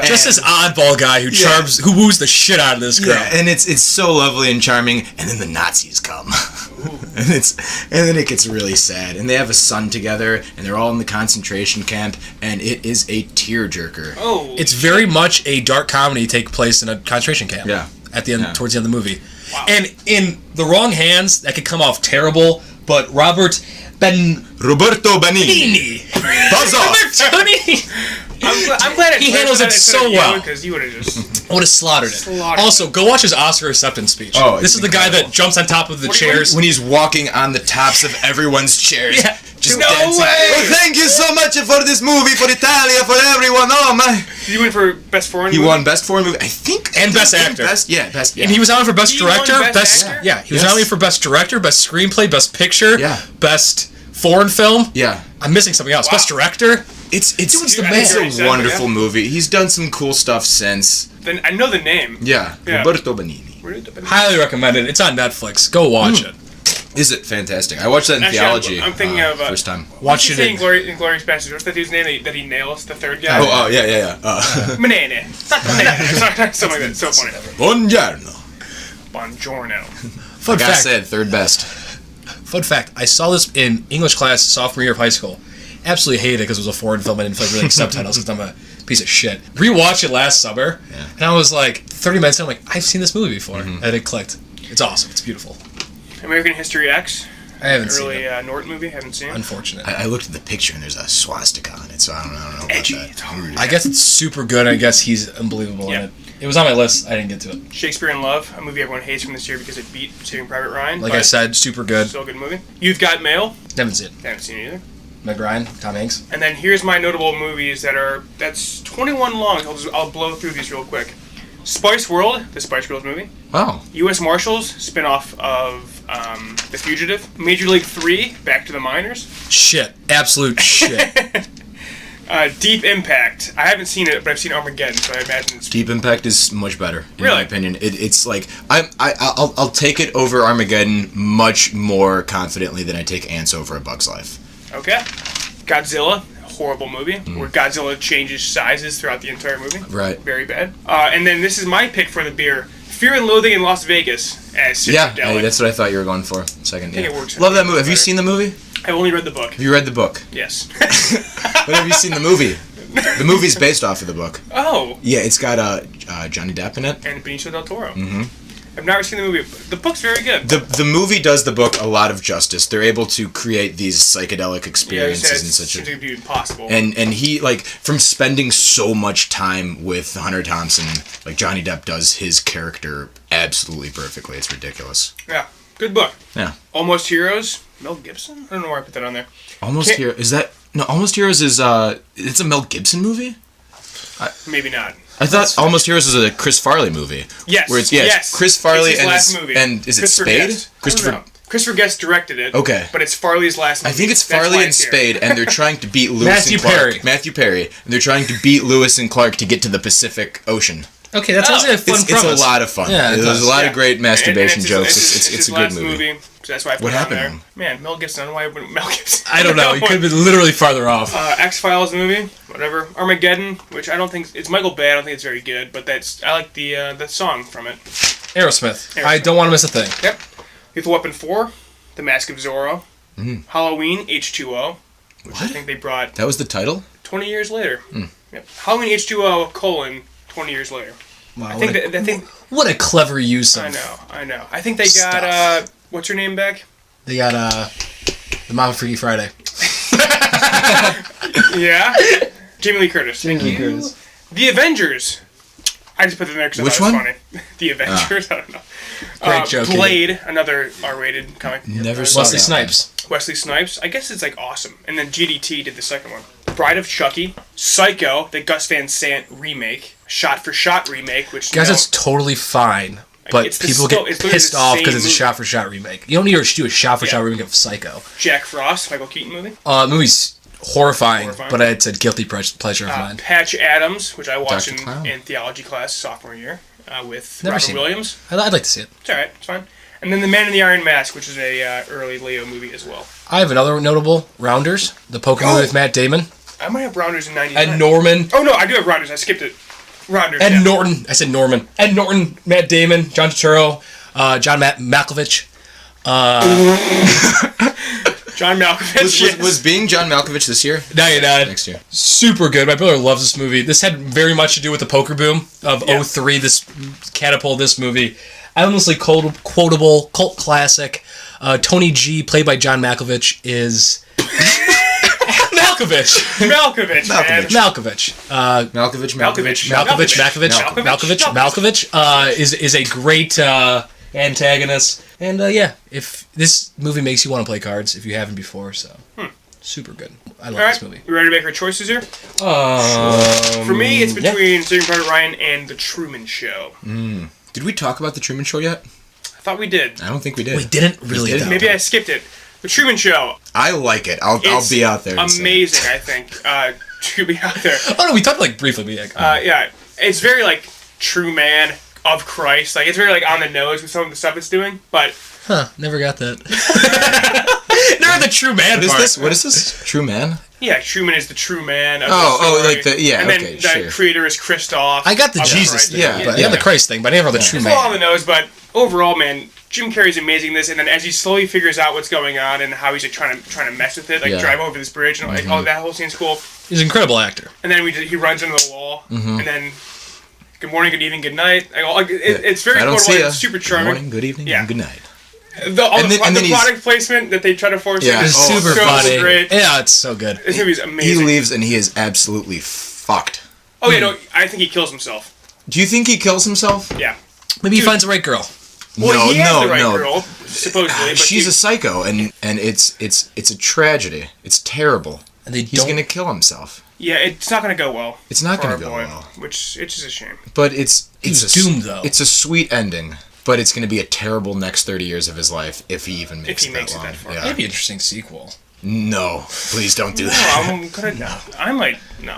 Just this oddball guy who charms, who woos the shit out of this girl. Yeah, and it's so lovely and charming, and then the Nazis come. and then it gets really sad. And they have a son together, and they're all in the concentration camp, and it is a tearjerker. Oh. It's very much a dark comedy take place in a concentration camp. Yeah. At the end, Yeah. towards the end of the movie. Wow. And in the wrong hands, that could come off terrible. But Roberto Benigni. Buzz off. I'm glad He handles it so well. Because you would have just. I would have slaughtered it. Slaughtered Also, go watch his Oscar acceptance speech. Oh, this it's is the guy incredible. that jumps on top of the chairs. When he's walking on the tops of everyone's chairs. Yeah. Just No dancing. way! Oh, thank you so much for this movie, for Italia, for everyone. Oh, my. Did you win for Best Foreign He movie? won Best Foreign Movie, I think. And Best Actor. Best. And he was nominated for Best He won Director, Best Actor? Yeah, he was Yes. nominated for Best Director, Best Screenplay, Best Picture, Yeah. Best Foreign Film. Yeah. I'm missing something else. Wow. Best Director. It's the it's man. a wonderful movie. He's done some cool stuff since. Then I know the name. Yeah. Yeah. Roberto Benigni. Highly recommended. It's on Netflix. Go watch it. Is it fantastic? I watched that in Actually, theology. I'm thinking of first time. Watch it. Inglorious Bastards. What's that dude's name that he nails? The third guy. Oh, yeah. Manene. Something like that. So funny. Buongiorno. Buongiorno. Fun Like I fact. said, third best. Fun fact. I saw this in English class sophomore year of high school. Absolutely hated it because it was a foreign film. I didn't feel like reading subtitles because I'm a piece of shit. Rewatched it last summer, and I was like 30 minutes in. I'm like, I've seen this movie before, and it clicked. It's awesome. It's beautiful. American History X. I haven't seen Early it. Norton movie. Haven't seen it. Unfortunate. I looked at the picture and there's a swastika on it, so I don't know about Edgy. that. It's hard. I guess it's super good. I guess he's unbelievable Yeah. in it. It was on my list. I didn't get to it. Shakespeare in Love, a movie everyone hates from this year because it beat Saving Private Ryan. Like but I said, super good. still a good movie. You've Got Mail. Haven't seen it. Haven't seen it either. Meg Ryan, Tom Hanks. And then here's my notable movies that's 21 long. I'll blow through these real quick. Spice World, the Spice Girls movie. Wow. U.S. Marshals, spin-off of The Fugitive. Major League 3, Back to the Minors. Shit. Absolute shit. Deep Impact. I haven't seen it, but I've seen Armageddon, so I imagine it's... Deep Impact is much better, in Really? my opinion. It's like I'll take it over Armageddon much more confidently than I take Ants over A Bug's Life. Okay. Godzilla, horrible movie, where Godzilla changes sizes throughout the entire movie. Right. Very bad. And then this is my pick for the beer. Fear and Loathing in Las Vegas as Yeah, Citradelic. that's what I thought you were going for. Second, I think yeah. it works. Love that movie. Have you seen the movie? I've only read the book. Have you read the book? Yes. But have you seen the movie? The movie's based off of the book. Oh. Yeah, it's got Johnny Depp in it. And Benicio del Toro. I've never seen the movie. But the book's very good. The movie does the book a lot of justice. They're able to create these psychedelic Yeah, experiences in such seems to be impossible. and he, like, from spending so much time with Hunter Thompson, like, Johnny Depp does his character absolutely perfectly. It's ridiculous. Yeah, good book. Yeah. Almost Heroes, Mel Gibson? I don't know why I put that on there. Almost Can't- Heroes, is that... No, Almost Heroes is, it's a Mel Gibson movie? Maybe not. I thought Almost Heroes was a Chris Farley movie. Yes, Where it's, yes. Chris Farley It's his last movie. and is it Christopher Spade? Guest. I don't know. Christopher Guest directed it. Okay. But it's Farley's last movie. I think it's That's Farley why and it's here. Spade, and they're trying to beat Lewis Matthew and Clark. Perry. Matthew Perry. And they're trying to beat Lewis and Clark to get to the Pacific Ocean. Okay, that sounds like a fun It's premise. a lot of fun. Yeah, it There's does. a lot Yeah. of great masturbation And jokes. It's It's his a good last movie. So that's why I put What it on happened there. to him? Man, Mel Gibson. I don't know why I put Mel Gibson. I don't know. He could have been literally farther off. X-Files movie, whatever. Armageddon, which I don't think it's Michael Bay. I don't think it's very good, but I like the song from it. Aerosmith. I don't want to miss a thing. Yep. Lethal Weapon 4, The Mask of Zorro, Halloween H2O, which I think they brought That was the title? 20 years later. Yep. Halloween H2O : 20 years later. Wow, I think what a clever use of. I know. I think they got what's her name back? They got the Mama Freaky Friday. Yeah. Jamie Lee Curtis. Curtis. The Avengers. I just put them there because I Which thought it was one? funny. The Avengers. I don't know. Great joke. Blade, another R-rated comic. Never saw Wesley that Snipes. Wesley Snipes. I guess it's like awesome. And then GDT did the second one. Bride of Chucky, Psycho, the Gus Van Sant remake, shot-for-shot remake, which Guys, it's totally fine. But It's the people still- get it's literally pissed the off same because it's a movie. shot-for-shot remake. You don't need to do a shot-for-shot Yeah. remake of Psycho. Jack Frost, Michael Keaton movie. Movie's horrifying, Horrifying. but it's a guilty pleasure of mine. Patch Adams, which I watched Dr. Clown. in theology class sophomore year with Never Robert seen it. Williams. I'd like to see it. It's alright, it's fine. And then The Man in the Iron Mask, which is a early Leo movie as well. I have another notable, Rounders, the poker movie with Matt Damon. I might have Rounders in 99. Ed Norman. Oh no, I do have Rounders. I skipped it. Rounders. Ed yeah. Norton. I said Norman. Ed Norton, Matt Damon, John Turturro, John Malkovich. John Malkovich. Was being John Malkovich this year? Now you're not. Next year. Super good. My brother loves this movie. This had very much to do with the poker boom of Yeah. 03. This catapulted this movie. Endlessly quotable, cult classic. Tony G, played by John Malkovich, is... Malkovich. Malkovich, man. Malkovich. Malkovich is a great antagonist. And yeah, if this movie makes you want to play cards, if you haven't before, so super good. I love All right, this movie. you ready to make our choices here? For me, it's between Saving Private Ryan and The Truman Show. Did we talk about The Truman Show yet? I thought we did. I don't think we did. We didn't really. didn't? though. Maybe I skipped it. The Truman Show. I like it. I'll It's be out there. and say it. amazing, I think, to be out there. Oh no, we talked like briefly. But yeah. Yeah, it's very like True Man of Christ. Like it's very like on the nose with some of the stuff it's doing. But Never got that. Never the true man What is part. this? What is this? True Man? yeah, Truman is the true man. Of Oh, the story. like the- yeah, And then okay, the sure. creator is Christoph. I got the of Jesus Christ. thing, yeah, but I yeah. got the Christ thing, but I never got the true It's a little on man. the nose, but overall, man, Jim Carrey's amazing in this. And then as he slowly figures out what's going on and how he's like trying to mess with it, like Yeah. drive over this bridge and like oh that whole scene's cool. He's an incredible actor. And then he runs into the wall, and then good morning, good evening, good night. It's very I don't quotable. see ya. It's super Good charming. morning, good evening, Yeah. and good night. The And then he's- product placement that they try to force Yeah. in It's is Oh, super so funny. great. Yeah, it's so good. This movie's He amazing. leaves and he is absolutely fucked. Oh yeah, no, I think he kills himself. Do you think he kills himself? Yeah. Maybe he finds the right girl. Well, he has the right no. girl, supposedly. But She's a psycho, and it's a tragedy. It's terrible. And they He's don't. gonna kill himself. yeah, it's not gonna go well. It's not for gonna our go boy, well. which it's just a shame. But it's He's a doomed, though. It's a sweet ending, but it's gonna be a terrible next 30 years of his life if he even makes he it makes that it long. that far. Yeah. Maybe an interesting sequel. No, please don't do No, that. I'm gonna. I might no.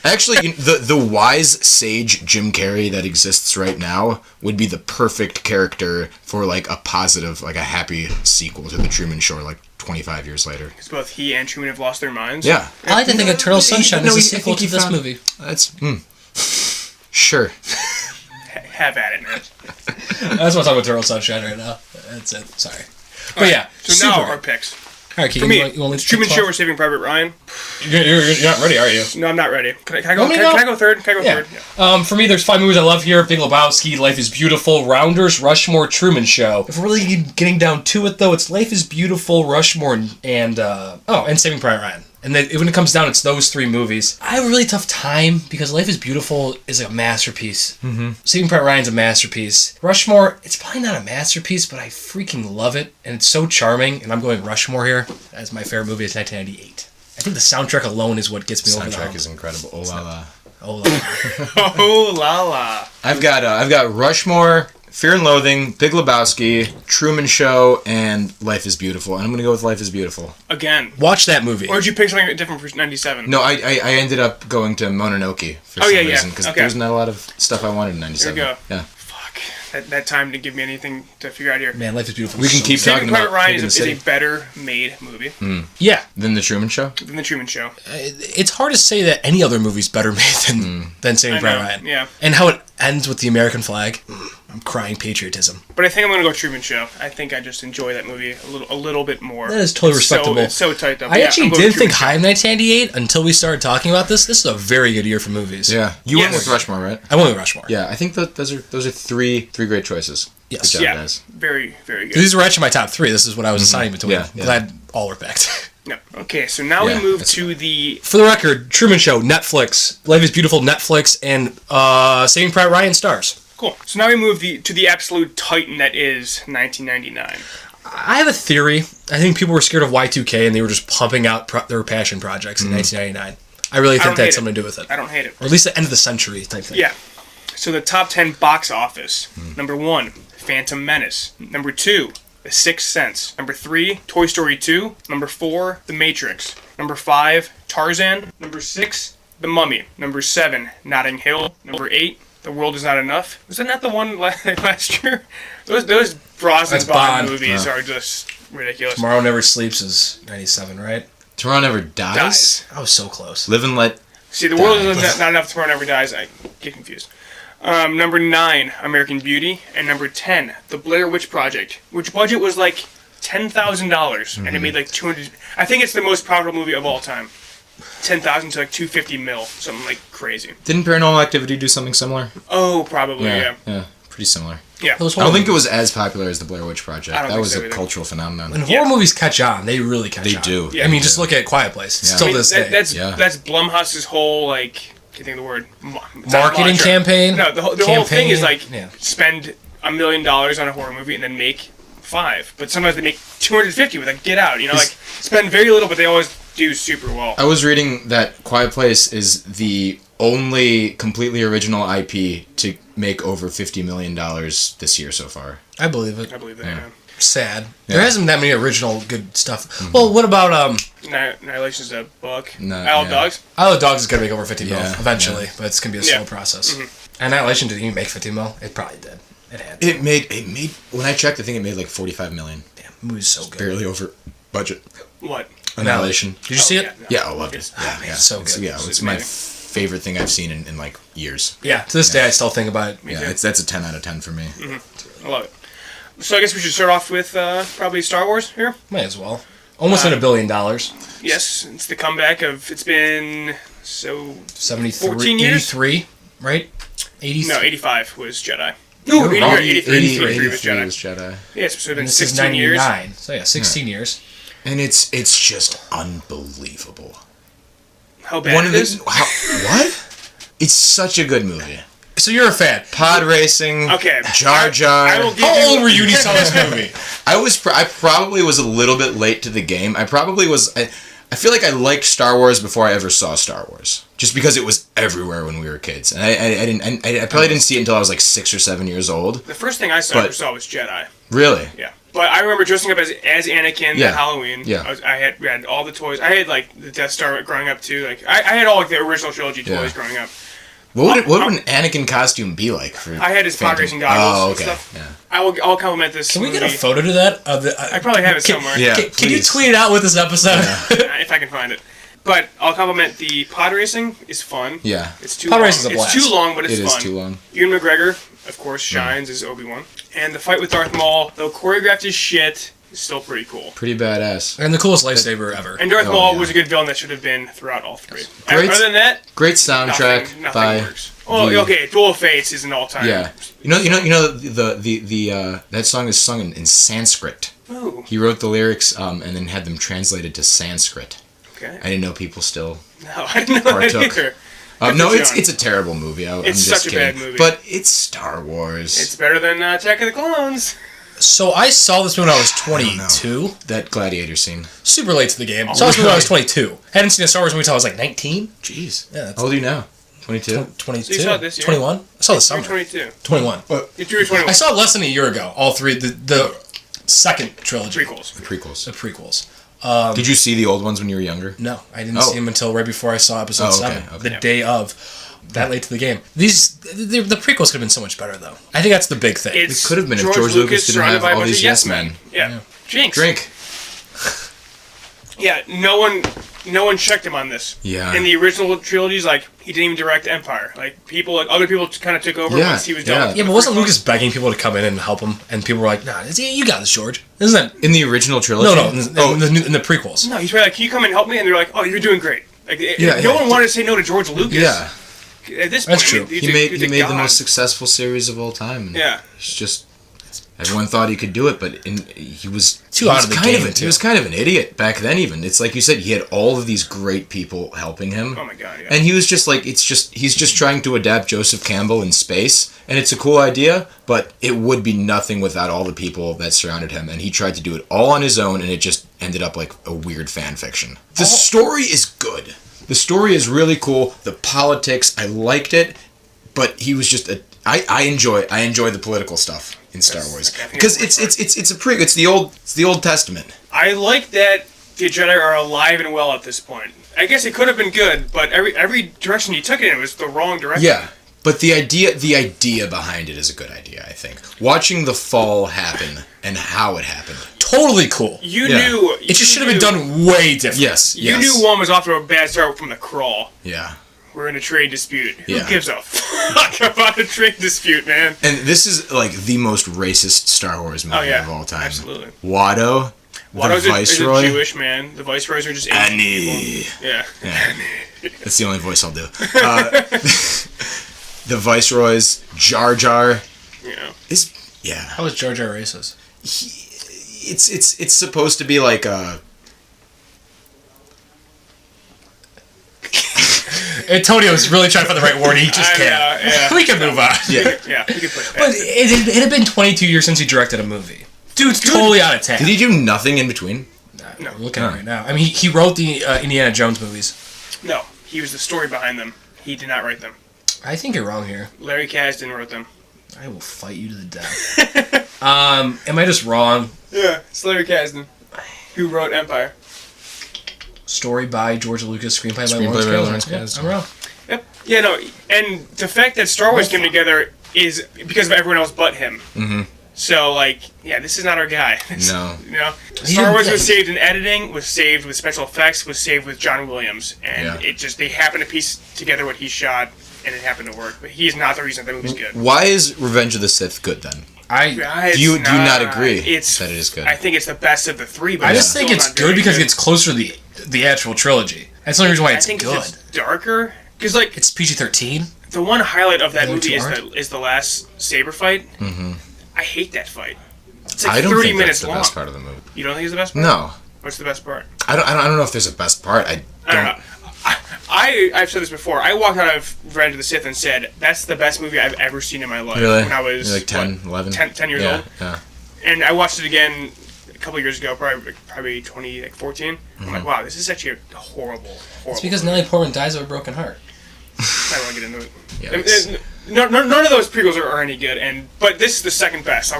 Actually, the wise sage Jim Carrey that exists right now would be the perfect character for like a positive, like a happy sequel to The Truman Show, like 25 years later. Because both he and Truman have lost their minds. Yeah, I like to think Eternal Sunshine no, is a I sequel think to he this found- movie. that's sure. Have at it, man. I just want to talk about Eternal Sunshine right now. That's it. Sorry. But yeah, So super. now our picks. All right, For Keegan, me, you want to Truman Show or Saving Private Ryan. You're not ready, are you? No, I'm not ready. Can I go? Let me Can know. I go third? Can I go Yeah. third? Yeah. For me, there's 5 movies I love here: Big Lebowski, Life is Beautiful, Rounders, Rushmore, Truman Show. If we're really getting down to it, though, it's Life is Beautiful, Rushmore, and Saving Private Ryan. And then when it comes down, it's those 3 movies. I have a really tough time because Life is Beautiful is like a masterpiece. Mm-hmm. Saving Private Ryan's a masterpiece. Rushmore, it's probably not a masterpiece, but I freaking love it, and it's so charming. And I'm going Rushmore here as my favorite movie of 1998. I think the soundtrack alone is what gets me over the hump. Soundtrack is incredible. Oh la la. Oh la la. Oh la la. I've got Rushmore, Fear and Loathing, Big Lebowski, Truman Show, and Life is Beautiful. And I'm gonna go with Life is Beautiful. Again. Watch that movie. Or did you pick something different for 97? No, I ended up going to Mononoke for some reason because Okay. there's not a lot of stuff I wanted in 97. There you go. Yeah. Fuck. That time didn't give me anything to figure out here. Man, Life is Beautiful. We can keep Saving talking Private about Ryan Pig in the is City. a better made movie Yeah. Than The Truman Show? than The Truman Show. It's hard to say that any other movie's better made than Saving I Private know, Ryan. yeah. And how it ends with the American flag. I'm crying patriotism. But I think I'm gonna go Truman Show. I think I just enjoy that movie a little bit more. That is totally respectable. It's so tight up. I actually I'm going didn't think Truman high of 1998 until we started talking about this. This is a very good year for movies. Yeah. You went Yes. with Rushmore, right? I went with Rushmore. Yeah, I think those are three great choices. Yes. Good job, Yeah, guys. very, very good. These were actually my top 3. This is what I was assigning between. Yeah, yeah. Glad all were backed. No. Okay, so now Yeah, we move that's to the... For the record, Truman Show, Netflix. Life is Beautiful, Netflix. And Saving Private Ryan stars. Cool. So now we move to the absolute titan that is 1999. I have a theory. I think people were scared of Y2K and they were just pumping out their passion projects in 1999. I really think don't that hate had something to do with it. I don't hate it. Or at least the end of the century type thing. Yeah. So the top 10 box office. Number 1, Phantom Menace. Number 2, The Sixth Sense. Number 3, Toy Story 2. Number 4, The Matrix. Number 5, Tarzan. Number 6, The Mummy. Number 7, Notting Hill. Number 8, The World Is Not Enough. Was that not the one last year? Those Brosnan That's Bond Bond. movies are just ridiculous. Tomorrow Never Sleeps is 97, right? Tomorrow Never Dies? I was so close. Live and Let... See, The World Is Not Enough, Tomorrow Never Dies. I get confused. Number 9, American Beauty. And number 10, The Blair Witch Project, which budget was like $10,000, and it made like 200. I think it's the most profitable movie of all time. 10,000 to like 250 mil, something like crazy. Didn't Paranormal Activity do something similar? Oh, probably, yeah. Yeah, pretty similar. Yeah. Those I horror don't think it movies. was as popular as the Blair Witch Project. I don't That think was so a either. cultural phenomenon. When horror movies catch on, they really catch They on. do. Yeah. I mean, just look at Quiet Place. Yeah. Still I mean, this day. that's Blumhouse's whole, like, can't think of the word. Marketing mantra. campaign? No, the whole thing is like, Yeah. spend $1 million on a horror movie and then make 5. But sometimes they make 250 with like Get Out, you know, like, spend very little, but they always do super well. I was reading that Quiet Place is the only completely original IP to make over $50 million this year so far. I believe it. I believe that, yeah. Sad. Yeah. There hasn't been that many original good stuff. Well, what about Annihilation's a book. No, Isle of yeah. Dogs? Isle of Dogs is gonna make over 50 mil Yeah, eventually, but it's gonna be a slow Yeah. process. Annihilation didn't even make 50 mil. It probably did. It had to. It made when I checked, I think it made like 45 million. Damn, the movie's so good. Barely over budget. What? Annihilation. Did you see it? no. Yeah, I loved it. Yeah, yeah. so good. Yeah, it's my favorite thing I've seen in like years. Yeah. To this day, I still think about it. Yeah, that's a 10 out of 10 for me. I love it. So I guess we should start off with probably Star Wars here. Might as well. Almost hit $1 billion. Yes, it's the comeback of, it's been, 73, 14 years? 83, right? 83. No, 85 was Jedi. No, You're wrong. 83 was 83 Jedi. was Jedi. Yes, so it's been And this is 16 years. 99. So yeah, 16 years. And it's just unbelievable. How bad it is? What? It's such a good movie. So you're a fan. Pod racing. Okay. Jar Jar. I will give How you... old were you when you saw this movie? I probably was a little bit late to the game. I probably was. I feel like I liked Star Wars before I ever saw Star Wars, just because it was everywhere when we were kids, and I probably didn't see it until I was like 6 or 7 years old. The first thing I ever saw was Jedi. Really? Yeah. But I remember dressing up as Anakin Yeah. at Halloween. Yeah. We had all the toys. I had like the Death Star growing up too. Like I had all like the original trilogy toys Yeah. growing up. What would an Anakin costume be like? For I had his pod Phantom? racing goggles Oh, and okay. stuff. Yeah. I'll compliment this. Can we get a movie. photo to that? I probably have it somewhere. Yeah. Can you please. tweet it out with this episode? If I can find it. But I'll compliment the pod racing is fun. Yeah. It's too Pod long. racing's a blast. It's too long, but it's It is fun. too long. Ewan McGregor, of course, shines as Obi-Wan. And the fight with Darth Maul, though choreographed as shit, is still pretty cool. Pretty badass. And the coolest lightsaber ever. And Darth Oh, Maul yeah. was a good villain that should have been throughout all three. Great- Other than that, Great soundtrack nothing by. works. Oh, okay. Duel of Fates is an all-time. Yeah. That song is sung in Sanskrit. Ooh. He wrote the lyrics and then had them translated to Sanskrit. Okay. I didn't know people still. No, I didn't know that Partook. either. No, Good it's John. it's a terrible movie. I'm It's just such a kidding. bad movie. But it's Star Wars. It's better than Attack of the Clones. So I saw this when I was 22. That gladiator scene. Super late to the game. Saw this when I was 22. Hadn't seen a Star Wars movie until I was like 19. Jeez. Yeah, that's How old are you now? 22? 22. So you saw it this year? 21? I saw the You're summer. 22. 21. You were 21. I saw it less than a year ago. All three. The second trilogy. Prequels. The prequels. The prequels. Did you see the old ones when you were younger? No, I didn't Oh. see them until right before I saw episode Oh, okay, 7. okay. The day of. That late to the game. The prequels could have been so much better, though. I think that's the big thing. It's It could have been if George Lucas didn't surrounded have by a all bunch these of yes men. Yeah. Jinx. Drink. Yeah, no one checked him on this. Yeah. In the original trilogies, like, he didn't even direct Empire. Like, other people kind of took over Yeah, once he was yeah. done. with Yeah, the but wasn't prequels. Lucas begging people to come in and help him? And people were like, "Nah, you got this, George." Isn't that? In the original trilogy? No, in the prequels. No, he's probably like, "Can you come and help me?" And they're like, "Oh, you're doing great." Like, Yeah, no yeah. one wanted to say no to George Lucas. Yeah. At this That's point, true. he's He a made the god. most successful series of all time. And Yeah. He's just. Everyone thought he could do it, but he was Too out of the game, He too. was kind of an idiot back then. Even it's like you said, he had all of these great people helping him. Oh my god, yeah. And he was just like, he's just trying to adapt Joseph Campbell in space, and it's a cool idea, but it would be nothing without all the people that surrounded him, and he tried to do it all on his own, and it just ended up like a weird fan fiction. The story is good. The story is really cool. The politics, I liked it, but he was just I enjoy the political stuff in Star Wars because it's the Old Testament. I like that the Jedi are alive and well at this point. I guess it could have been good, but every direction you took it in was the wrong direction. Yeah, but the idea behind it is a good idea. I think watching the fall happen and how it happened. Totally cool. You Yeah. knew It just should have been done way different. Yes, You knew one was off to a bad start from the crawl. Yeah. We're in a trade dispute. Who Yeah. gives a fuck about a trade dispute, man? And this is like the most racist Star Wars movie Oh, yeah. of all time. Absolutely. Watto, Watto's the is Viceroy. a Jewish man. The Viceroys are just Asian Annie. people. Yeah. That's the only voice I'll do. The Viceroys, Jar Jar. Yeah. How was Jar Jar racist? It's supposed to be like a. Antonio's really trying to find the right word. He just I can't. know, yeah. We can move on. Yeah. Yeah, we can push But past it. it had been 22 years since he directed a movie. Dude's totally out of town. Did he do nothing in between? No, I'm looking at it right now. I mean, he wrote the Indiana Jones movies. No, he was the story behind them. He did not write them. I think you're wrong here. Larry Kasdan wrote them. I will fight you to the death. Am I just wrong? Yeah, it's Larry Kasdan. Who wrote Empire. Story by George Lucas, screenplay by Screenplay by Lawrence Lawrence Kasdan. Kasdan. I'm wrong. Yep. Yeah, no, and the fact that Star Wars came together is because of everyone else but him. Mm-hmm. So, like, yeah, this is not our guy. No. You know, Star Wars was saved in editing, was saved with special effects, was saved with John Williams, and Yeah. it just they happened to piece together what he shot, and it happened to work. But he is not the reason that movie's good. Why is Revenge of the Sith good then? It's Do you not agree It's that it is good? I think it's the best of the three. But I it's just think still it's not very good because it's closer to the actual trilogy. That's the only reason why it's I think good. it's darker because like It's PG-13. the one highlight of that The other movie two is the last saber fight. Mm-hmm. I hate that fight. It's like I don't 30 think minutes that's the long. best part of the movie. You don't think it's the best part? No, What's the best part? I don't know if there's a best part. I I don't don't. know. I've said this before. I walked out of Revenge of the Sith and said, that's the best movie I've ever seen in my life. Really? When I was You're like 10, 11? 10 years yeah, old. Yeah. And I watched it again a couple years ago, probably 2014. I'm like, wow, this is actually a horrible. It's because Natalie Portman dies of a broken heart. I don't want to get into it. Yikes. None of those prequels are any good, but this is the second best.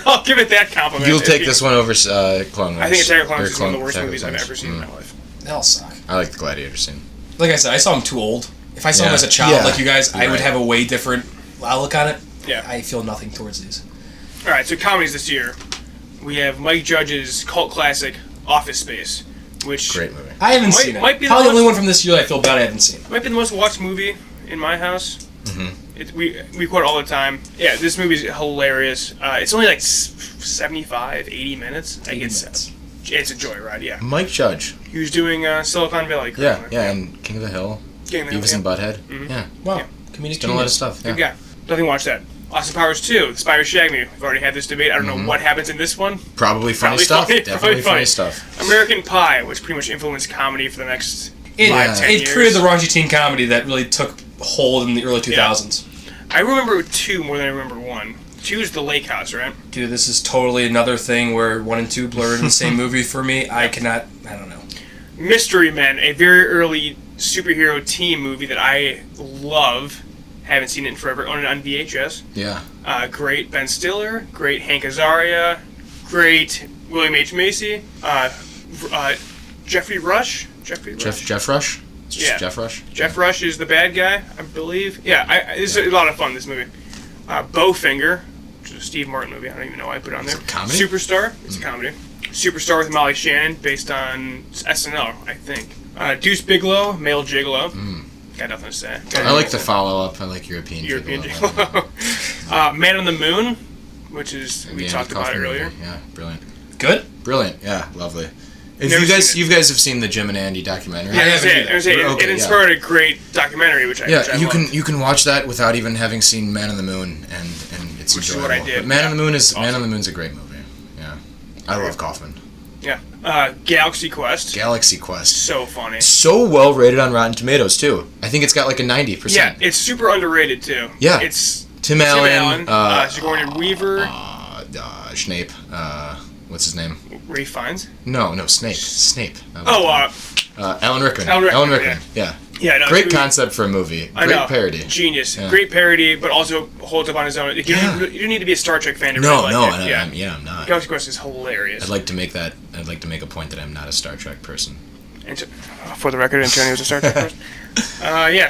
I'll give it that compliment. You'll take this one over Clone Wars. I think Attack of the Or Clones is one of the worst Attack of movies the I've Clones. ever seen in my life. They all suck. I like the Gladiator scene. Like I said, I saw him too old. If I saw him Yeah. as a child, Yeah. like you guys, I You're would right. have a way different outlook on it. Yeah. I feel nothing towards these. All right, so comedies this year. We have Mike Judge's cult classic Office Space, which Great movie. I haven't Might- seen it. might be the Probably the only most- one from this year that I feel bad I haven't seen. might be the most watched movie in my house. We quote it all the time. Yeah, this movie's hilarious. It's only like 75, 80 minutes. Like it's a joyride. Yeah. Mike Judge. He was doing Silicon Valley. Yeah, and King of the Hill. Beavis and Butthead. Mm-hmm. Yeah. Wow. Yeah. Comedic Done a lot of stuff. Good Yeah. guy. Nothing watch that. Austin Powers 2, The Spy Who Shagged Me. We've already had this debate. I don't know what happens in this one. Probably funny stuff. Definitely funny stuff. American Pie, which pretty much influenced comedy for the next 5-10 It years. created the raunchy teen comedy that really took hold in the early 2000s. I remember 2 more than I remember 1. 2 is The Lake House, right? Dude, this is totally another thing where 1 and 2 blurred in the same movie for me. I don't know. Mystery Men, a very early superhero teen movie that I love. Haven't seen it in forever. Own it on VHS. Yeah. Great Ben Stiller. Great Hank Azaria. Great William H. Macy. Jeffrey Rush. Jeff Rush? Yeah. Jeff Rush? Jeff Rush is the bad guy, I believe. Yeah, this is a lot of fun, this movie. Bowfinger, which is a Steve Martin movie. I don't even know why I put it on there. It's a comedy? Superstar. It's a comedy. Superstar with Molly Shannon, based on SNL, I think. Deuce Bigalow, Male Gigolo. Got nothing to say. I like the follow-up. I like European Gigolo. Man on the Moon, which is, we talked about it earlier. Movie. Yeah, brilliant. Good? Brilliant, yeah, lovely. If Never you guys have seen the Jim and Andy documentary. Yeah, it inspired a great documentary, which I loved. You can watch that without even having seen Man on the Moon, and it's Which is enjoyable. what I did. But Man on the Moon is Awesome. Man on the Moon's a great movie. Yeah, I love Kaufman. Yeah. Galaxy Quest. Galaxy Quest. So funny. So well rated on Rotten Tomatoes too. I think it's got like a 90%. Yeah, it's super underrated too. Yeah. It's Tim Allen, Sigourney Weaver, Snape. What's his name? Ray Fiennes. No, Snape. Alan Rickman. Alan Rickman, Yeah. Yeah, no, Great concept for a movie. Great parody. Genius. Yeah. Great parody, but also holds up on his own. You don't need to be a Star Trek fan to really like it. I'm not. Galaxy Quest is hilarious. I'd like to make a point that I'm not a Star Trek person. And for the record, Antonio was a Star Trek person.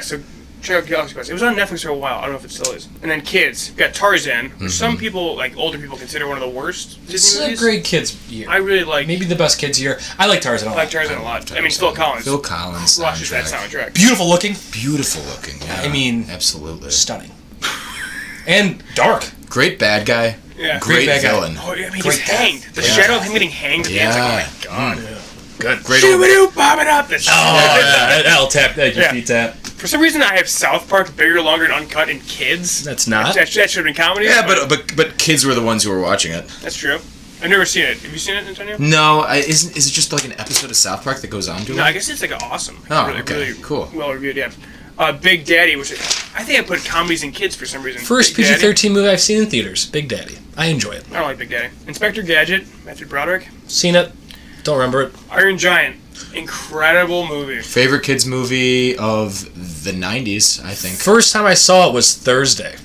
So check out Galaxy Quest. It was on Netflix for a while. I don't know if it still is. And then kids. We've got Tarzan, which some people, like older people, consider one of the worst Disney It's movies. a great kids year. I really like. Maybe the best kids year. I like Tarzan a lot. I like Tarzan a lot. I mean, Phil Collins. Phil Collins crushes that soundtrack. Beautiful looking. Beautiful looking. Yeah. I mean, absolutely stunning. And dark. Great bad guy. Yeah. Great villain. Oh, I mean, he's hanged. The shadow of him getting hanged. Yeah. It's like, oh my god. Good. Great Shoo-ba-doo, bob it up. That'll tap. That beat that. For some reason, I have South Park bigger, longer, and uncut in kids. That's not. That should have been comedy. Yeah, but kids were the ones who were watching it. That's true. I've never seen it. Have you seen it, Antonio? No, is it just like an episode of South Park that goes on to it? No, I guess it's like awesome. Oh, really, okay. really Cool. Well reviewed, yeah. Big Daddy, which I think I put comedies in kids for some reason. First Big Daddy. PG-13 movie I've seen in theaters. Big Daddy. I enjoy it. I don't like Big Daddy. Inspector Gadget, Matthew Broderick. Seen it. Don't remember it. Iron Giant, incredible movie. Favorite kids movie of the 90s, I think. First time I saw it was Thursday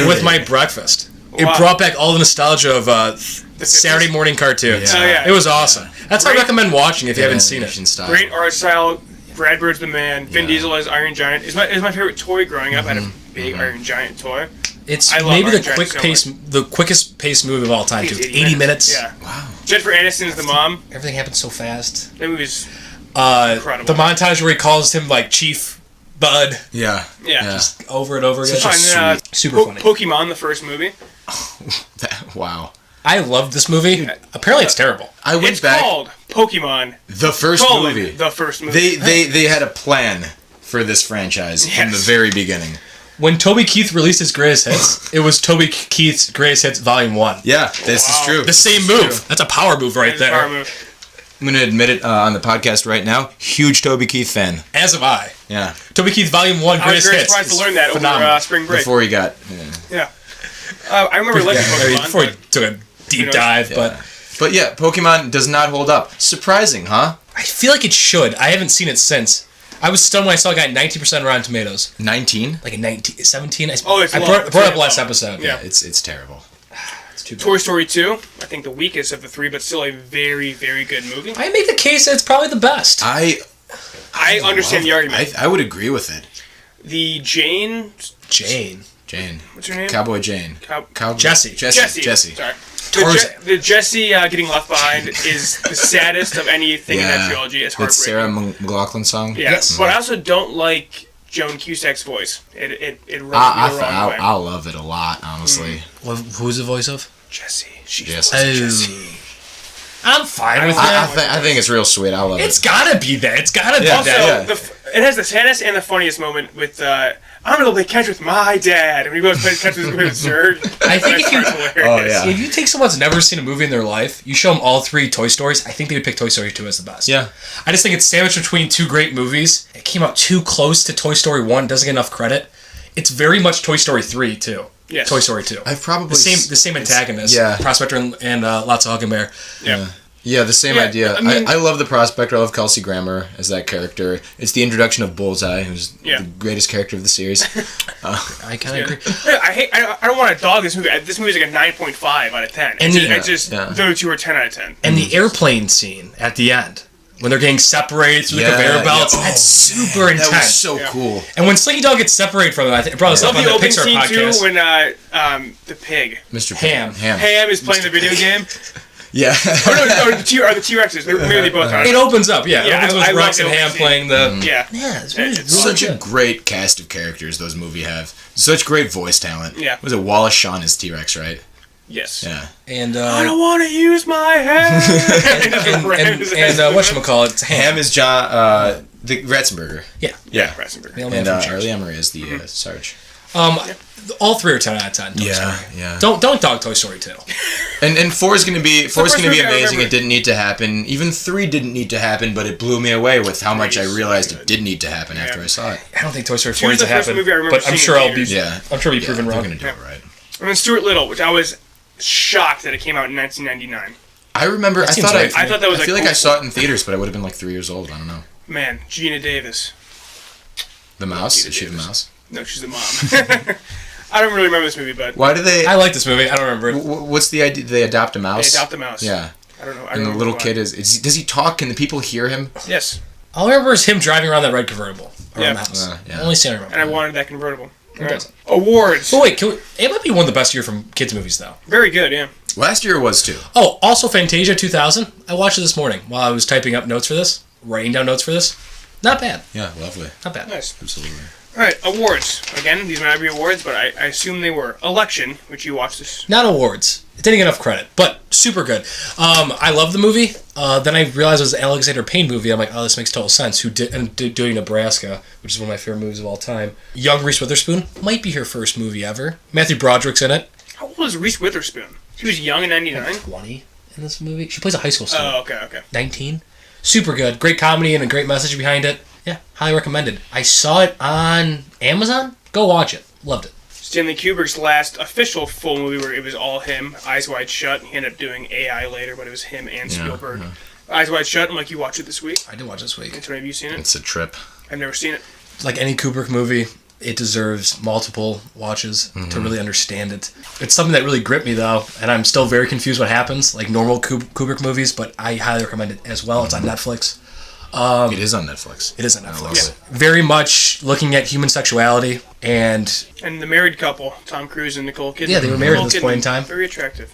with my breakfast. It brought back all the nostalgia of Saturday morning cartoons. Oh, yeah. It was awesome. That's why I recommend watching if you haven't seen it. Style. Great art style. Brad Bird's the man. Vin Diesel as Iron Giant. Is my favorite toy growing up. I had a big Iron Giant toy. It's I love maybe Iron the quickest paced movie of all time too. 80 minutes. Yeah. Wow. Jennifer Aniston's the mom. Everything happens so fast. That movie's incredible. The montage where he calls him like Chief Bud. Yeah. Just over and over again. Super funny. Pokemon, the first movie. Wow. I loved this movie. Apparently, it's terrible. It's called Pokemon. The first movie. The first movie. They had a plan for this franchise from the very beginning. When Toby Keith released his Greatest Hits, it was Toby Keith's Greatest Hits Volume 1. Yeah, this is true. The same move. That's a power move right there. Power move. I'm going to admit it on the podcast right now. Huge Toby Keith fan. As am I. Yeah. Toby Keith Volume 1 I was Greatest very Hits. surprised to learn that over spring break. Before he got... Yeah. I remember liking Pokemon. Before he took a deep dive, but... But yeah, Pokemon does not hold up. Surprising, huh? I feel like it should. I haven't seen it since. I was stunned when I saw it got 90% Rotten Tomatoes. 19? Like a 19, 17? It's I brought it up last episode. Yeah, it's terrible. It's too bad. Toy Story 2, I think the weakest of the three, but still a very, very good movie. I make the case that it's probably the best. I understand the argument. I would agree with it. The Jane. What's her name? Cowboy Jane. Jesse. Sorry. The Jesse getting left behind is the saddest of anything in that trilogy. It's heartbreaking. It's Sarah McLachlan song. Yeah, but I also don't like Joan Cusack's voice. It rubbed me the wrong way. I'll love it a lot, honestly. Who's the voice of? Jessie. Yes. Jessie. I'm fine with I that. think it's real sweet. I love it. It's gotta be that. It's gotta be Also, that. it has the saddest and the funniest moment with I'm gonna play catch with my dad, and we both play catch with Zerd. I think if you, yeah. if you take someone that's never seen a movie in their life, you show them all 3 Toy Stories, I think they would pick Toy Story 2 as the best. Yeah. I just think it's sandwiched between 2 great movies. It came out too close to Toy Story 1, doesn't get enough credit. It's very much Toy Story 3 too. Yes. Toy Story 2. I've probably the same antagonist. Yeah. Prospector and Lots of Hug and Bear. Yeah, the same idea. I mean- I love the Prospector. I love Kelsey Grammer as that character. It's the introduction of Bullseye, who's the greatest character of the series. I kind of agree. I don't want to dog this movie. This movie's like a 9.5 out of 10. And Those two are 10 out of 10. And the airplane scene at the end, when they're getting separated through the conveyor belts, that's super intense. That was so cool. And when Slinky Dog gets separated from them, I brought this up on the opening Pixar scene podcast. too when the pig, Mr. Ham. Ham is playing the video game. Yeah. Or the T-Rexes. Maybe they both are. It opens up, yeah. Yeah, It opens I with Rex love and the Ham opening playing the... Yeah. Yeah, It's really Such good. a great cast of characters those movies have. Such great voice talent. Yeah. Was it Wallace Shawn as T-Rex, right? Yes. Yeah. And I don't want to use my hand. and whatchamacallit, it's Ham. Ham is John, the Ratzenberger. Yeah. Yeah. Ratzenberger. The only And one from Early Cheers. Emery is the Sarge. All 3 are 10 out of 10. Toy Story. Yeah. Don't dog Toy Story 2. And 4 is gonna be first movie I amazing. remember. It didn't need to happen. Even 3 didn't need to happen, but it blew me away with how much I realized it did need to happen after I saw it. I don't think Toy Story 4 Two needs is to the first happen, movie I remember but I'm seeing sure in I'll be. theaters. I'm sure I'll be proven They're wrong. gonna do it right. And then Stuart Little, which I was shocked that it came out in 1999. I remember. I seems thought right to I thought that was I feel like like I saw it in theaters, but I would have been like 3 years old. I don't know. Man, Gina Davis. The mouse? Gina Is she the Davis. mouse? No, she's the mom. I don't really remember this movie, but Why do they? I like this movie. I don't remember it. What's the idea? They adopt a mouse. they adopt the mouse. Yeah. I don't know. I And don't the little know kid why. is. Does he talk? Can the people hear him? Yes, All I remember is him driving around that red convertible around the house. Yeah. Only scene I remember. and I wanted that convertible. Right. doesn't. Awards. Oh wait, it might be one of the best year from kids movies though. Very good, yeah. Last year was too. Oh, also Fantasia 2000. I watched it this morning while I was typing up notes for this, writing down notes for this. Not bad. Yeah, lovely. Not bad. Nice. Absolutely. All right, awards. Again, these might not be awards, but I assume they were. Election, which you watched this. Not awards. It didn't get enough credit, but super good. I love the movie. Then I realized it was an Alexander Payne movie. I'm like, oh, this makes total sense. Who did doing Nebraska, which is one of my favorite movies of all time. Young Reese Witherspoon might be her first movie ever. Matthew Broderick's in it. How old was Reese Witherspoon? She was young in 99? 20 in this movie. She plays a high school student. Oh, okay. 19. Super good. Great comedy and a great message behind it. Yeah, highly recommended. I saw it on Amazon. Go watch it. Loved it. Stanley Kubrick's last official full movie where it was all him, Eyes Wide Shut. He ended up doing AI later, but it was him and Spielberg. Eyes Wide Shut, I'm like, you watch it this week? I did watch this week. Antonio, have you seen it? It's a trip. I've never seen it. Like any Kubrick movie, it deserves multiple watches to really understand it. It's something that really gripped me though, and I'm still very confused what happens, like normal Kubrick movies, but I highly recommend it as well. It's on Netflix. It is on Netflix. It is on Netflix. Yeah. Very much looking at human sexuality, and And the married couple, Tom Cruise and Nicole Kidman. Yeah, they were married at Nicole this point in Kidman, time. Very attractive.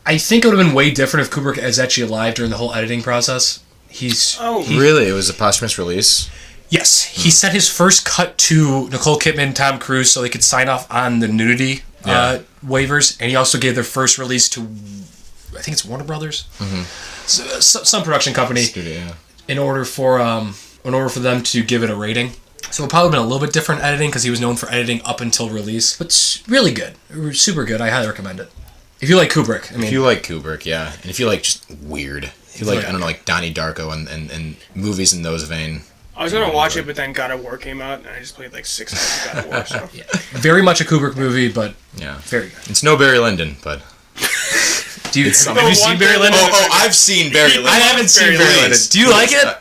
I think it would have been way different if Kubrick is actually alive during the whole editing process. Really? It was a posthumous release? Yes, he sent his first cut to Nicole Kidman and Tom Cruise so they could sign off on the nudity waivers, and he also gave their first release to, I think it's Warner Brothers, some production company, Studio, yeah. in order for them to give it a rating. So it probably been a little bit different editing because he was known for editing up until release, but it's really good, super good. I highly recommend it. If you like Kubrick, I mean, If you like Kubrick, yeah. And if you like just weird. If you like, Yeah. I don't know, like Donnie Darko and movies in those vein. I was going to watch it, but then God of War came out, and I just played like 6 hours of God of War, so. very much a Kubrick movie, but Yeah. very good. It's no Barry Lyndon, but... Do you, have something. you seen Barry Lyndon? I've seen Barry Lyndon. I haven't seen Barry Barry Lyndon. Lyndon. Do you like it?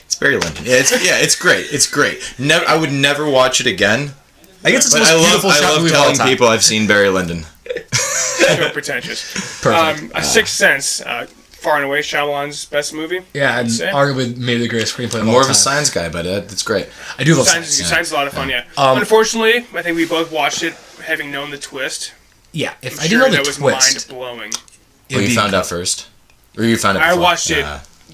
It's Barry Lyndon. Yeah, it's great. It's great. I would never watch it again. I guess it's the But most I beautiful shot love movie of all telling time. people I've seen Barry Lyndon. So pretentious. Perfect. A Sixth Sense, far and away Shyamalan's best movie. Yeah, and I'd say. arguably maybe the greatest screenplay of all More of time. a science guy, but it's great. I do love Science science. is a lot of fun, yeah. Unfortunately, I think we both watched it having known the twist. Yeah, if I'm I sure didn't know that the was twist, mind blowing. Oh, you found out first? Or you found it I before? watched it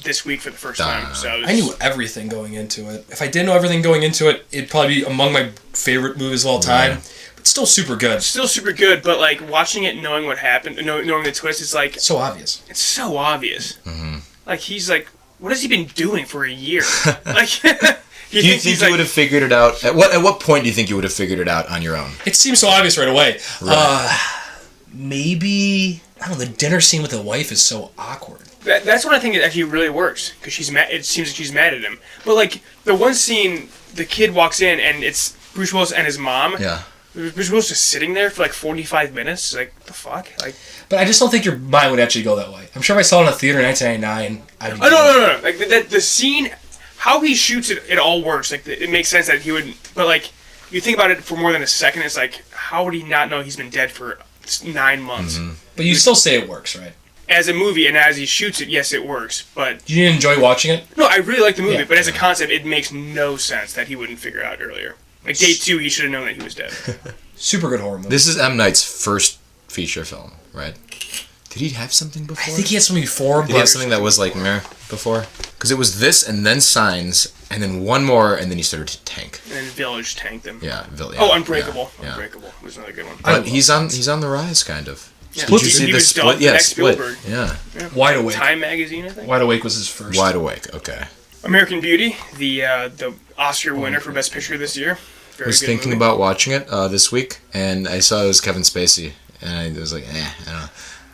this week for the first time. So I knew everything going into it. If I didn't know everything going into it, it'd probably be among my favorite movies of all time. Right. But still super good. Still super good, but like watching it, knowing what happened, knowing the twist, it's like so obvious. It's so obvious. Mm-hmm. Like he's like, what has he been doing for a year? Like, do you think you would have figured it out? At what point do you think you would have figured it out on your own? It seems so obvious right away. Right. Maybe I don't know. The dinner scene with the wife is so awkward. That's when I think it actually really works because she's mad. It seems like she's mad at him. But like the one scene, the kid walks in and it's Bruce Willis and his mom. Yeah. Bruce Willis just sitting there for like 45 minutes. Like the fuck. Like. But I just don't think your mind would actually go that way. I'm sure if I saw it in a theater in 1999, I'd be. Oh no! Like the scene, how he shoots it, it all works. Like it makes sense that he would. But like you think about it for more than a second, it's like how would he not know he's been dead for 9 months? Mm-hmm. But you still say it works, right? As a movie and as he shoots it, yes, it works. But you didn't enjoy watching it? No, I really like the movie, but as a concept, it makes no sense that he wouldn't figure it out earlier. Like day 2, he should have known that he was dead. Super good horror movie. This is M. Night's first feature film, right? Did he have something before? I think he had something before. Did he have something that was like meh before? Because it was this and then Signs and then one more and then he started to tank. And then Village tanked him. Yeah, Village. Oh, Unbreakable. Yeah. Unbreakable was another good one. But he's on the rise, kind of. Yeah. Did you see the Split? Yeah, Split. Yeah. Wide Awake. Time magazine, I think. Wide Awake was his first. Wide Awake. Okay. American Beauty, the Oscar winner for Best Picture this year. I was thinking about watching it this week, and I saw it was Kevin Spacey, and I was like, I don't know.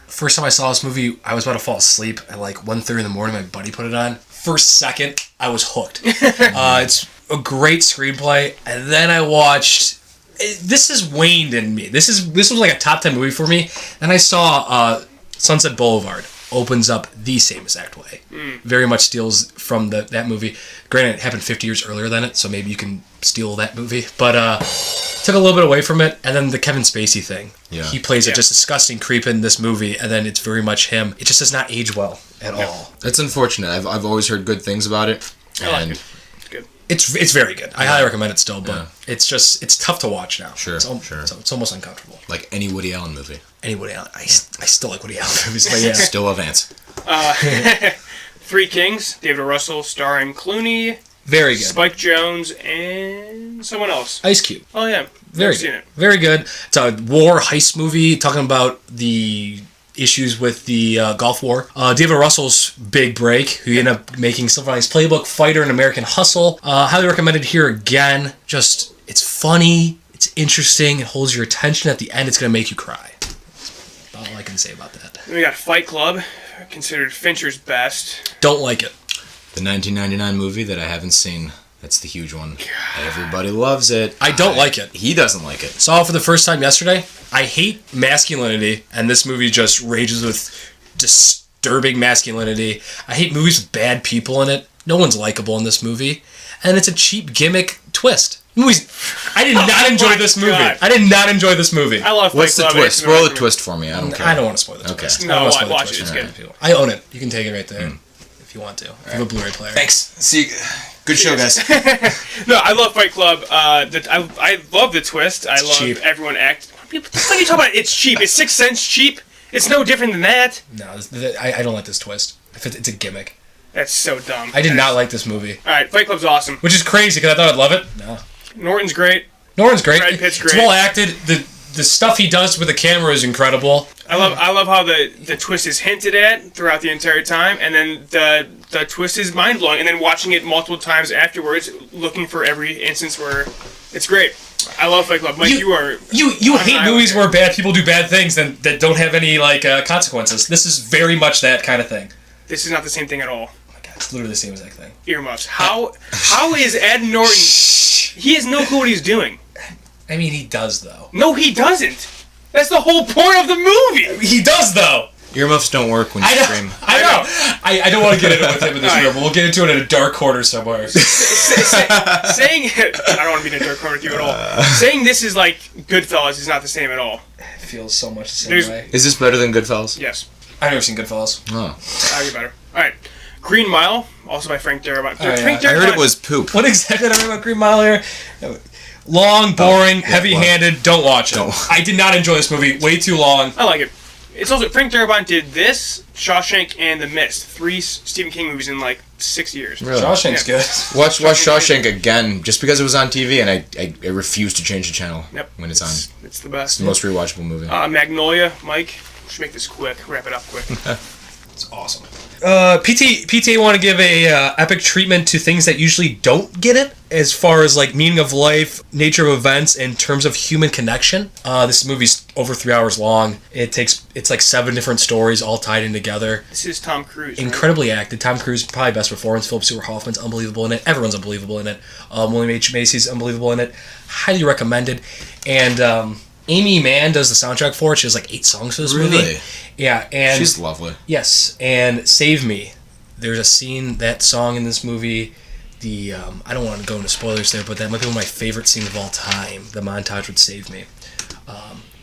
First time I saw this movie, I was about to fall asleep at like 1:30 in the morning. My buddy put it on. First second, I was hooked. It's a great screenplay, and then I watched. This has waned in me. This was like a top 10 movie for me. Then I saw Sunset Boulevard opens up the same exact way. Very much steals from that movie. Granted, it happened 50 years earlier than it, so maybe you can steal that movie. But took a little bit away from it. And then the Kevin Spacey thing. Yeah. He plays a just disgusting creep in this movie, and then it's very much him. It just does not age well at all. That's unfortunate. I've always heard good things about it. I like it. It's good. It's very good. I highly recommend it still, but it's tough to watch now. Sure, It's almost uncomfortable. Like any Woody Allen movie. Any Woody Allen. I still like Woody Allen movies, but yeah. Still have ants. Three Kings, David O. Russell starring Clooney, very good. Spike Jonze, and someone else. Ice Cube. Oh yeah, very seen good. it. Very good. It's a war heist movie talking about the issues with the Gulf War. David Russell's big break, who ended up making Sylvan's Playbook, Fighter, and American Hustle. Highly recommended here again. Just, it's funny, it's interesting, it holds your attention. At the end, it's going to make you cry. That's all I can say about that. Then we got Fight Club, considered Fincher's best. Don't like it. The 1999 movie that I haven't seen. That's the huge one. Everybody loves it. I don't like it. He doesn't like it. Saw it for the first time yesterday. I hate masculinity, and this movie just rages with disturbing masculinity. I hate movies with bad people in it. No one's likable in this movie. And it's a cheap gimmick twist. I did not enjoy this movie. God. I did not enjoy this movie. I love Fight What's the Club. twist? Spoil the twist for me. I don't care. I don't want to spoil the twist. No, I don't wanna spoil the watch twist it. It's for good. people. I own it. You can take it right there if you want to. I have a Blu-ray player. Thanks. See, good show, guys. No, I love Fight Club. I love the twist. I love cheap. everyone act. What are you talking about? It's cheap. It's 6 cents cheap. It's no different than that. No, I don't like this twist. It's a gimmick. That's so dumb. I did not like this movie. All right, Fight Club's awesome. Which is crazy because I thought I'd love it. No. Norton's great. Norton's great. Brad Pitt's great. It's well acted. The stuff he does with the camera is incredible. I love how the twist is hinted at throughout the entire time, and then the twist is mind blowing, and then watching it multiple times afterwards, looking for every instance where it's great. I love Fight Club. Mike, you hate movies where bad people do bad things that don't have any consequences. This is very much that kind of thing. This is not the same thing at all. Oh my god, it's literally the same exact thing. Earmuffs. How is Ed Norton? He has no clue what he's doing. I mean, he does though. No, he doesn't. That's the whole point of the movie. He does though. Earmuffs don't work when you scream. I know. I don't want to get into it with him in this room, but we'll get into it in a dark corner somewhere. Saying I don't want to be in a dark corner with you at all. Saying this is like Goodfellas is not the same at all. It feels so much the same way. Is this better than Goodfellas? Yes. I've never seen Goodfellas. Oh. I'll get better. All right. Green Mile, also by Frank Darabont. Oh, yeah. I heard it was poop. What exactly did I remember about Green Mile here? Long, boring, heavy-handed. Don't watch it. I did not enjoy this movie. Way too long. I like it. It's also Frank Darabont did this, Shawshank, and The Mist. 3 Stephen King movies in like 6 years. Really? Shawshank's good. Watch Shawshank again just because it was on TV, and I refuse to change the channel when it's on. It's the best. It's the most rewatchable movie. Magnolia, Mike. We should make this quick. Wrap it up quick. It's awesome. PTA want to give a epic treatment to things that usually don't get it, as far as like meaning of life, nature of events, in terms of human connection. This movie's over 3 hours long. It's like 7 different stories all tied in together. This is Tom Cruise. Right? Incredibly acted. Tom Cruise, probably best performance. Philip Seymour Hoffman's unbelievable in it. Everyone's unbelievable in it. William H. Macy's unbelievable in it. Highly recommended. And Amy Mann does the soundtrack for it. She has like 8 songs for this movie. Yeah, and she's lovely. Yes, and Save Me. There's a scene, that song in this movie. I don't want to go into spoilers there, but that might be one of my favorite scenes of all time. The montage would Save Me.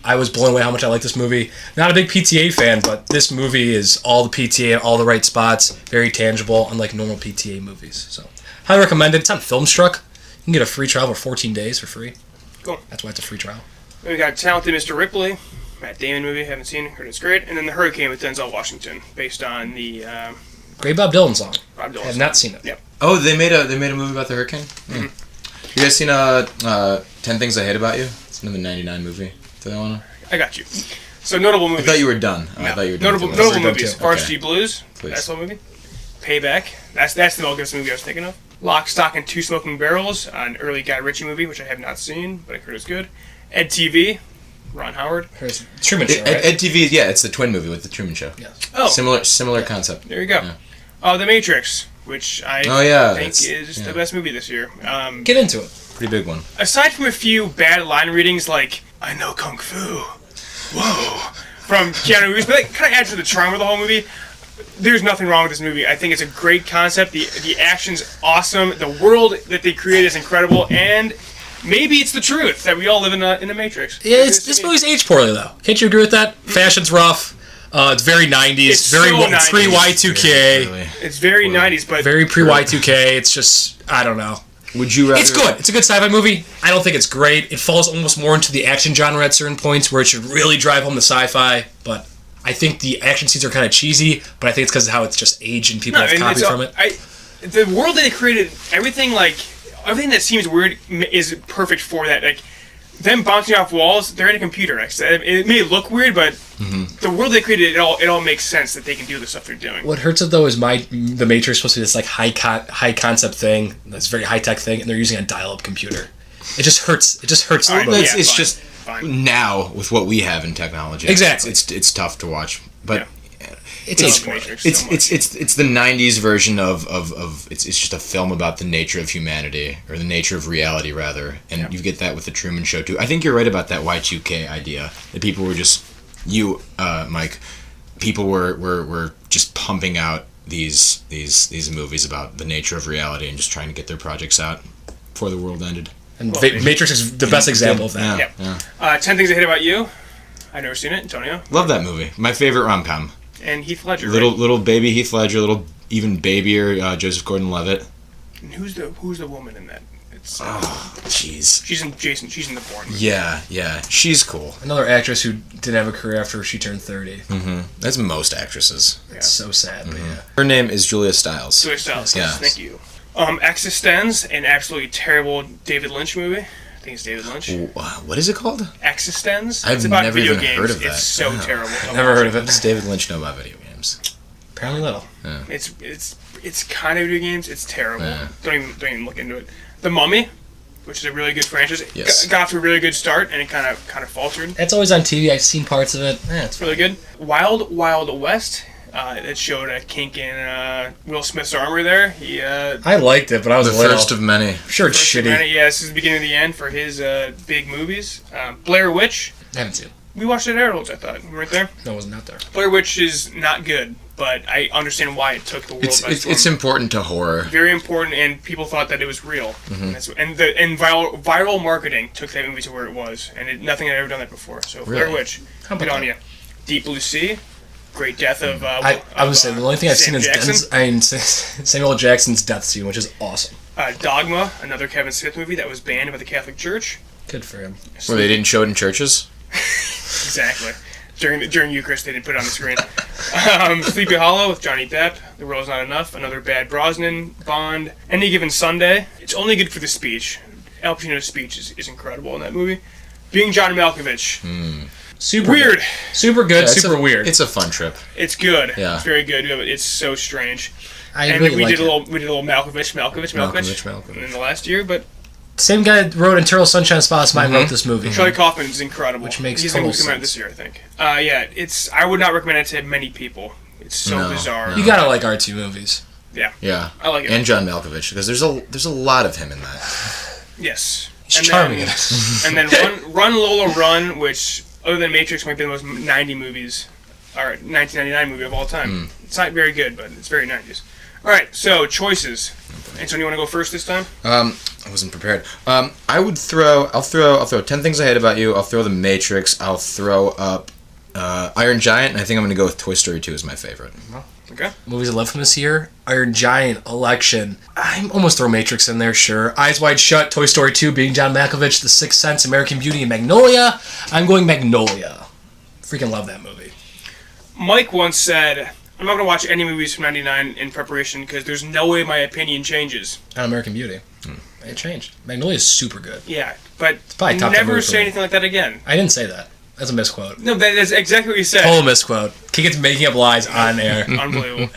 I was blown away how much I like this movie. Not a big PTA fan, but this movie is all the PTA, all the right spots, very tangible, unlike normal PTA movies. So, highly recommend it. It's on Filmstruck. You can get a free trial for 14 days for free. Cool. That's why it's a free trial. We got Talented Mr. Ripley, Matt Damon movie. Haven't seen it. Heard it's great. And then The Hurricane with Denzel Washington, based on the great Bob Dylan song. Bob Dylan. I have not seen it. Yep. Oh, they made a movie about the hurricane. Mm-hmm. You guys seen 10 Things I Hate About You? It's another '99 movie. Do they wanna? I got you. So notable movies. I thought you were done. No. I thought you were done. Notable movies. Varsity Blues. Please. That's the movie. Payback. That's the Mel Gibson movie I was thinking of. Lock, Stock, and Two Smoking Barrels, an early Guy Ritchie movie, which I have not seen, but I heard is good. Ed TV. Ron Howard. Truman Show, right? Ed TV, yeah, it's the twin movie with the Truman Show. Yes. Oh. Similar concept. There you go. Yeah. The Matrix, which I think is the best movie this year. Get into it. Pretty big one. Aside from a few bad line readings like, I know Kung Fu. Whoa. From Keanu Reeves, but that kind of adds to the charm of the whole movie. There's nothing wrong with this movie. I think it's a great concept. The action's awesome. The world that they create is incredible. And maybe it's the truth that we all live in a Matrix. Yeah, this movie's aged poorly, though. Can't you agree with that? Fashion's rough. It's very 90s. It's very so 90s. pre-Y2K. It's very 90s, but... Very pre-Y2K. It's just, I don't know. Would you rather... It's good. It's a good sci-fi movie. I don't think it's great. It falls almost more into the action genre at certain points where it should really drive home the sci-fi, but I think the action scenes are kind of cheesy, but I think it's because of how it's just aged and people have copied from it. The world that they created, everything that seems weird is perfect for that. Like, them bouncing off walls, they're in a computer. It may look weird, but the world they created, it all makes sense that they can do the stuff they're doing. What hurts it though is the Matrix supposed to be this like high concept thing, this very high tech thing, and they're using a dial-up computer. It just hurts. It just hurts. It's just now with what we have in technology. Exactly. It's tough to watch, but. It's it's the '90s version of it's just a film about the nature of humanity, or the nature of reality rather, and you get that with the Truman Show too. I think you're right about that Y2K idea that people were just Mike, people were just pumping out these movies about the nature of reality and just trying to get their projects out before the world ended. And Matrix is the best example of that. Yeah. 10 Things I Hate About You. I've never seen it. Antonio. Love that movie. My favorite rom-com. And Heath Ledger. Little baby Heath Ledger, little even babier Joseph Gordon-Levitt. And who's the woman in that? It's jeez. She's in the Bourne movie. Yeah, she's cool. Another actress who didn't have a career after she turned 30. Mm-hmm. That's most actresses. It's so sad, but yeah. Her name is Julia Stiles. Julia Stiles. Yeah. Thank you. Existenz, an absolutely terrible David Lynch movie. I think it's David Lynch. What is it called? Existenz. I've never even heard of that. It's so terrible. Never heard of it. What does David Lynch know about video games? Apparently little. Yeah. It's kind of video games. It's terrible. Yeah. Don't even look into it. The Mummy, which is a really good franchise. Yes. Got off to a really good start, and it kind of faltered. It's always on TV. I've seen parts of it. It's really good. Wild Wild West. It showed a kink in Will Smith's armor there. I liked it, but I was the first of many. Sure, it's shitty. Yeah, this is the beginning of the end for his big movies. Blair Witch. I haven't seen it. We watched it at Harold's, I thought. We weren't there? No, I was not there. Blair Witch is not good, but I understand why it took the world by storm. It's important to horror. Very important, and people thought that it was real. Mm-hmm. And viral marketing took that movie to where it was, and nothing had ever done that before. So really? Blair Witch, good on you. Deep Blue Sea. Great death of. I would say the only thing I've seen is Samuel Jackson's death scene, which is awesome. Dogma, another Kevin Smith movie that was banned by the Catholic Church. Good for him. Where they didn't show it in churches? Exactly. during Eucharist, they didn't put it on the screen. Sleepy Hollow with Johnny Depp. The World's Not Enough. Another bad Brosnan. Bond. Any Given Sunday. It's only good for the speech. Al Pacino's speech is incredible in that movie. Being John Malkovich. Super Weird. Good. Super good, Yeah, super weird. It's a fun trip. It's good. Yeah. It's very good. It's so strange. I really we like did a it. little Malkovich in the last year, but Same guy that wrote Eternal Sunshine of the Spotless Mind wrote this movie. Charlie Kaufman is incredible. Which makes He's total going to come out sense. this year, I think. I would not recommend it to many people. It's so bizarre. You gotta like artsy movies. Yeah. I like it. And John Malkovich, because there's a lot of him in that. Yes. He's charming in it. And then Run Lola Run, which other than Matrix might be the most 90 movies, or 1999 movie of all time. It's not very good, but it's very 90s. All right, so choices. Antonio, you want to go first this time? I wasn't prepared. I'll throw 10 Things I Hate About You. I'll throw The Matrix. I'll throw up Iron Giant, and I think I'm going to go with Toy Story 2 as my favorite. Okay. Movies I love from this year: Iron Giant, Election. I'm almost throw Matrix in there, sure. Eyes Wide Shut, Toy Story 2, Being John Malkovich, The Sixth Sense, American Beauty, and Magnolia. I'm going Magnolia. Freaking love that movie. Mike once said, I'm not going to watch any movies from 99 in preparation because there's no way my opinion changes. On American Beauty. It changed. Magnolia is super good. Yeah, but probably top 10 never movie for say me. anything like that again. I didn't say that. That's a misquote. No, that's exactly what you said. Total misquote. He gets making up lies on air. Unbelievable.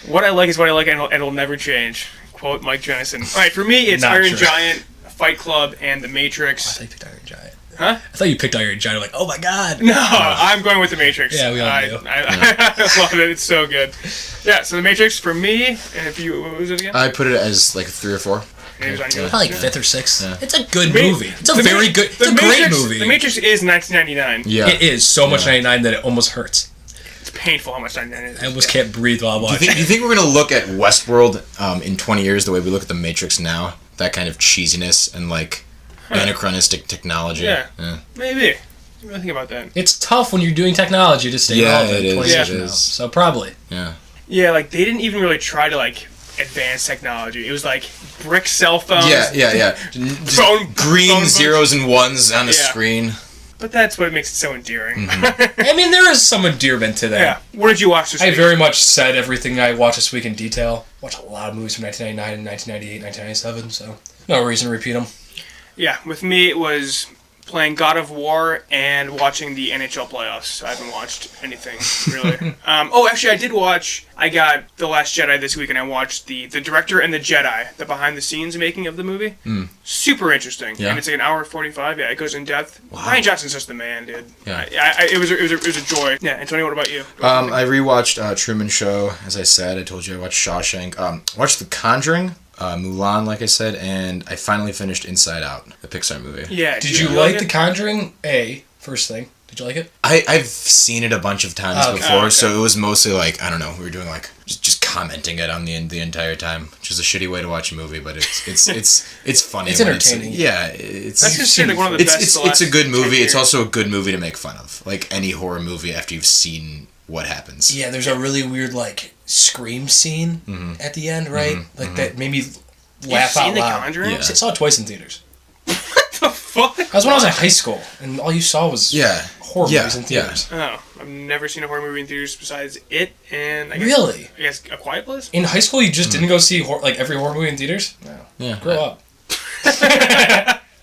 What I like is what I like, and it'll never change. Quote Mike Jennison. All right, for me, it's Not Iron true. Fight Fight Club, and The Matrix. I thought you picked Iron Giant. Huh? I thought you picked Iron Giant. Like, oh my god. No, I'm going with The Matrix. Yeah, we all I do. I love it. It's so good. Yeah, so The Matrix for me, and if you, what was it again? I put it as like 3 or 4. It was on yours. Probably like Yeah. 5th or 6th. Yeah. It's a good movie. It's a very good. It's a great movie. The Matrix is 1999. Yeah. It is so much 99 that it almost hurts. It's painful how much 99 is. I almost can't breathe while I watch Do it. you think we're going to look at Westworld in 20 years the way we look at The Matrix now? That kind of cheesiness and like anachronistic technology. Yeah. Maybe. What do you think about that? It's tough when you're doing technology to stay Yeah, relevant it is, 20 years it from now. is. So probably. Yeah. Yeah, like they didn't even really try to like advance technology. It was like brick cell phones. Yeah. Just Phone- green phone zeros and ones on a Yeah. screen. But that's what makes it so endearing. I mean, there is some endearment to that. Yeah. What did you watch this I week? very much said everything I watched this week in detail. Watched a lot of movies from 1999 and 1998, 1997, so no reason to repeat them. Yeah, with me it was playing God of War and watching the NHL playoffs. I haven't watched anything, really. Actually, I did watch... I got The Last Jedi this week, and I watched the director and the Jedi, the behind-the-scenes making of the movie. Super interesting. Yeah. And it's like an hour 45. Yeah, it goes in depth. Wow. Ryan Johnson's just the man, dude. Yeah. It was a joy. Yeah, Antonio, what about you? I rewatched Truman Show, as I said. I told you I watched Shawshank. Watched The Conjuring, Mulan, like I said, and I finally finished Inside Out, the Pixar movie. Yeah. Did you like The Conjuring? First thing. Did you like it? I've seen it a bunch of times Okay. before, Okay. so it was mostly like, I don't know, we were doing like just commenting it on the entire time, which is a shitty way to watch a movie, but it's funny. It's when entertaining. It's That's considered like one of the best. it's a good movie. It's also also a good movie to make fun of, like any horror movie after you've seen what happens. Yeah, there's a really weird, like, scream scene at the end, right? That made me laugh out seen The loud. Conjuring? Yeah. I saw it twice in theaters. the fuck? That was when I was in high school, and all you saw was horror movies in theaters. Oh, I've never seen a horror movie in theaters besides it and I guess, Really? I guess A Quiet Place. In high school, you just didn't go see every horror movie in theaters? No. Yeah. Grow up.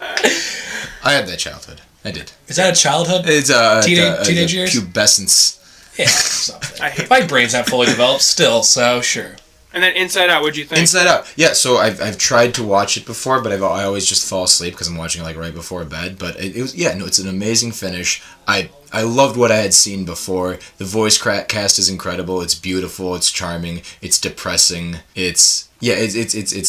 I had that childhood. I did. Is that a childhood? It's Teenage years? pubescence. Yeah, something. I hate My brain's not fully developed still, so sure. And then Inside Out, what'd you think? Inside Out. Yeah, so I've tried to watch it before, but I always just fall asleep because I'm watching it like right before bed. But it was it's an amazing finish. I loved what I had seen before. The voice cast is incredible. It's beautiful. It's charming. It's depressing. It's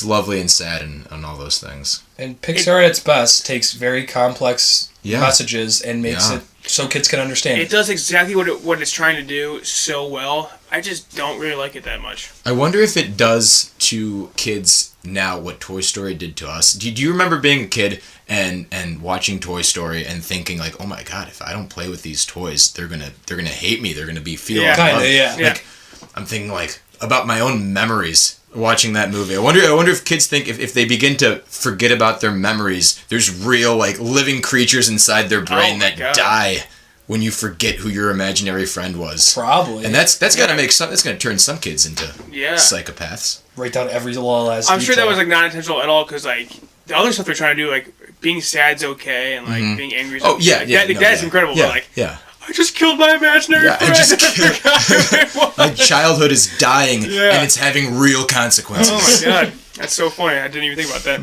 lovely and sad and all those things. And Pixar at its best takes very complex Yeah. messages and makes Yeah. it so kids can understand It does exactly what it's trying to do so well. I just don't really like it that much. I wonder if it does to kids now what Toy Story did to us. Do you remember being a kid and watching Toy Story and thinking like, oh my god, if I don't play with these toys, they're gonna hate me. They're gonna be feeling Yeah. Kinda, unloved. yeah. Yeah. Like, I'm thinking like about my own memories watching that movie. I wonder if kids think if they begin to forget about their memories, there's real like living creatures inside their brain Oh my that God. die when you forget who your imaginary friend was. Probably. And that's got to make some. That's going to turn some kids into Yeah. psychopaths. Write down every little last I'm sure that detail. was like not intentional at all, because like the other stuff they're trying to do, like being sad's okay and like being angry. Oh yeah, like, yeah. that's incredible. Yeah, but like, yeah. I just killed my imaginary I friend. just my childhood is dying, Yeah. and it's having real consequences. Oh my god, that's so funny. I didn't even think about that.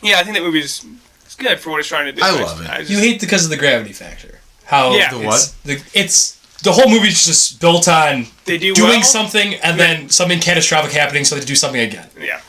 Yeah, I think that movie's it's good for what it's trying to do. I love it. just- You hate because of the gravity factor. How Yeah. The what? It's the whole movie's just built on They do doing well. something and then something catastrophic happening, so they do something again. Yeah,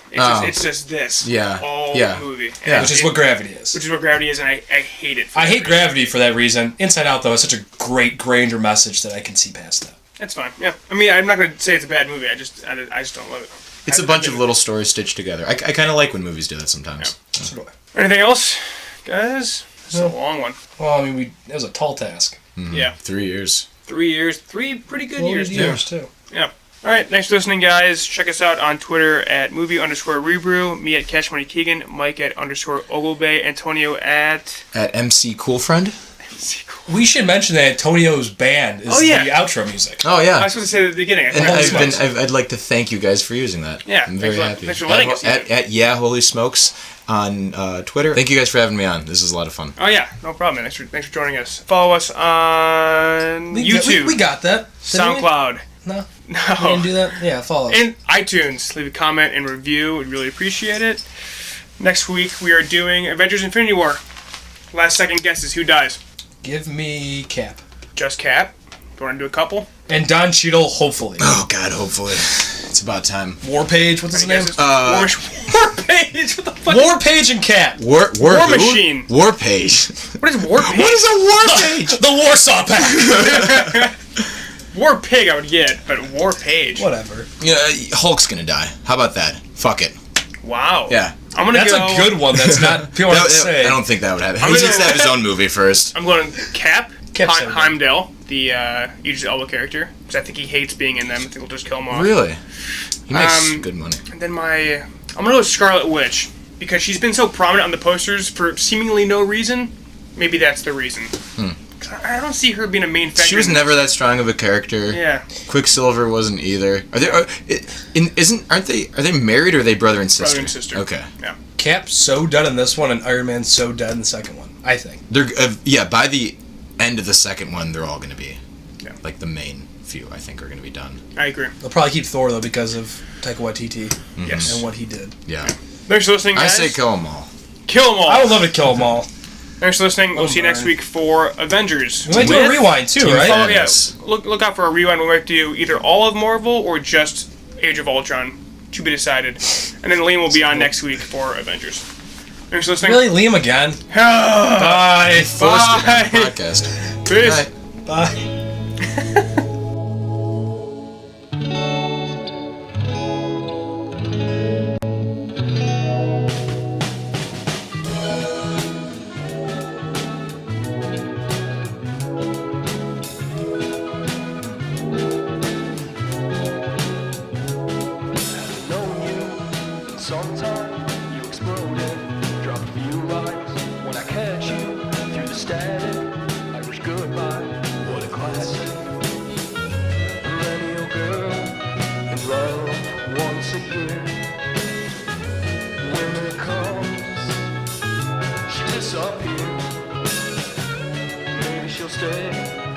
it's just this. Yeah, All yeah. movie. Yeah. Which is what Gravity is. Which is what Gravity is, and I hate it. For I that hate reason. Gravity for that reason. Inside Out, though, is such a great grander message that I can see past that. That's fine. Yeah, I mean, I'm not going to say it's a bad movie. I just don't love it. It's a bunch of little stories stitched together. I kind of like when movies do that sometimes. So do I. Anything else, guys? It's a long one. Well, I mean, it was a tall task. Yeah, 3 years. 3 years, 3 pretty good years too. too. Yeah. All right, thanks for listening, guys. Check us out on Twitter at movie_rebrew, me at Cash Money Keegan, Mike at _Oglebay, Antonio at At MC Cool Friend. We should mention that Antonio's band is the outro music. Oh I yeah. was supposed to say at the beginning. I And forgot. I'd like to thank you guys for using that. Yeah, I'm very thanks for- happy. thanks for letting us use at Yeah Holy Smokes on Twitter. Thank you guys for having me on. This is a lot of fun. Oh yeah, no problem, man. Thanks for joining us. Follow us on YouTube, We got that. Didn't we? SoundCloud, No. We didn't do that? Yeah, follow us. and iTunes. Leave a comment and review. We'd really appreciate it. Next week we are doing Avengers: Infinity War. Last second guesses who dies. Give me Cap. Just Cap. Do you want to do a couple? And Don Cheadle, hopefully. Oh God, hopefully. It's about time. Warpage, what's his name? War Page. What the fuck? War Page and Cap. War War who? Machine. War Page. What is War Page? What is a War Page? The Warsaw Pact. War Pig I would get, but War Page. Whatever. Yeah, Hulk's gonna die. How about that? Fuck it. Wow. Yeah. I'm gonna That's go. a good one. That's not people want to say. I don't think that would happen. He gonna needs to go- have his own movie first. I'm going Cap. Cap's so good. Heimdall, the Idris Elba character, because I think he hates being in them. I think we'll just kill him off. Really? He makes Um, good money. And then I'm gonna go with Scarlet Witch, because she's been so prominent on the posters for seemingly no reason. Maybe that's the reason. 'Cause I don't see her being a main factor. She was never that strong of a character. Yeah. Quicksilver wasn't either. Are they? Are they married or are they brother and sister? Brother and sister. Okay. Yeah. Cap's so dead in this one, and Iron Man's so dead in the second one. I think. They're by the end of the second one, they're all going to be like the main few. I think are going to be done. I agree. They'll probably keep Thor though because of Taika Waititi Yes. and what he did. Yeah. Thanks for listening, I guys. say kill them all. Kill them all. I would love to kill them all. Thanks for listening. We'll see you next man. week for Avengers. We might do a rewind too, Team right? Oh yeah, Yes. look out for a rewind. We might do either all of Marvel or just Age of Ultron, to be decided. And then Liam will be on next week for Avengers. Thanks for listening. Really, Liam again? Bye. Forced it on Bye. the podcast. Peace. Good night. Bye. Sometimes you exploded, drop a few lines. When I catch you through the static, I wish goodbye. What a classic. Millennial girl in love once again. When it comes, she disappears. Maybe she'll stay.